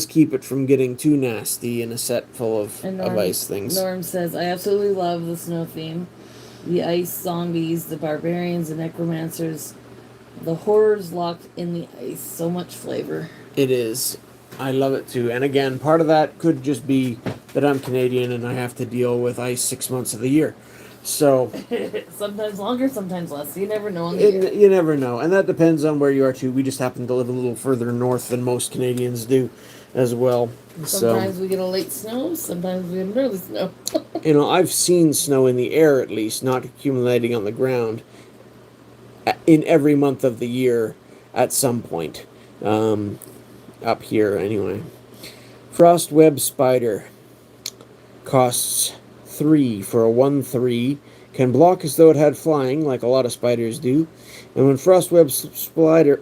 keep it from getting too nasty in a set full of ice things. Norm says, I absolutely love the snow theme. The ice zombies, the barbarians, the necromancers, the horrors locked in the ice. So much flavor. It is. I love it too. And again, part of that could just be that I'm Canadian and I have to deal with ice 6 months of the year. So sometimes longer, sometimes less. You never know. You never know, and that depends on where you are too. We just happen to live a little further north than most Canadians do, as well. Sometimes we get a late snow. Sometimes we get an early snow. You know, I've seen snow in the air at least, not accumulating on the ground, in every month of the year at some point. Up here, anyway. Frost Web Spider costs 3 for a 1/3, can block as though it had flying, like a lot of spiders do. And when Frost Web Spider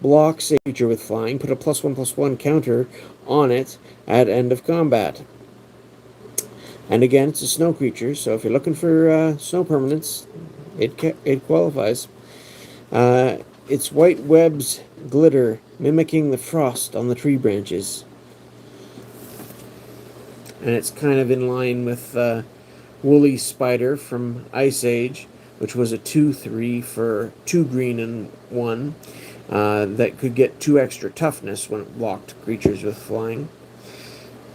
blocks a creature with flying, put a +1/+1 counter on it at end of combat. And again, it's a snow creature, so if you're looking for snow permanents, it qualifies. Its white webs glitter, mimicking the frost on the tree branches. And it's kind of in line with Woolly Spider from Ice Age, which was a 2/3 for 2 green and 1, that could get 2 extra toughness when it blocked creatures with flying.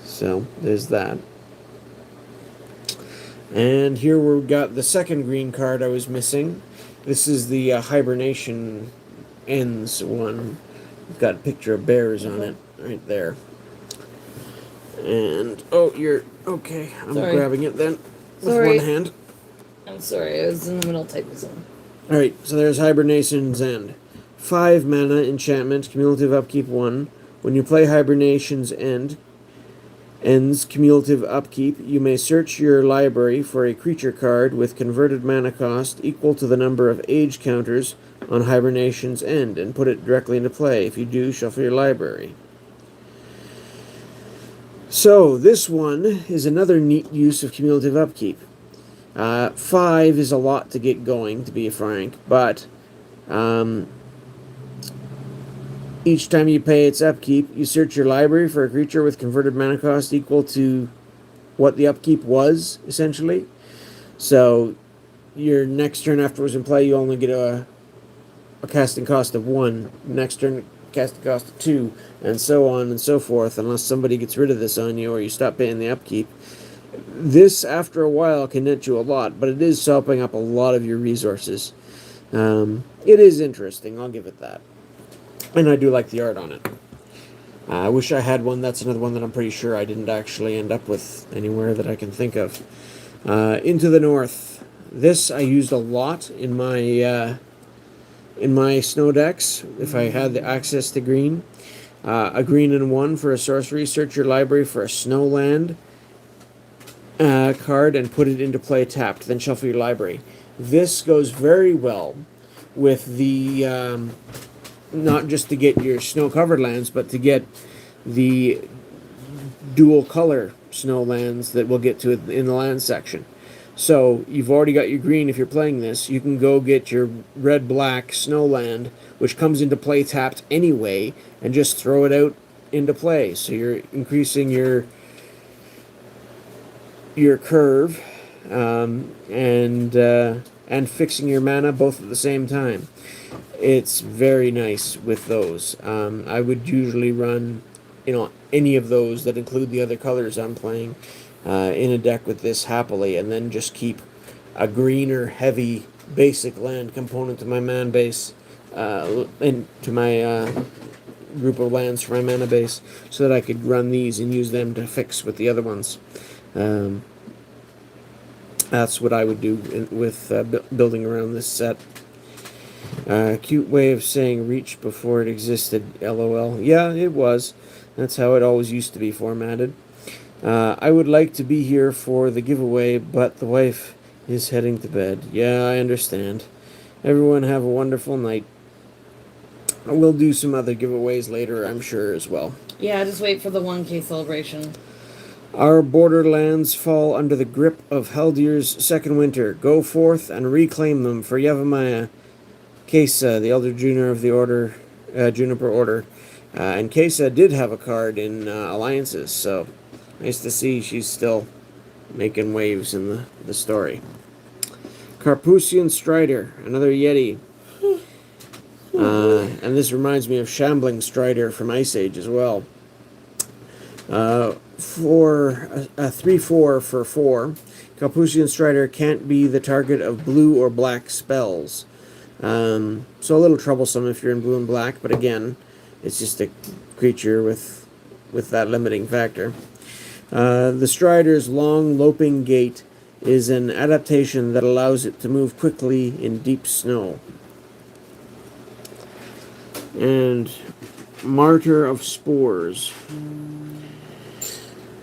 So there's that. And here we've got the second green card I was missing. This is the Hibernation Ends one. It's got a picture of bears on it right there. And, oh, you're, okay, I'm grabbing it then with one hand. I'm sorry, I was in the middle of typing something. Alright, so there's Hibernation's End. 5 mana enchantment, cumulative upkeep 1. When you play Hibernation's Ends cumulative upkeep, you may search your library for a creature card with converted mana cost equal to the number of age counters on Hibernation's End and put it directly into play. If you do, shuffle your library. So, this one is another neat use of cumulative upkeep. 5 is a lot to get going, to be frank, but each time you pay its upkeep, you search your library for a creature with converted mana cost equal to what the upkeep was, essentially. So, your next turn after it was in play, you only get a casting cost of 1. Next turn, casting cost of 2, and so on and so forth, unless somebody gets rid of this on you or you stop paying the upkeep. This, after a while, can net you a lot, but it is sopping up a lot of your resources. It is interesting, I'll give it that. And I do like the art on it. I wish I had one. That's another one that I'm pretty sure I didn't actually end up with anywhere that I can think of. Into the North. This I used a lot in my snow decks, if I had the access to green. A green and 1 for a sorcery. Search your library for a snowland card and put it into play tapped. Then shuffle your library. This goes very well with the... not just to get your snow-covered lands, but to get the dual color snow lands that we'll get to in the land section. So you've already got your green if you're playing this. You can go get your red-black snow land, which comes into play tapped anyway, and just throw it out into play. So you're increasing your curve and fixing your mana both at the same time. It's very nice with those. I would usually run, any of those that include the other colors I'm playing in a deck with this happily, and then just keep a greener, heavy, basic land component to my mana base, and to my group of lands for my mana base, so that I could run these and use them to fix with the other ones. That's what I would do with building around this set. Cute way of saying reach before it existed, LOL. Yeah, it was. That's how it always used to be formatted. I would like to be here for the giveaway, but the wife is heading to bed. Yeah, I understand. Everyone have a wonderful night. We'll do some other giveaways later, I'm sure, as well. Yeah, just wait for the 1K celebration. Our borderlands fall under the grip of Haldir's second winter. Go forth and reclaim them for Yevamaya Kesa, the elder junior of the order, Juniper Order. And Kesa did have a card in Alliances, so nice to see she's still making waves in the story. Carpusian Strider, another Yeti. And this reminds me of Shambling Strider from Ice Age as well. For a 3/4 for 4, Carpusian Strider can't be the target of blue or black spells. So a little troublesome if you're in blue and black, but again, it's just a creature with that limiting factor. The Strider's long loping gait is an adaptation that allows it to move quickly in deep snow. And Martyr of Spores.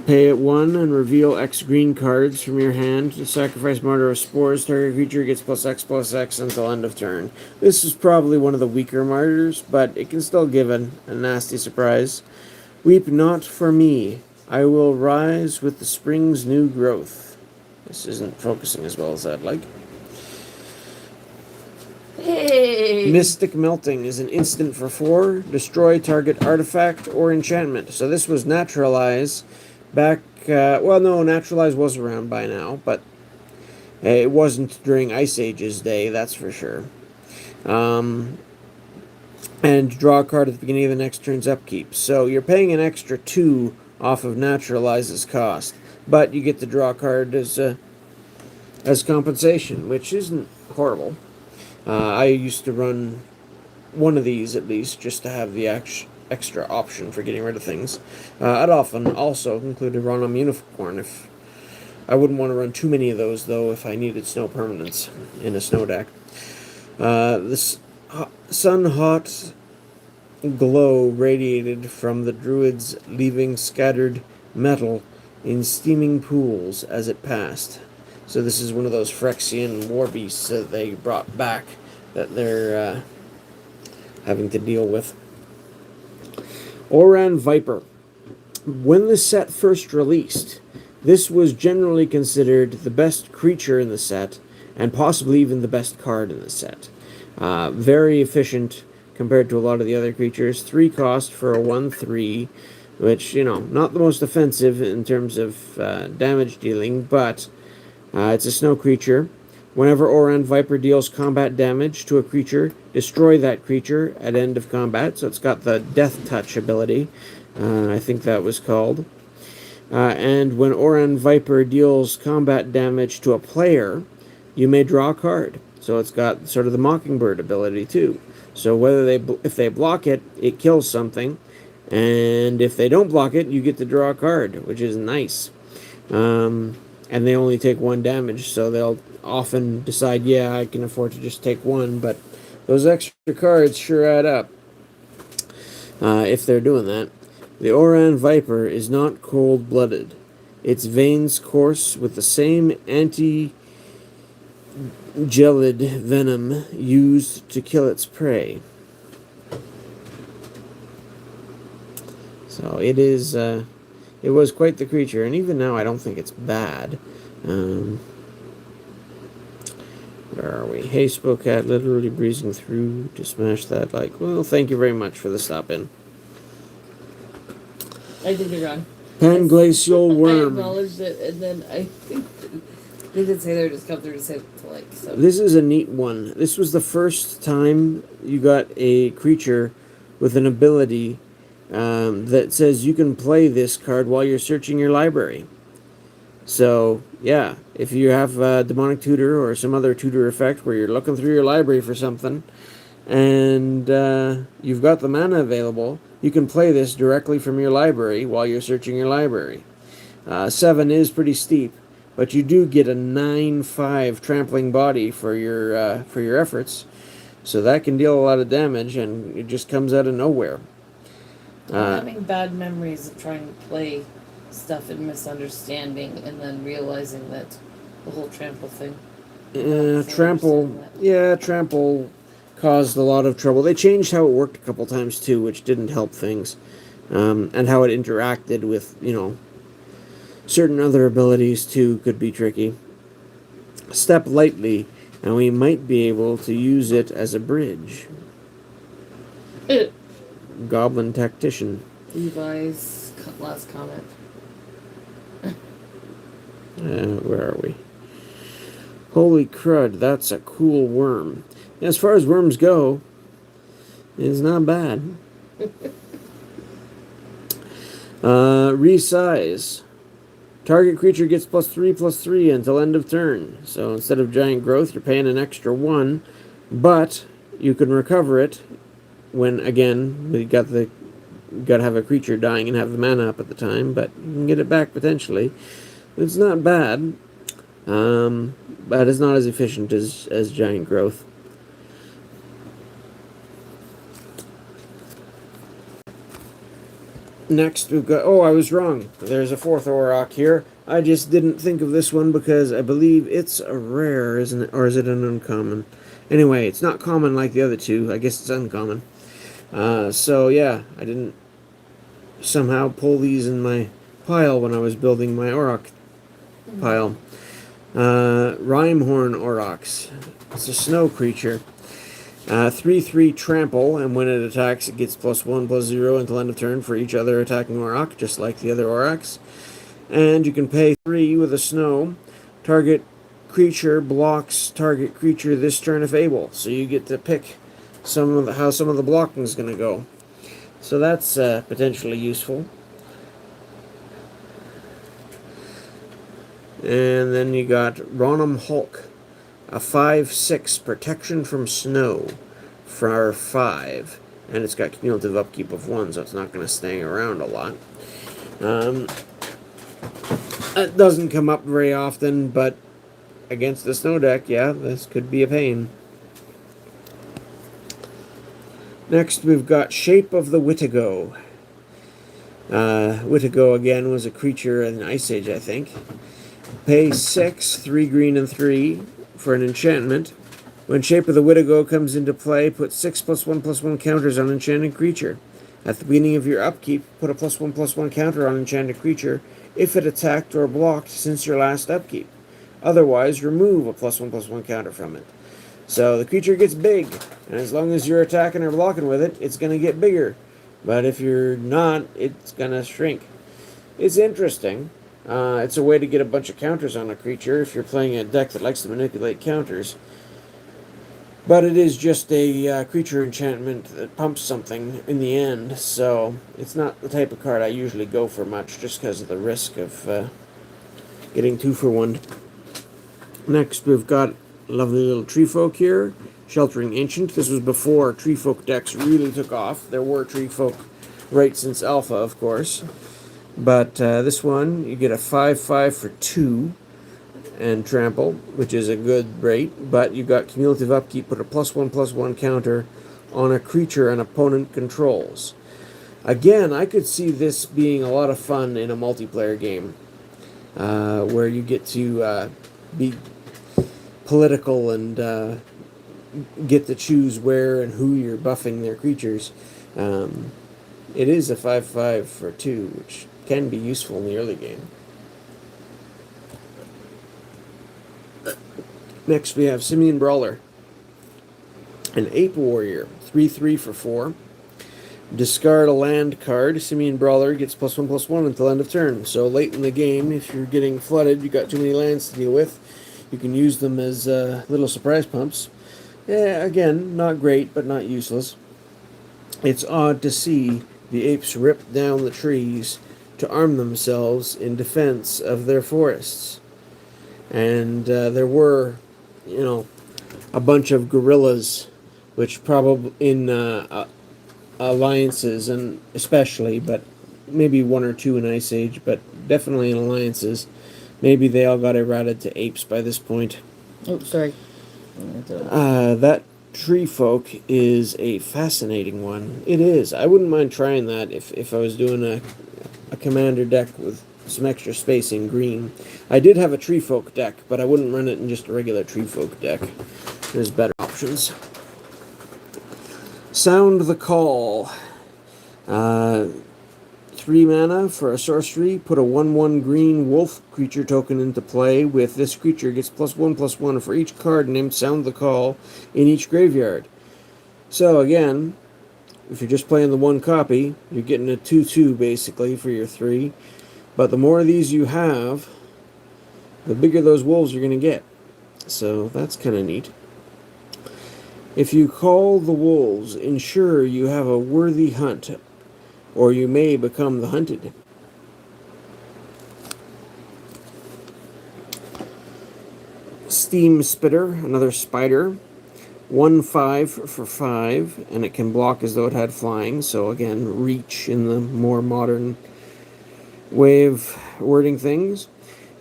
Pay it 1 and reveal X green cards from your hand. To sacrifice Martyr of Spores, target creature gets +X/+X until end of turn. This is probably one of the weaker Martyrs, but it can still give a nasty surprise. Weep not for me. I will rise with the spring's new growth. This isn't focusing as well as I'd like. Hey! Mystic Melting is an instant for 4. Destroy target artifact or enchantment. So this was Naturalize back... well, no, Naturalize was around by now, but it wasn't during Ice Age's day, that's for sure. And draw a card at the beginning of the next turn's upkeep. So you're paying an extra 2 off of Naturalize's cost, but you get to draw a card as compensation, which isn't horrible. I used to run one of these at least, just to have the extra option for getting rid of things. I'd often also include a run on Unicorn. If I wouldn't want to run too many of those, though, if I needed snow permanents in a snow deck. This sun-hot glow radiated from the druids, leaving scattered metal in steaming pools as it passed. So this is one of those Phyrexian war beasts that they brought back that they're having to deal with. Oran Viper. When the set first released, this was generally considered the best creature in the set, and possibly even the best card in the set. Very efficient compared to a lot of the other creatures. 3 cost for a 1/3, which, not the most offensive in terms of damage dealing, but it's a snow creature. Whenever Oran Viper deals combat damage to a creature, destroy that creature at end of combat. So it's got the Death Touch ability, I think that was called. And when Oran Viper deals combat damage to a player, you may draw a card. So it's got sort of the Mockingbird ability too. So if they block it, it kills something, and if they don't block it, you get to draw a card, which is nice. And they only take 1 damage, so they'll often decide, yeah, I can afford to just take 1, but those extra cards sure add up if they're doing that. The Oran Viper is not cold-blooded. Its veins course with the same anti-gelid venom used to kill its prey. So it is It was quite the creature, and even now I don't think it's bad. Where are we? Hey, Spocat, literally breezing through to smash that like. Well, thank you very much for the stop-in. I think you're wrong. Panglacial I worm. acknowledged it, and then I think they did say they were just come through to say to like. So. This is a neat one. This was the first time you got a creature with an ability that says you can play this card while you're searching your library. So, yeah, if you have a demonic tutor or some other tutor effect where you're looking through your library for something and you've got the mana available, you can play this directly from your library while you're searching your library. 7 is pretty steep, but you do get a 9/5 trampling body for your efforts, so that can deal a lot of damage, and it just comes out of nowhere. I'm having bad memories of trying to play stuff and misunderstanding, and then realizing that the whole trample thing. Trample caused a lot of trouble. They changed how it worked a couple times too, which didn't help things, and how it interacted with certain other abilities too could be tricky. Step lightly, and we might be able to use it as a bridge. Goblin Tactician. Levi's last comment. Where are we? Holy crud, that's a cool worm. As far as worms go, it's not bad. Resize. Target creature gets +3/+3 until end of turn. So instead of giant growth, you're paying an extra 1, but you can recover it when, again, you got to have a creature dying and have the mana up at the time, but you can get it back potentially. It's not bad, but it's not as efficient as giant growth. Next, we've got... Oh, I was wrong. There's a 4th Auroch here. I just didn't think of this one because I believe it's a rare, isn't it? Or is it an uncommon? Anyway, it's not common like the other two. I guess it's uncommon. So, yeah, I didn't somehow pull these in my pile when I was building my Auroch pile. Rhymehorn Aurochs. It's a snow creature. 3/3 trample, and when it attacks, it gets +1/+0 until end of turn for each other attacking Auroch, just like the other Aurochs. And you can pay 3 with a snow. Target creature blocks target creature this turn if able. So you get to pick how some of the blocking is going to go. So that's potentially useful. And then you got Ronum Hulk. A 5/6 protection from snow for 5, and it's got cumulative upkeep of 1, so it's not going to stay around a lot. It doesn't come up very often, but against the snow deck, yeah, this could be a pain. Next, we've got Shape of the Wittigo. Wittigo, again, was a creature in Ice Age, I think. Pay 6, 3 green and 3. For an enchantment. When Shape of the Wittigo comes into play, put 6 +1/+1 counters on enchanted creature. At the beginning of your upkeep, put a +1/+1 counter on enchanted creature if it attacked or blocked since your last upkeep. Otherwise, remove a +1/+1 counter from it. So the creature gets big, and as long as you're attacking or blocking with it, it's going to get bigger. But if you're not, it's going to shrink. It's interesting. It's a way to get a bunch of counters on a creature if you're playing a deck that likes to manipulate counters. But it is just a creature enchantment that pumps something in the end, so it's not the type of card I usually go for much, just because of the risk of getting 2 for 1. Next, we've got a lovely little tree folk here, Sheltering Ancient. This was before tree folk decks really took off. There were tree folk right since Alpha, of course. But this one, you get a 5/5 for 2 and trample, which is a good rate, but you got cumulative upkeep, put a +1/+1 counter on a creature an opponent controls. Again, I could see this being a lot of fun in a multiplayer game, where you get to be political and get to choose where and who you're buffing their creatures. It is a 5/5 for 2, which can be useful in the early game. Next we have Simian Brawler. An Ape Warrior, 3/3 for 4. Discard a land card. Simian Brawler gets +1/+1 until end of turn. So late in the game, if you're getting flooded, you got too many lands to deal with, you can use them as little surprise pumps. Yeah, again, not great, but not useless. It's odd to see the apes rip down the trees to arm themselves in defense of their forests. And there were, a bunch of guerrillas, which probably in alliances, and especially, but maybe one or two in Ice Age, but definitely in alliances. Maybe they all got eroded to apes by this point. Oops, sorry. That tree folk is a fascinating one. It is. I wouldn't mind trying that if I was doing a commander deck with some extra space in green. I did have a tree folk deck, but I wouldn't run it in just a regular tree folk deck. There's better options. Sound the Call. 3 mana for a sorcery. Put a 1/1 green wolf creature token into play. With this creature gets +1/+1 for each card named Sound the Call in each graveyard. So again, if you're just playing the one copy, you're getting a 2/2 basically for your 3. But the more of these you have, the bigger those wolves you're going to get. So that's kind of neat. If you call the wolves, ensure you have a worthy hunt, or you may become the hunted. Steam Spitter, another spider. 1/5 for 5, and it can block as though it had flying. So again, reach in the more modern way of wording things.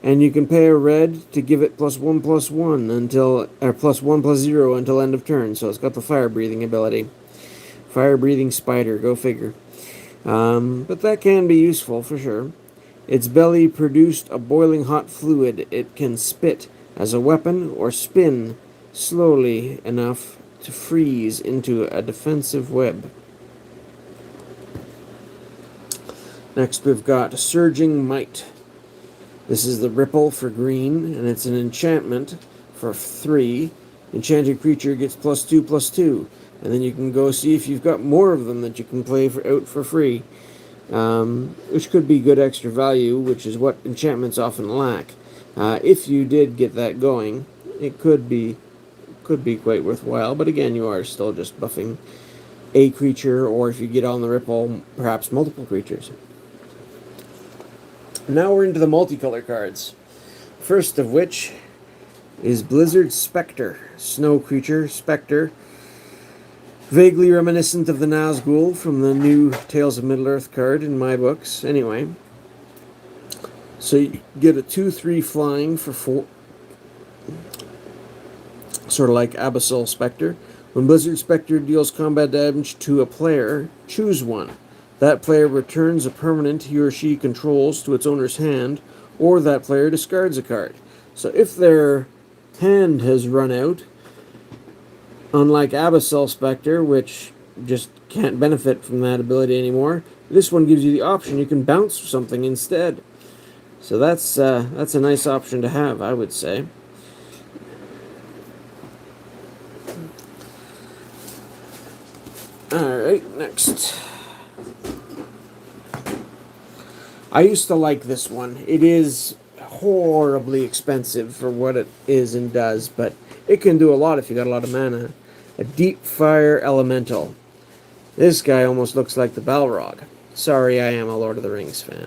And you can pay a red to give it +1/+1 until, or +1/+0 until end of turn. So it's got the fire breathing ability. Fire breathing spider, go figure. But that can be useful for sure. Its belly produced a boiling hot fluid it can spit as a weapon or spin slowly enough to freeze into a defensive web. Next we've got Surging Might. This is the Ripple for green, and it's an enchantment for 3. Enchanted creature gets +2/+2. And then you can go see if you've got more of them that you can play out for free. Which could be good extra value, which is what enchantments often lack. If you did get that going, it could be quite worthwhile. But again, you are still just buffing a creature, or if you get on the Ripple, perhaps multiple creatures. Now we're into the multicolored cards. First of which is Blizzard Spectre. Snow creature, Spectre. Vaguely reminiscent of the Nazgul from the new Tales of Middle-earth card in my books. Anyway. So you get a 2/3 flying for 4. Sort of like Abyssal Spectre. When Blizzard Spectre deals combat damage to a player, choose one. That player returns a permanent he or she controls to its owner's hand, or that player discards a card. So if their hand has run out, unlike Abyssal Spectre, which just can't benefit from that ability anymore, this one gives you the option you can bounce something instead. So that's a nice option to have, I would say. Alright, next. I used to like this one. It is horribly expensive for what it is and does, but it can do a lot if you got a lot of mana. A Deep Fire Elemental. This guy almost looks like the Balrog. Sorry, I am a Lord of the Rings fan.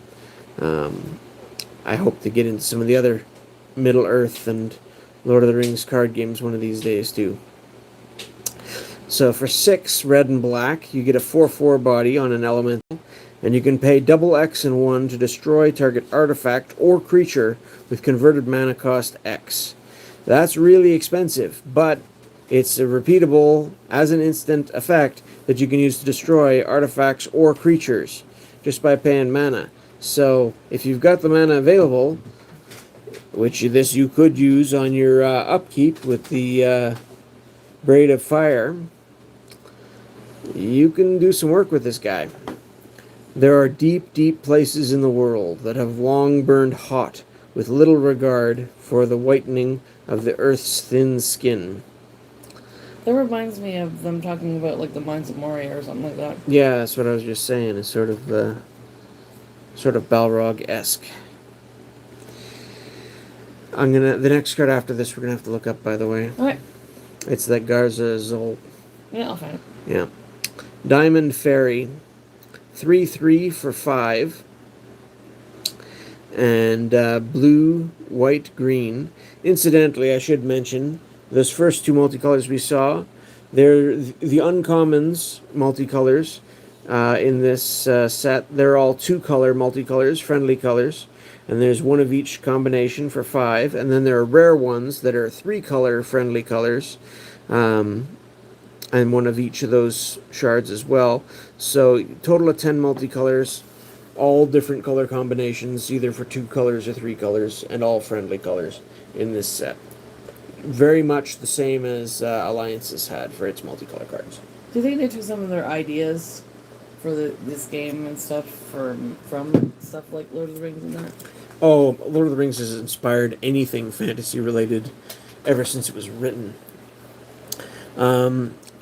I hope to get into some of the other Middle-earth and Lord of the Rings card games one of these days too. So for 6 red and black, you get a 4/4 body on an elemental, and you can pay double X and 1 to destroy target artifact or creature with converted mana cost X. That's really expensive, but it's a repeatable as an instant effect that you can use to destroy artifacts or creatures just by paying mana. So if you've got the mana available, which this you could use on your upkeep with the Braid of Fire, you can do some work with this guy. There are deep, deep places in the world that have long burned hot with little regard for the whitening of the earth's thin skin. That reminds me of them talking about like the Mines of Moria or something like that. Yeah, that's what I was just saying. It's sort of Balrog-esque. The next card after this we're gonna have to look up, by the way. Okay. It's that Garza Zol. Yeah, I'll find it. Yeah. Diamond Fairy. 3/3 for 5. And blue, white, green. Incidentally, I should mention, those first two multicolors we saw, they're the uncommons multicolors in this set. They're all 2-color multicolors, friendly colors. And there's one of each combination for 5. And then there are rare ones that are 3-color friendly colors. And one of each of those shards as well. So total of 10 multicolors, all different color combinations, either for 2 colors or 3 colors, and all friendly colors in this set. Very much the same as Alliances had for its multicolor cards. Do you think they took some of their ideas for this game and stuff from stuff like Lord of the Rings and that? Oh, Lord of the Rings has inspired anything fantasy related ever since it was written.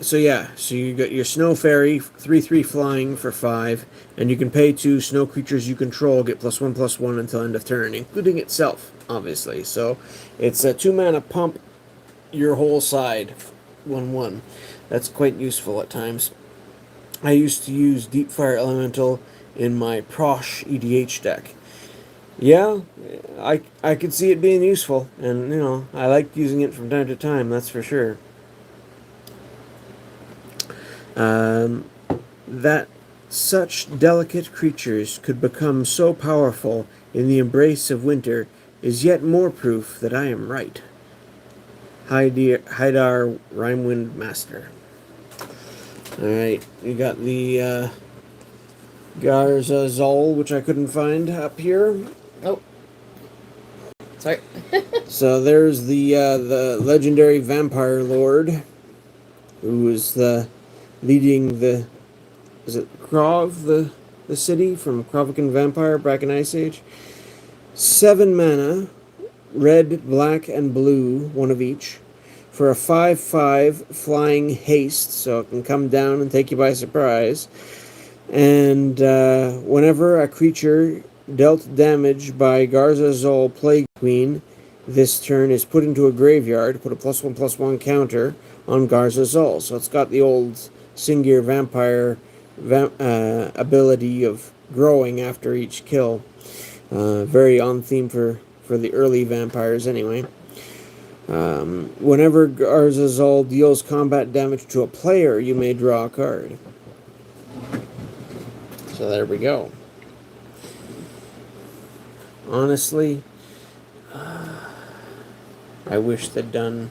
So you got your Snow Fairy, 3/3 flying for 5, and you can pay 2 snow creatures you control, get +1/+1 until end of turn, including itself, obviously. So it's a 2-mana pump your whole side, 1/1. That's quite useful at times. I used to use Deep Fire Elemental in my Prosh EDH deck. Yeah, I could see it being useful, and I liked using it from time to time, that's for sure. That such delicate creatures could become so powerful in the embrace of winter is yet more proof that I am right. Haidar Rhymewind Master. Alright, we got the Garza Zol, which I couldn't find up here. Oh. Sorry. So there's the legendary Vampire Lord, who is leading the... Is it Krov, the city from Krovikan Vampire back in Ice Age? 7 mana, red, black, and blue, one of each, for a 5/5 flying haste, so it can come down and take you by surprise. And whenever a creature dealt damage by Garza Zol Plague Queen this turn is put into a graveyard, put a +1/+1 counter on Garza Zol. So it's got the old Singir Vampire ability of growing after each kill. Very on theme for the early vampires anyway. Whenever Garza Zol deals combat damage to a player, you may draw a card. So there we go. Honestly, I wish they'd done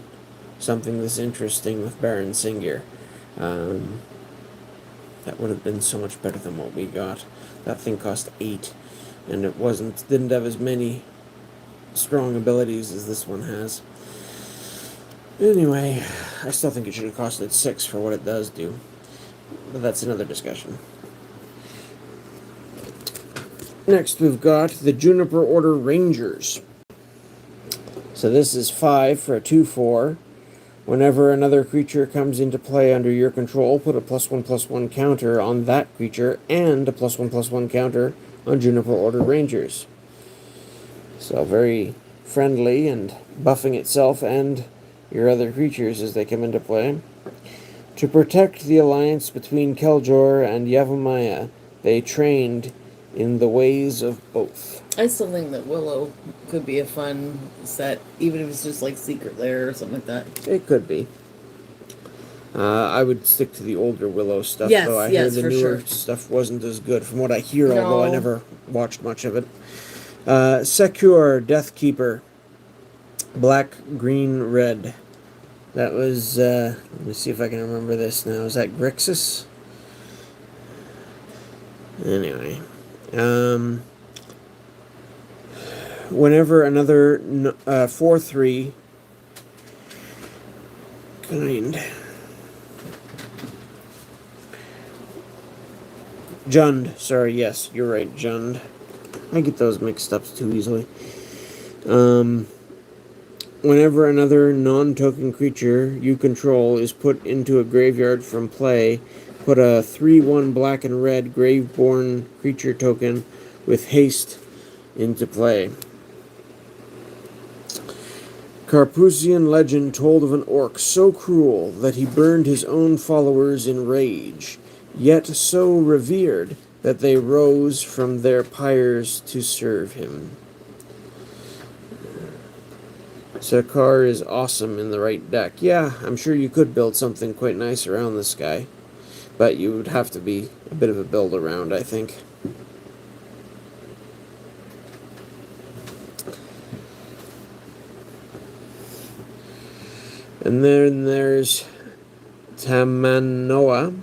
something this interesting with Baron Singir. That would have been so much better than what we got. That thing cost 8, and it didn't have as many strong abilities as this one has. Anyway, I still think it should have costed 6 for what it does do. But that's another discussion. Next we've got the Juniper Order Rangers. So this is 5 for a 2/4. Whenever another creature comes into play under your control, put a +1/+1 counter on that creature and a +1/+1 counter on Juniper Order Rangers. So very friendly and buffing itself and your other creatures as they come into play. To protect the alliance between Keljor and Yavimaya, they trained in the ways of both. I still think that Willow could be a fun set, even if it's just like Secret Lair or something like that. It could be. I would stick to the older Willow stuff, Yes, though. I hear the newer stuff wasn't as good from what I hear, although I never watched much of it. Secure Deathkeeper. Black, green, red. That was, let me see if I can remember this now. Is that Grixis? Anyway. Whenever another 4/3 kind Jund. Sorry, yes, you're right, Jund. I get those mixed up too easily. Whenever another non-token creature you control is put into a graveyard from play, put a 3/1 black and red Graveborn creature token with haste into play. Carpathian legend told of an orc so cruel that he burned his own followers in rage, yet so revered that they rose from their pyres to serve him. Sakar is awesome in the right deck. Yeah, I'm sure you could build something quite nice around this guy, but you would have to be a bit of a build around, I think. And then there's Tamanoa.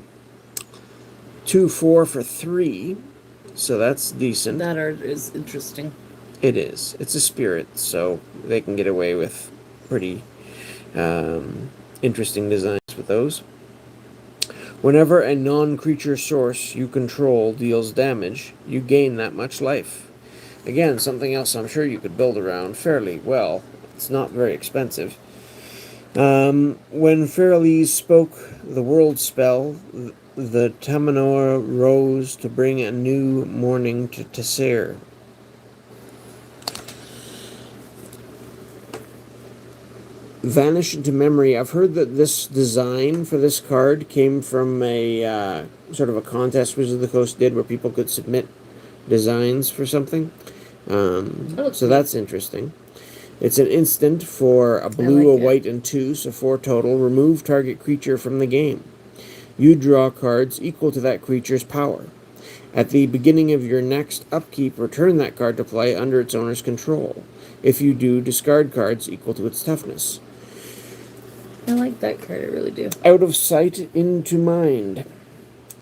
2/4 for 3, so that's decent. That art is interesting. It is. It's a spirit, so they can get away with pretty interesting designs with those. Whenever a non-creature source you control deals damage, you gain that much life. Again, something else I'm sure you could build around fairly well. It's not very expensive. When Fairlees spoke the world spell, the Tamanoa rose to bring a new morning to Tesser. Vanish into memory. I've heard that this design for this card came from a sort of a contest Wizards of the Coast did where people could submit designs for something. So that's interesting. It's an instant for a blue, a white, and 2, so 4 total. Remove target creature from the game. You draw cards equal to that creature's power. At the beginning of your next upkeep, return that card to play under its owner's control. If you do, discard cards equal to its toughness. I like that card, I really do. Out of sight, into mind.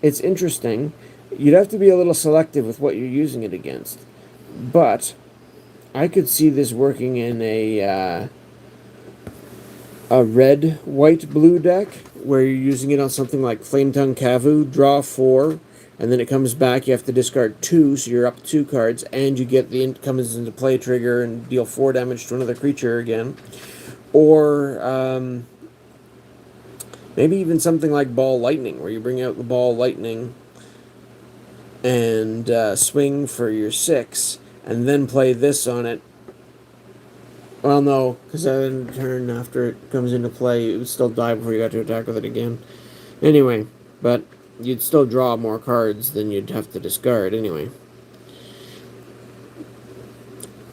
It's interesting. You'd have to be a little selective with what you're using it against. But I could see this working in a red, white, blue deck where you're using it on something like Flametongue Kavu, draw 4, and then it comes back, you have to discard 2, so you're up 2 cards, and you get the comes into play trigger and deal 4 damage to another creature again. Or maybe even something like Ball Lightning, where you bring out the Ball Lightning and swing for your 6, and then play this on it. Well, no, because then turn after it comes into play, it would still die before you got to attack with it again. Anyway, but you'd still draw more cards than you'd have to discard anyway.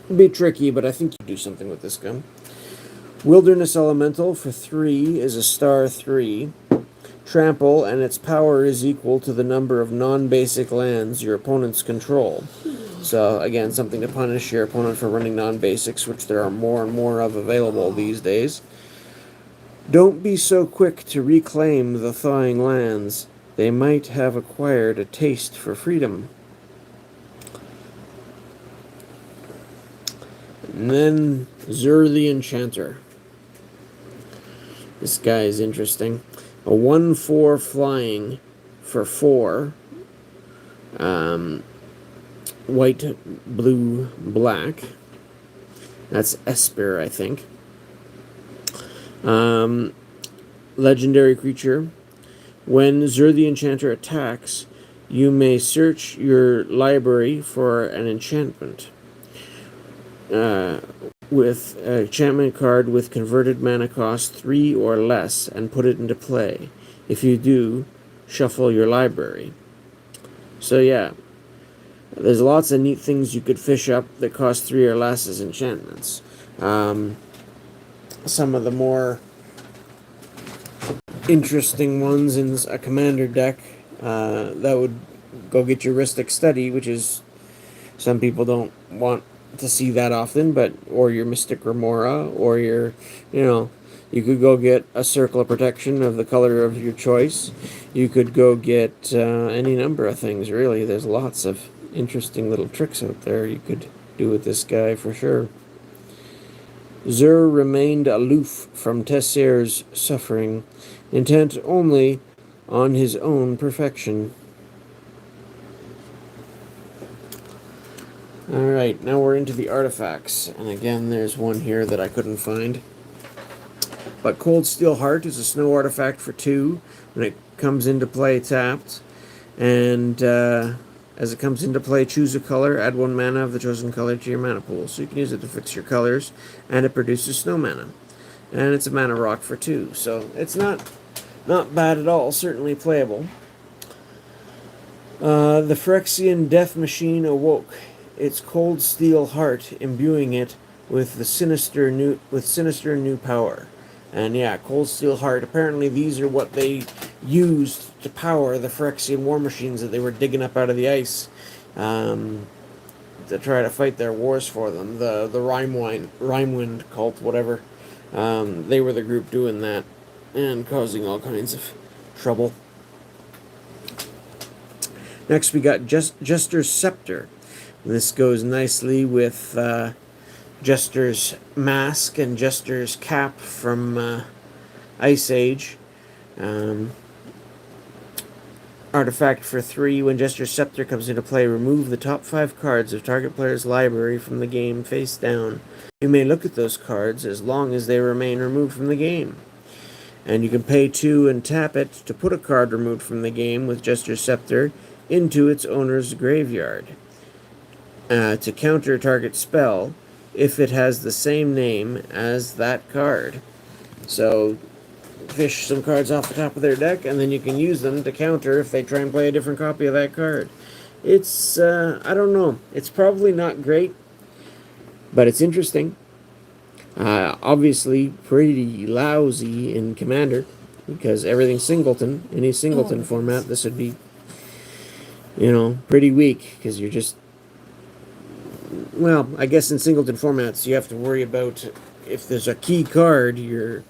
It'd be tricky, but I think you do something with this gun. Wilderness Elemental for 3 is a star 3. Trample, and its power is equal to the number of non-basic lands your opponents control. So, again, something to punish your opponent for running non-basics, which there are more and more of available these days. Don't be so quick to reclaim the thawing lands. They might have acquired a taste for freedom. And then, Zur the Enchanter. This guy is interesting. A 1/4 flying for 4. White, blue, black. That's Esper, I think. Legendary creature. When Zur the Enchanter attacks, you may search your library for an enchantment. With an enchantment card with converted mana cost 3 or less and put it into play. If you do, shuffle your library. So yeah, there's lots of neat things you could fish up that cost 3 or less as enchantments. Some of the more interesting ones in a commander deck, that would go get your Rhystic Study, which is, some people don't want to see that often, but, or your Mystic Remora, or your, you could go get a Circle of Protection of the color of your choice. You could go get any number of things, really. There's lots of interesting little tricks out there you could do with this guy for sure. Zur remained aloof from Tesser's suffering, intent only on his own perfection. Alright, now we're into the artifacts. And again, there's one here that I couldn't find. But Cold Steel Heart is a snow artifact for 2 when it comes into play tapped. And as it comes into play, choose a color, add 1 mana of the chosen color to your mana pool. So you can use it to fix your colors, and it produces snow mana. And it's a mana rock for 2, so it's not bad at all, certainly playable. The Phyrexian Death Machine awoke. Its Cold Steel Heart, imbuing it with sinister new power. And yeah, Cold Steel Heart. Apparently, these are what they used to power the Phyrexian war machines that they were digging up out of the ice to try to fight their wars for them. The Rimewind cult, whatever. They were the group doing that and causing all kinds of trouble. Next, we got Jester's Scepter. This goes nicely with Jester's Mask and Jester's Cap from Ice Age. Artifact for 3. When Jester's Scepter comes into play, remove the top 5 cards of target player's library from the game face down. You may look at those cards as long as they remain removed from the game. And you can pay 2 and tap it to put a card removed from the game with Jester's Scepter into its owner's graveyard. To counter a target spell if it has the same name as that card. So fish some cards off the top of their deck, and then you can use them to counter if they try and play a different copy of that card. It's, I don't know. It's probably not great, but it's interesting. Obviously pretty lousy in Commander, because everything's singleton. Any singleton format, this would be, pretty weak, because you're just... Well, I guess in singleton formats, you have to worry about if there's a key card, you're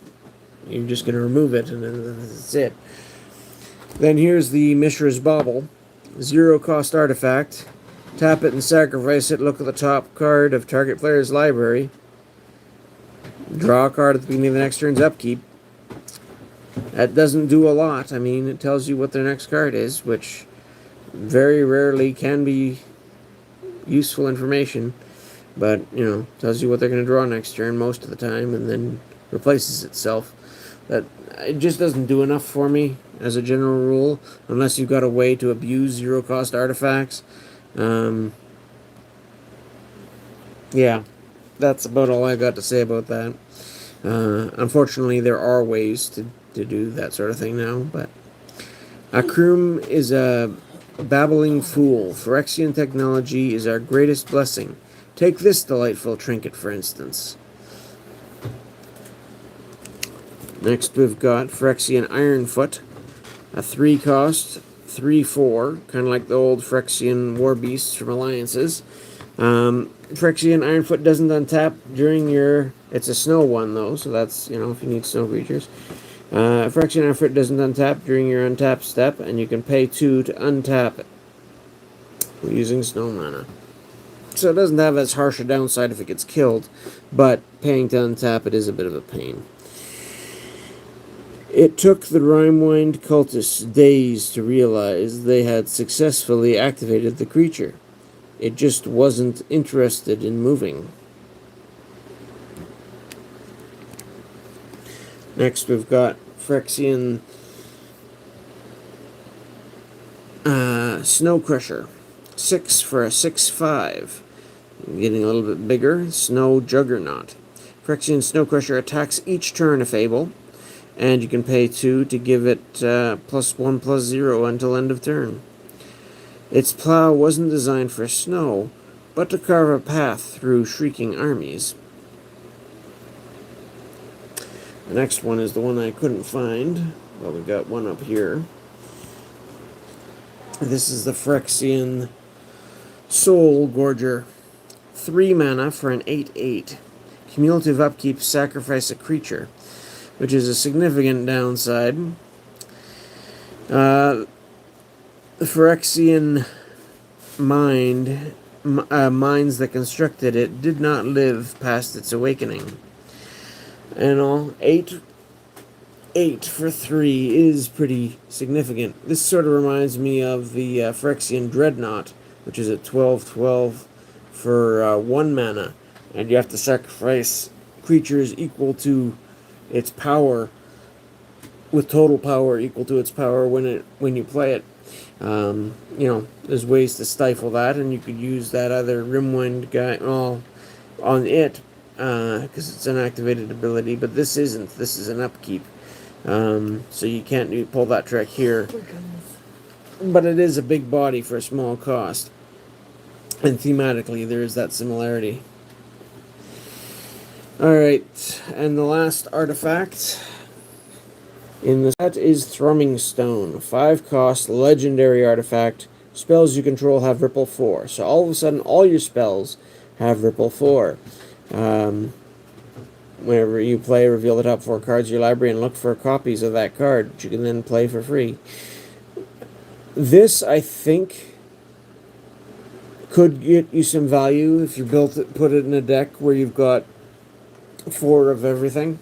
just going to remove it, and then that's it. Then here's the Mishra's Bauble. 0 cost artifact. Tap it and sacrifice it. Look at the top card of target player's library. Draw a card at the beginning of the next turn's upkeep. That doesn't do a lot. I mean, it tells you what their next card is, which very rarely can be useful information. But, tells you what they're going to draw next turn most of the time, and then replaces itself. That it just doesn't do enough for me as a general rule, unless you've got a way to abuse 0 cost artifacts. Yeah, that's about all I got to say about that. Unfortunately, there are ways to do that sort of thing now, but Akrum is a babbling fool. Phyrexian technology is our greatest blessing. Take this delightful trinket, for instance. Next, we've got Phyrexian Ironfoot, a 3 cost, 3/4, kind of like the old Phyrexian war beasts from Alliances. Phyrexian Ironfoot doesn't untap during your... It's a snow one, though, so that's, if you need snow creatures. Phyrexian Ironfoot doesn't untap during your untap step, and you can pay 2 to untap it using snow mana. So it doesn't have as harsh a downside if it gets killed, but paying to untap it is a bit of a pain. It took the Rimewind cultists days to realize they had successfully activated the creature. It just wasn't interested in moving. Next, we've got Phyrexian Snow Crusher. 6 for a 6/5. Getting a little bit bigger. Snow Juggernaut. Phyrexian Snow Crusher attacks each turn if able, and you can pay 2 to give it +1/+0 until end of turn. Its plow wasn't designed for snow, but to carve a path through shrieking armies. The next one is the one I couldn't find. Well, we got one up here. This is the Phyrexian Soul Gorger. 3 mana for an 8/8. Cumulative upkeep, sacrifice a creature, which is a significant downside. The Phyrexian minds that constructed it did not live past its awakening. And all 8 for 3 is pretty significant. This sort of reminds me of the Phyrexian Dreadnought, which is a 12/12 for 1 mana, and you have to sacrifice creatures equal to its power, with total power equal to its power when you play it. There's ways to stifle that, and you could use that other Rimwind guy on it, because it's an activated ability, but this isn't. This is an upkeep. So you can't pull that trick here. But it is a big body for a small cost. And thematically, there is that similarity. Alright, and the last artifact in the set is Thrumming Stone. 5 cost, legendary artifact. Spells you control have Ripple 4. So all of a sudden, all your spells have Ripple 4. Whenever you play, reveal the top 4 cards of your library and look for copies of that card, which you can then play for free. This, I think, could get you some value if you put it in a deck where you've got 4 of everything.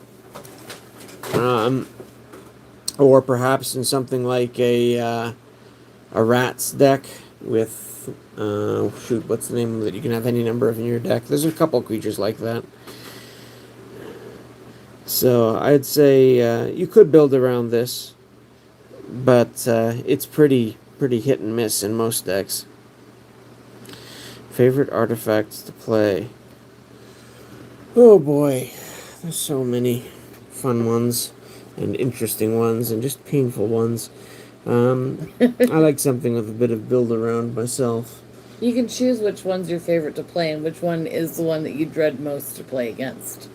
Or perhaps in something like a rats deck with, what's the name of it? You can have any number of in your deck. There's a couple creatures like that. So I'd say you could build around this, but it's pretty hit and miss in most decks. Favorite artifacts to play. Oh boy, there's so many fun ones and interesting ones and just painful ones. I like something with a bit of build around myself. You can choose which one's your favorite to play and which one is the one that you dread most to play against.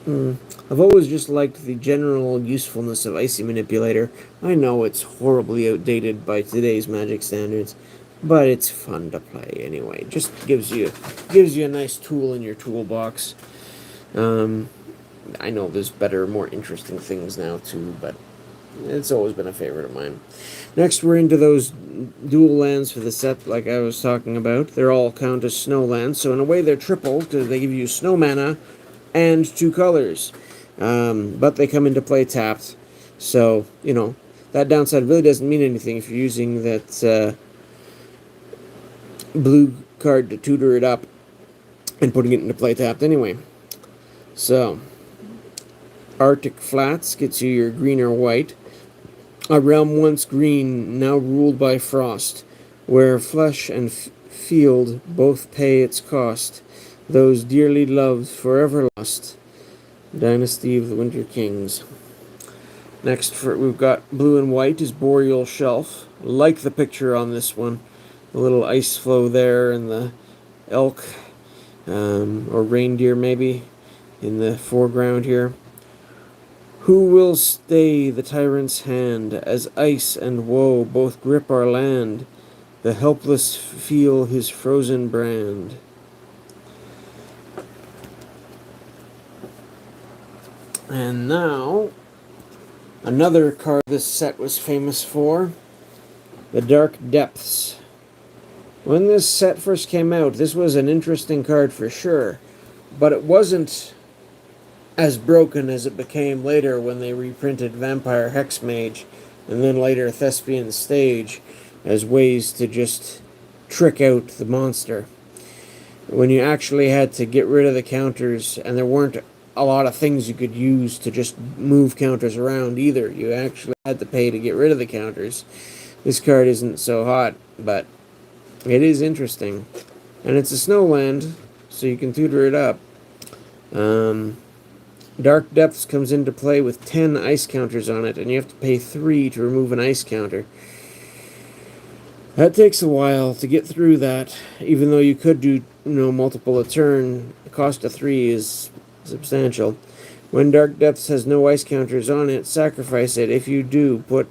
I've always just liked the general usefulness of Icy Manipulator. I know it's horribly outdated by today's Magic standards, but it's fun to play anyway. Just gives you a nice tool in your toolbox. I know there's better, more interesting things now too, but it's always been a favorite of mine. Next, we're into those dual lands for the set, like I was talking about. They're all count as snow lands, so in a way they're triple. They give you snow mana and 2 colors, but they come into play tapped. So that downside really doesn't mean anything if you're using that blue card to tutor it up and putting it into play tapped anyway. So Arctic Flats gets you your green or white. A realm once green, now ruled by frost, where flesh and field both pay its cost. Those dearly loved, forever lost. Dynasty of the Winter Kings. Next, we've got blue and white is Boreal Shelf. Like the picture on this one. The little ice flow there and the elk, or reindeer maybe, in the foreground here. Who will stay the tyrant's hand, as ice and woe both grip our land? The helpless feel his frozen brand. And now, another card this set was famous for, the Dark Depths. When this set first came out, this was an interesting card for sure, but it wasn't as broken as it became later when they reprinted Vampire Hexmage and then later Thespian Stage as ways to just trick out the monster. When you actually had to get rid of the counters, and there weren't a lot of things you could use to just move counters around either. You actually had to pay to get rid of the counters. This card isn't so hot, but it is interesting. And it's a snow land, so you can tutor it up. Dark Depths comes into play with 10 ice counters on it, and you have to pay 3 to remove an ice counter. That takes a while to get through that, even though you could do multiple a turn. The cost of 3 is substantial. When Dark Depths has no ice counters on it, sacrifice it. If you do, put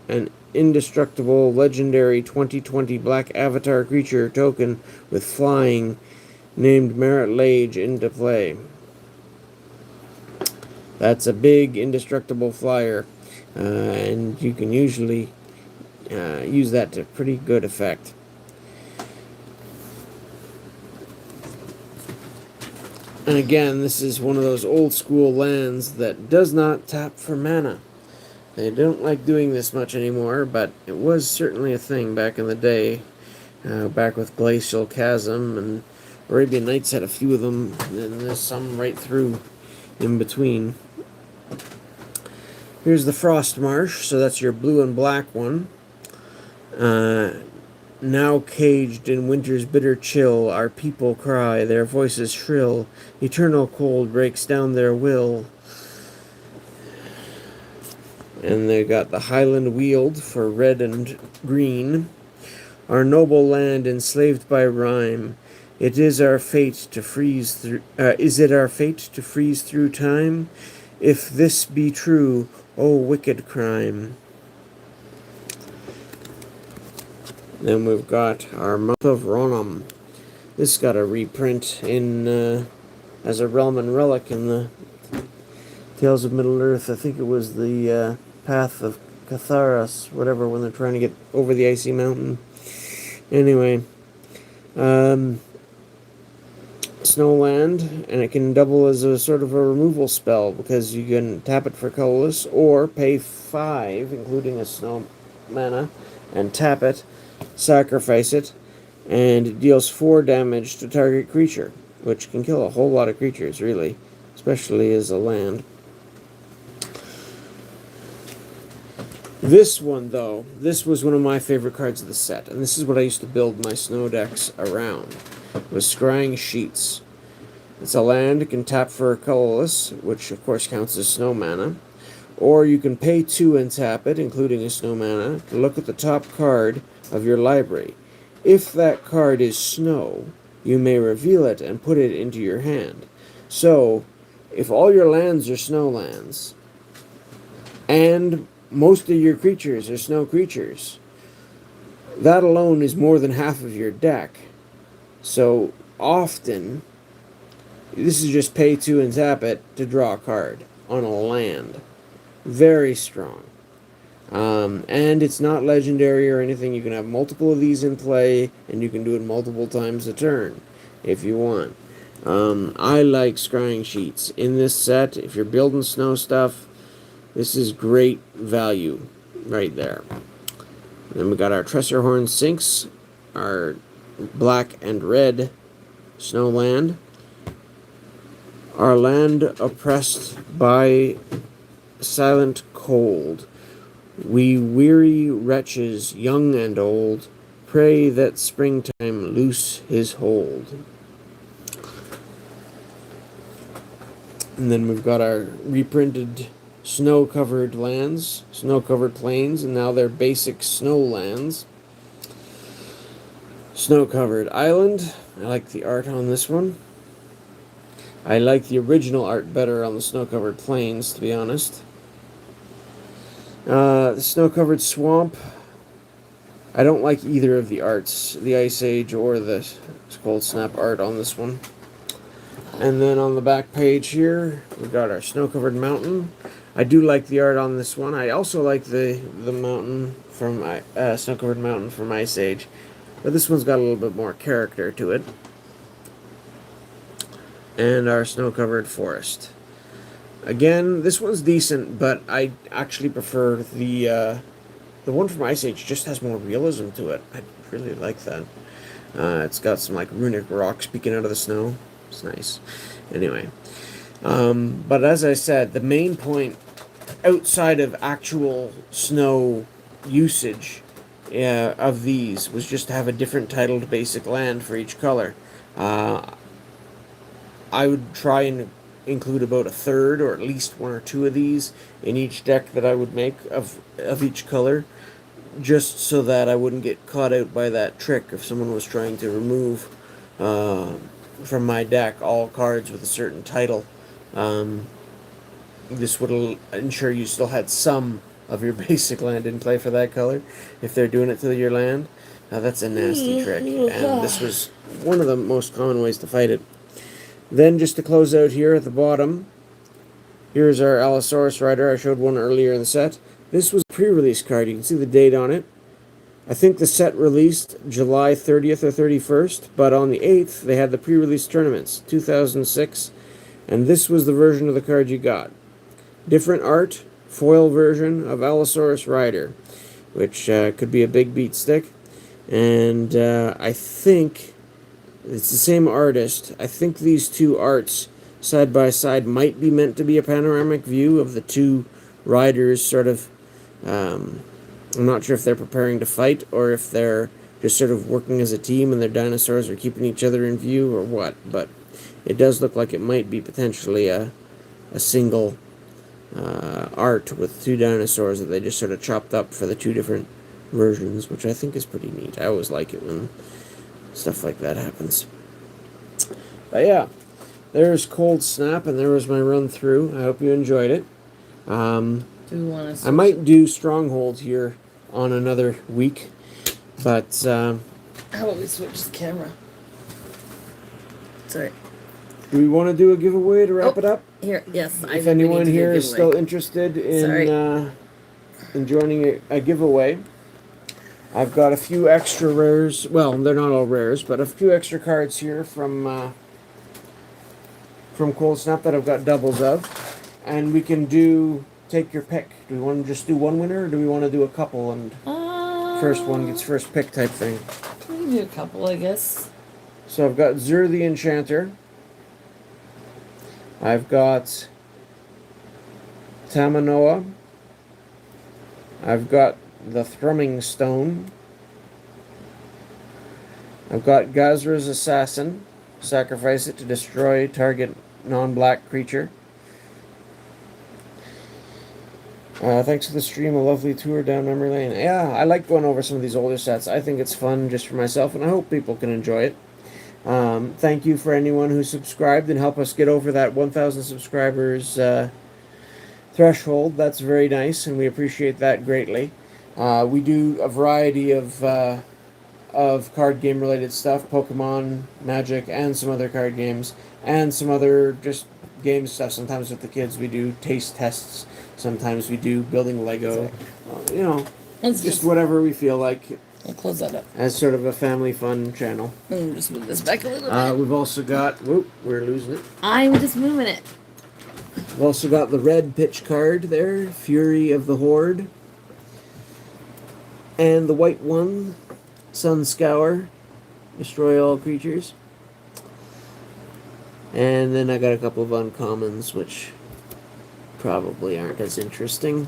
an indestructible legendary 2020 black avatar creature token with flying named Merit Lage into play. That's a big indestructible flyer, and you can usually use that to pretty good effect. And again, this is one of those old school lands that does not tap for mana. They don't like doing this much anymore, but it was certainly a thing back in the day, back with Glacial Chasm and Arabian Nights had a few of them, and there's some right through in between. Here's the Frost Marsh, so that's your blue and black one. Now caged in winter's bitter chill, our people cry, their voices shrill. Eternal cold breaks down their will. And they got the Highland Weald for red and green. Our noble land enslaved by rhyme. It is our fate to freeze through. Is it our fate to freeze through time? If this be true, oh wicked crime. Then we've got our Mouth of Ronum. This got a reprint in as a realm and relic in the Tales of Middle Earth. I think it was the Path of Catharas, whatever, when they're trying to get over the icy mountain. Anyway, Snowland, and it can double as a sort of a removal spell because you can tap it for colorless or pay 5, including a snow mana, and tap it, sacrifice it, and it deals 4 damage to target creature, which can kill a whole lot of creatures, really, especially as a land. This one, though, this was one of my favorite cards of the set, and this is what I used to build my snow decks around, was Scrying Sheets. It's a land, it can tap for a colorless, which of course counts as snow mana, or you can pay 2 and tap it, including a snow mana, to look at the top card of your library. If that card is snow, you may reveal it and put it into your hand. So, if all your lands are snow lands, and most of your creatures are snow creatures, that alone is more than half of your deck. So often, this is just pay 2 and tap it to draw a card on a land. Very strong. And it's not legendary or anything. You can have multiple of these in play, and you can do it multiple times a turn if you want. I like Scrying Sheets. In this set, if you're building snow stuff, this is great value right there. Then we got our Tressorhorn Sinks, our black and red Snowland, our land oppressed by silent cold. We weary wretches, young and old, pray that springtime loose his hold. And then we've got our reprinted snow-covered lands, snow-covered plains, and now they're basic snow lands. Snow-covered island. I like the art on this one. I like the original art better on the snow-covered plains, to be honest. The snow-covered swamp. I don't like either of the arts, the Ice Age or the Coldsnap art on this one. And then on the back page here, we got our snow-covered mountain. I do like the art on this one. I also like the mountain from snow-covered mountain from Ice Age, but this one's got a little bit more character to it. And our snow-covered forest. Again, this one's decent, but I actually prefer the one from Ice Age. Just has more realism to it. I really like that. It's got some like runic rocks peeking out of the snow. It's nice. Anyway, but as I said, the main point outside of actual snow usage of these was just to have a different titled basic land for each color. I would try and include about a third or at least 1 or 2 of these in each deck that I would make of each color, just so that I wouldn't get caught out by that trick if someone was trying to remove from my deck all cards with a certain title. This would ensure you still had some of your basic land in play for that color if they're doing it to your land. That's a nasty trick, and this was one of the most common ways to fight it. Then just to close out here at the bottom, here's our Allosaurus Rider. I showed one earlier in the set. This was a pre-release card. You can see the date on it. I think the set released July 30th or 31st, but on the 8th they had the pre-release tournaments, 2006, and this was the version of the card you got. Different art, foil version of Allosaurus Rider, which could be a big beat stick, and I think It's the same artist. I think these two arts side by side might be meant to be a panoramic view of the two riders sort of. I'm not sure if they're preparing to fight or if they're just sort of working as a team and their dinosaurs are keeping each other in view or what, but it does look like it might be potentially a single art with two dinosaurs that they just sort of chopped up for the two different versions, which I think is pretty neat. I always like it when stuff like that happens. But yeah, there's Coldsnap, and there was my run through. I hope you enjoyed it. Do we want to? I might do Stronghold here on another week, but How about we switch the camera? Sorry. do we want to do a giveaway to wrap it up? Here, yes. If anyone here is still interested in joining a giveaway, I've got a few extra rares. Well, they're not all rares, but a few extra cards here from Coldsnap that I've got doubles of, and we can take your pick. Do we want to just do one winner, or do we want to do a couple and first one gets first pick type thing? We can do a couple, I guess. So I've got Zur the Enchanter. I've got Tamanoa. I've got the Thrumming Stone. I've got Gazra's Assassin. Sacrifice it to destroy target non-black creature. Thanks for the stream, a lovely tour down memory lane. Yeah, I like going over some of these older sets. I think it's fun just for myself, and I hope people can enjoy it. Thank you for anyone who subscribed and helped us get over that 1,000 subscribers threshold. That's very nice, and we appreciate that greatly. We do a variety of card game related stuff, Pokemon, Magic, and some other card games, and some other just game stuff. Sometimes with the kids we do taste tests. Sometimes we do building Lego. Just whatever we feel like. I'll close that up. As sort of a family fun channel. Just move this back a little bit. We've also got... Whoop, we're losing it. I'm just moving it. We've also got the red pitch card there, Fury of the Horde. And the white one, Sun Scour, destroy all creatures. And then I got a couple of uncommons, which probably aren't as interesting.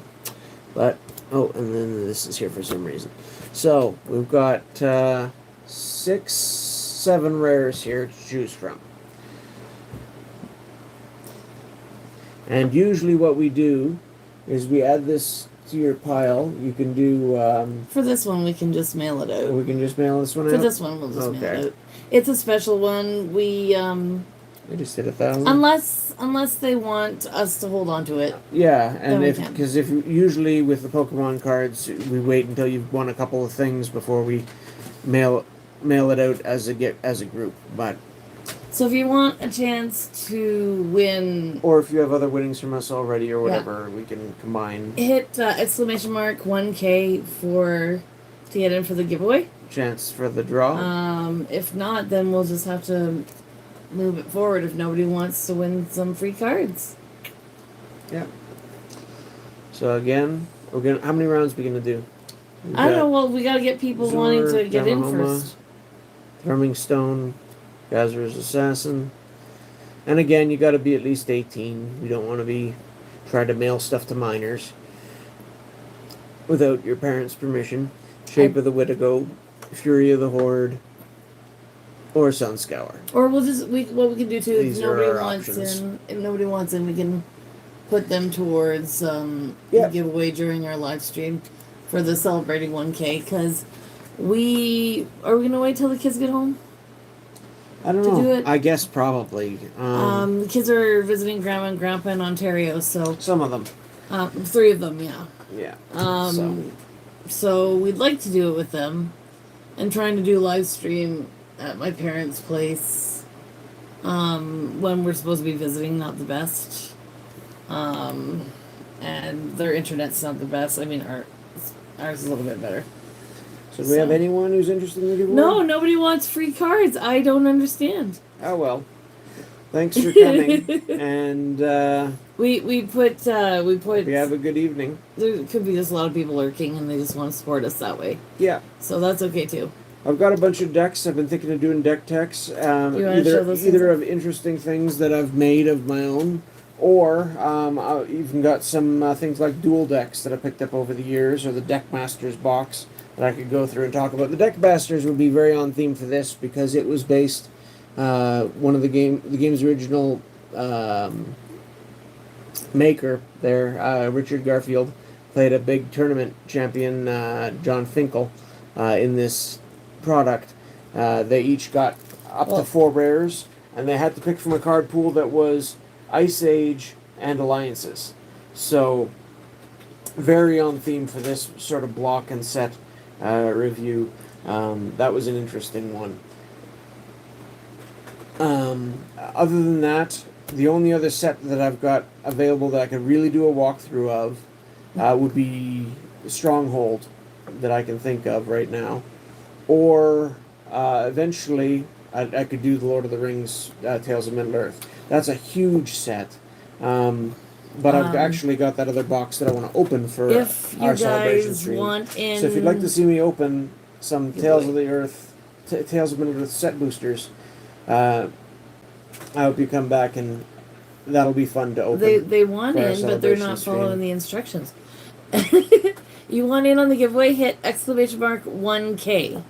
But, oh, and then this is here for some reason. So, we've got 6, 7 rares here to choose from. And usually what we do is we add this to your pile. You can do... For this one, we can just mail it out. we can just mail this one out? For this one, we'll just mail it out. It's a special one. I just did 1,000. Unless they want us to hold on to it. Yeah, and Then because if usually with the Pokemon cards, we wait until you've won a couple of things before we mail it out as a group. But so if you want a chance to win, or if you have other winnings from us already or whatever, we can combine. Hit !1K to get in for the giveaway. Chance for the draw. If not, then we'll just have to move it forward if nobody wants to win some free cards. Yeah. So again, how many rounds are we gonna do? I don't know. Well, we gotta get people wanting to get in first. Thrumming Stone, Gazra's Assassin, and again, you got to be at least 18. You don't want to be trying to mail stuff to minors without your parents' permission. Shape of the Wittigo, Fury of the Horde, or Sun Scour. Or what we can do too, These if nobody are our wants options. if nobody wants in, we can put them towards the giveaway during our live stream for the celebrating 1K. Because are we gonna wait till the kids get home? I don't know. Do it? I guess probably. The kids are visiting Grandma and Grandpa in Ontario, so some of them. 3 of them, yeah. Yeah. So we'd like to do it with them, and trying to do live stream at my parents' place when we're supposed to be visiting, not the best. And their internet's not the best. I mean, ours is a little bit better. So do we have anyone who's interested in the giveaway? No, nobody wants free cards. I don't understand. Oh well. Thanks for coming. And we put we have a good evening. There could be just a lot of people lurking and they just want to support us that way. Yeah. So that's okay too. I've got a bunch of decks. I've been thinking of doing deck techs. You wanna show those things Either off? of interesting things that I've made of my own, or I've even got some things like dual decks that I picked up over the years, or the Deck Masters box that I could go through and talk about. The Deck Masters would be very on theme for this because it was based one of the game's original maker there, Richard Garfield, played a big tournament champion, John Finkel, in this product. They each got up to 4 rares, and they had to pick from a card pool that was Ice Age and Alliances. So, very on theme for this sort of block and set review. That was an interesting one. Other than that, the only other set that I've got available that I could really do a walkthrough of would be Stronghold, that I can think of right now. Or eventually, I could do the Lord of the Rings Tales of Middle-earth. That's a huge set. But I've actually got that other box that I want to open for If you our celebration guys stream. want in, So if you'd like to see me open some Good Tales boy. of the Earth, Tales of Middle-earth set boosters, I hope you come back, and that'll be fun to open. they want for our in, but they're celebration not stream. following the instructions. You want in on the giveaway? Hit exclamation mark 1K.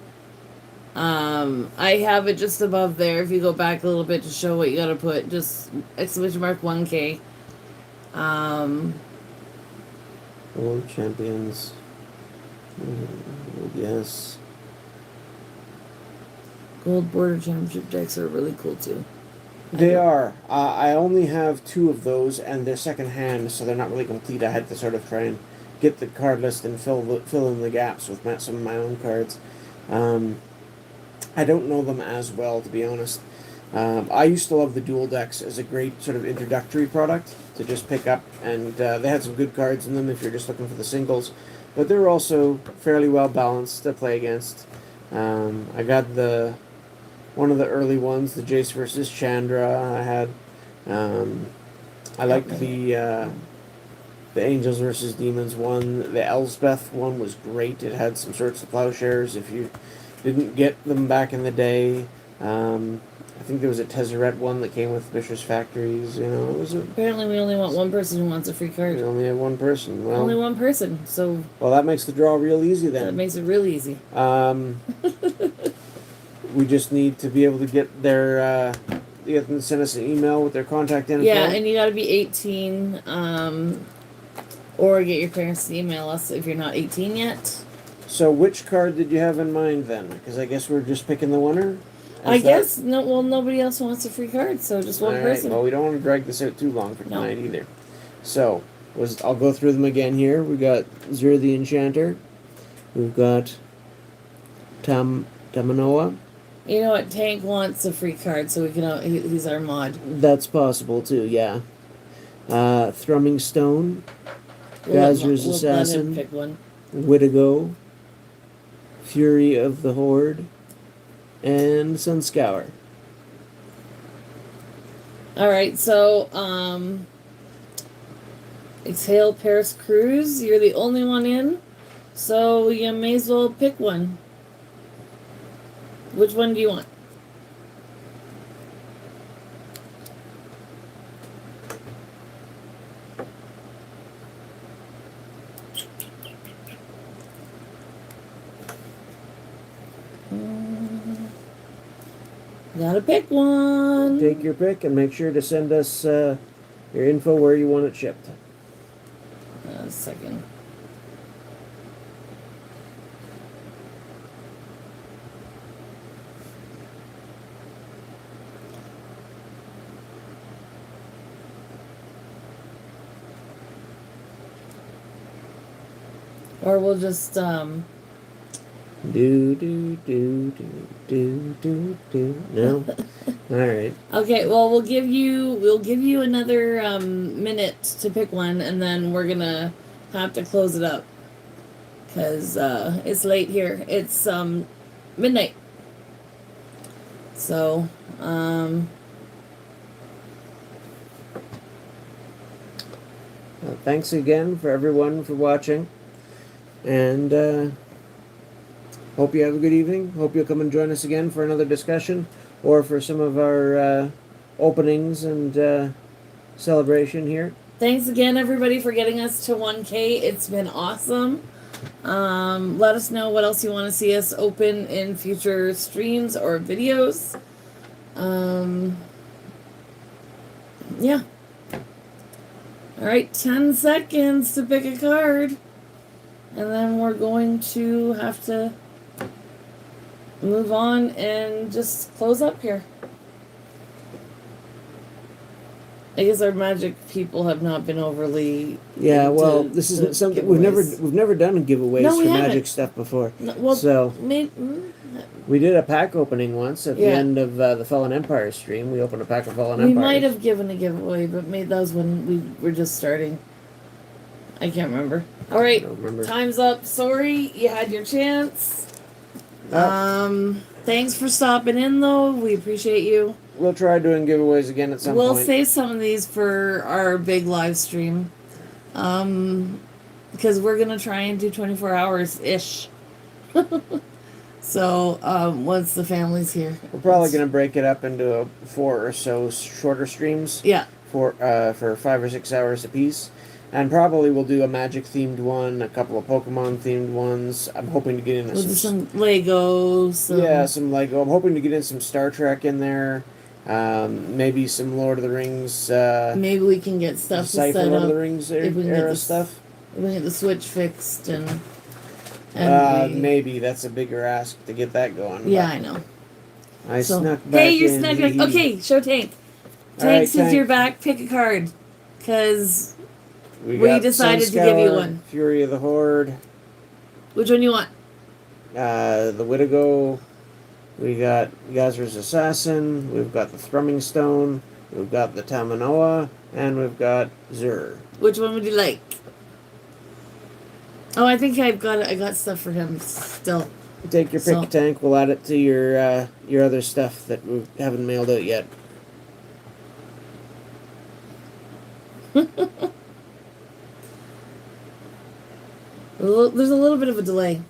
I have it just above there. If you go back a little bit to show what you gotta put, just exclamation mark 1K. World champions. Yes. Gold border championship decks are really cool too. They are. I only have 2 of those, and they're second hand, so they're not really complete. I had to sort of try and get the card list and fill in the gaps with some of my own cards. I don't know them as well, to be honest. I used to love the dual decks as a great sort of introductory product to just pick up, and they had some good cards in them if you're just looking for the singles. But they were also fairly well balanced to play against. I got one of the early ones, the Jace versus Chandra. I had. I liked the Angels versus Demons one. The Elspeth one was great. It had some sorts of plowshares. If you didn't get them back in the day, I think there was a Tezzeret one that came with Fisher's Factories. You know, it was Apparently, we only want one person who wants a free we card. only had one person. Well, Only one person, so well, that makes the draw real easy that then. makes it real easy. We just need to be able to get their. Get them to send us an email with their contact info. Yeah, and you gotta be 18, or get your parents to email us if you're not 18 yet. So, which card did you have in mind then? Because I guess we're just picking the winner. I guess no. Well, nobody else wants a free card, so just one person. Well, we don't want to drag this out too long for No. tonight either. So, I'll go through them again here. We got Zur the Enchanter. We've got Tamanoa. You know what? Tank wants a free card, so we can. He's our mod. That's possible too. Yeah. Thrumming Stone. Gazra's We'll let him Assassin. pick one. Witigo. Fury of the Horde. And Sunscour. All right, so Exhale Paris Cruise. You're the only one in, so you may as well pick one. Which one do you want? Gotta pick one. Take your pick and make sure to send us your info where you want it shipped. A second. Or we'll just Do do do do do do do. No. All right. Okay, well we'll give you another minute to pick one, and then we're gonna have to close it up because it's late here. It's midnight. So Thanks again for everyone for watching, and hope you have a good evening. Hope you'll come and join us again for another discussion or for some of our openings and celebration here. Thanks again, everybody, for getting us to 1K. It's been awesome. Let us know what else you want to see us open in future streams or videos. Yeah. All right, 10 seconds to pick a card. And then we're going to have to move on and just close up here. I guess our magic people have not been overly. Yeah, well, into this the isn't something giveaways. we've never done giveaways No, for we magic haven't. stuff before. No, well, So maybe, we did a pack opening once at the Yeah. end of the Fallen Empire stream. We opened a pack of Fallen we Empires. might have given a giveaway, but maybe that was when we were just starting. I can't remember. All I right, don't remember. time's up. Sorry, you had your chance. Oh. Thanks for stopping in, though. We appreciate you. We'll try doing giveaways again at some We'll point. save some of these for our big live stream. Because we're gonna try and do 24 hours ish. So once the family's here, We're probably going to break it up into 4 or so shorter streams Yeah, for 5 or 6 hours apiece. And probably we'll do a magic themed one, a couple of Pokemon themed ones. I'm hoping to get in we'll do some some Legos. some Lego. I'm hoping to get in some Star Trek in there. Maybe some Lord of the Rings. Maybe we can get stuff to Decipher set Lord of up. the Rings if we can get era this- stuff. We can get the Switch fixed and Maybe that's a bigger ask to get that going. yeah, but I know. I So snuck back hey, you in. snuck back. Okay, show Tank. All right, Tank, since Tank. you're back, pick a card. Cause we got decided to give you Sunscour, one. Fury of the Horde. Which one you want? The Wittigo. We got Gazra's Assassin. We've got the Thrumming Stone. We've got the Tamanoa. And we've got Zur. Which one would you like? Oh, I think I got stuff for him still. Take your pick, So- Tank. We'll add it to your other stuff that we haven't mailed out yet. There's a little bit of a delay.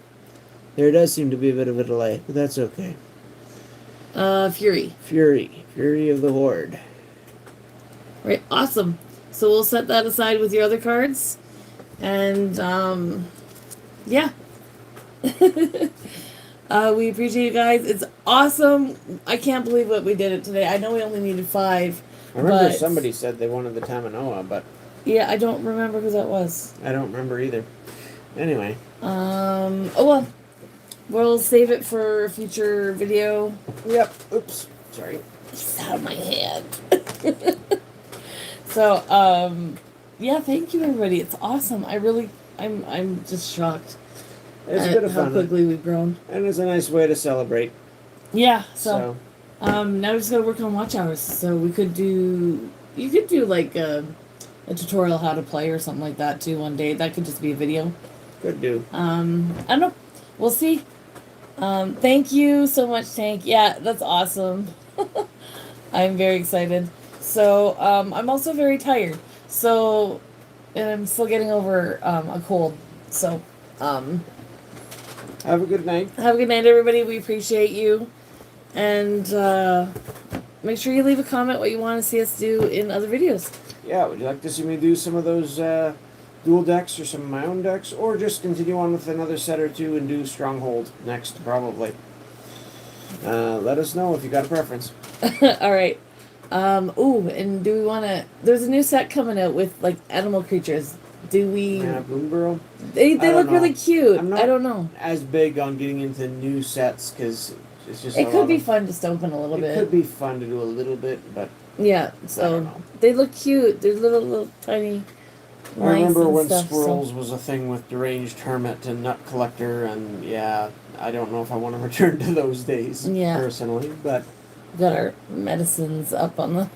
There does seem to be a bit of a delay, but that's okay. Fury. Fury of the Horde. Right, awesome. So we'll set that aside with your other cards. And, yeah. We appreciate you guys. It's awesome. I can't believe what we did it today. I know we only needed 5. I remember but, somebody said they wanted the Tamanoa, but Yeah, I don't remember who that was. I don't remember either. Anyway. Oh well. We'll save it for a future video. Yep. Oops. Sorry. It's out of my hand. So, yeah, thank you everybody. It's awesome. I'm just shocked It's a at bit of how fun. quickly we've grown. And it's a nice way to celebrate. Yeah, So, now we just gotta work on watch hours. So you could do like a tutorial how to play or something like that too one day. That could just be a video. could do. I don't know. We'll see. Thank you so much, Tank. Yeah, that's awesome. I'm very excited. So, I'm also very tired. So, and I'm still getting over a cold. So, Have a good night. have a good night, everybody. We appreciate you. And make sure you leave a comment what you want to see us do in other videos. Yeah, would you like to see me do some of those dual decks or some of my own decks? Or just continue on with another set or two and do Stronghold next, probably. Let us know if you got a preference. All right. Ooh, and do we want to... There's a new set coming out with, like, animal creatures. Do we... Yeah, Boomborough. They I don't look know. really cute. I'm not- I don't know. As big on getting into new sets, because it's just It a could lot be of- fun just to open a little It bit. could be fun to do a little bit, but Yeah, I don't so know. they look cute. They're little tiny I mice remember and when stuff. squirrels was a thing with Deranged Hermit and Nut Collector, and yeah, I don't know if I want to return to those days, Yeah. personally, but So got our medicines up on the...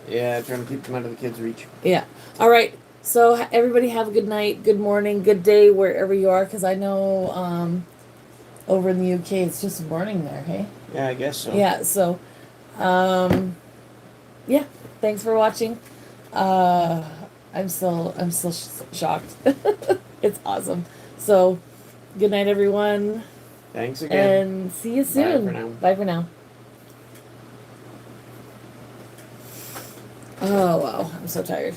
yeah, trying to keep them out of the kids' reach. Yeah. All right. So everybody have a good night, good morning, good day wherever you are, because I know over in the UK it's just morning there. Hey. Yeah, I guess so. Yeah. So, yeah. Thanks for watching. I'm still shocked. It's awesome. So, good night, everyone. Thanks again. And see you soon. for now. Bye for now. Oh, wow. I'm so tired.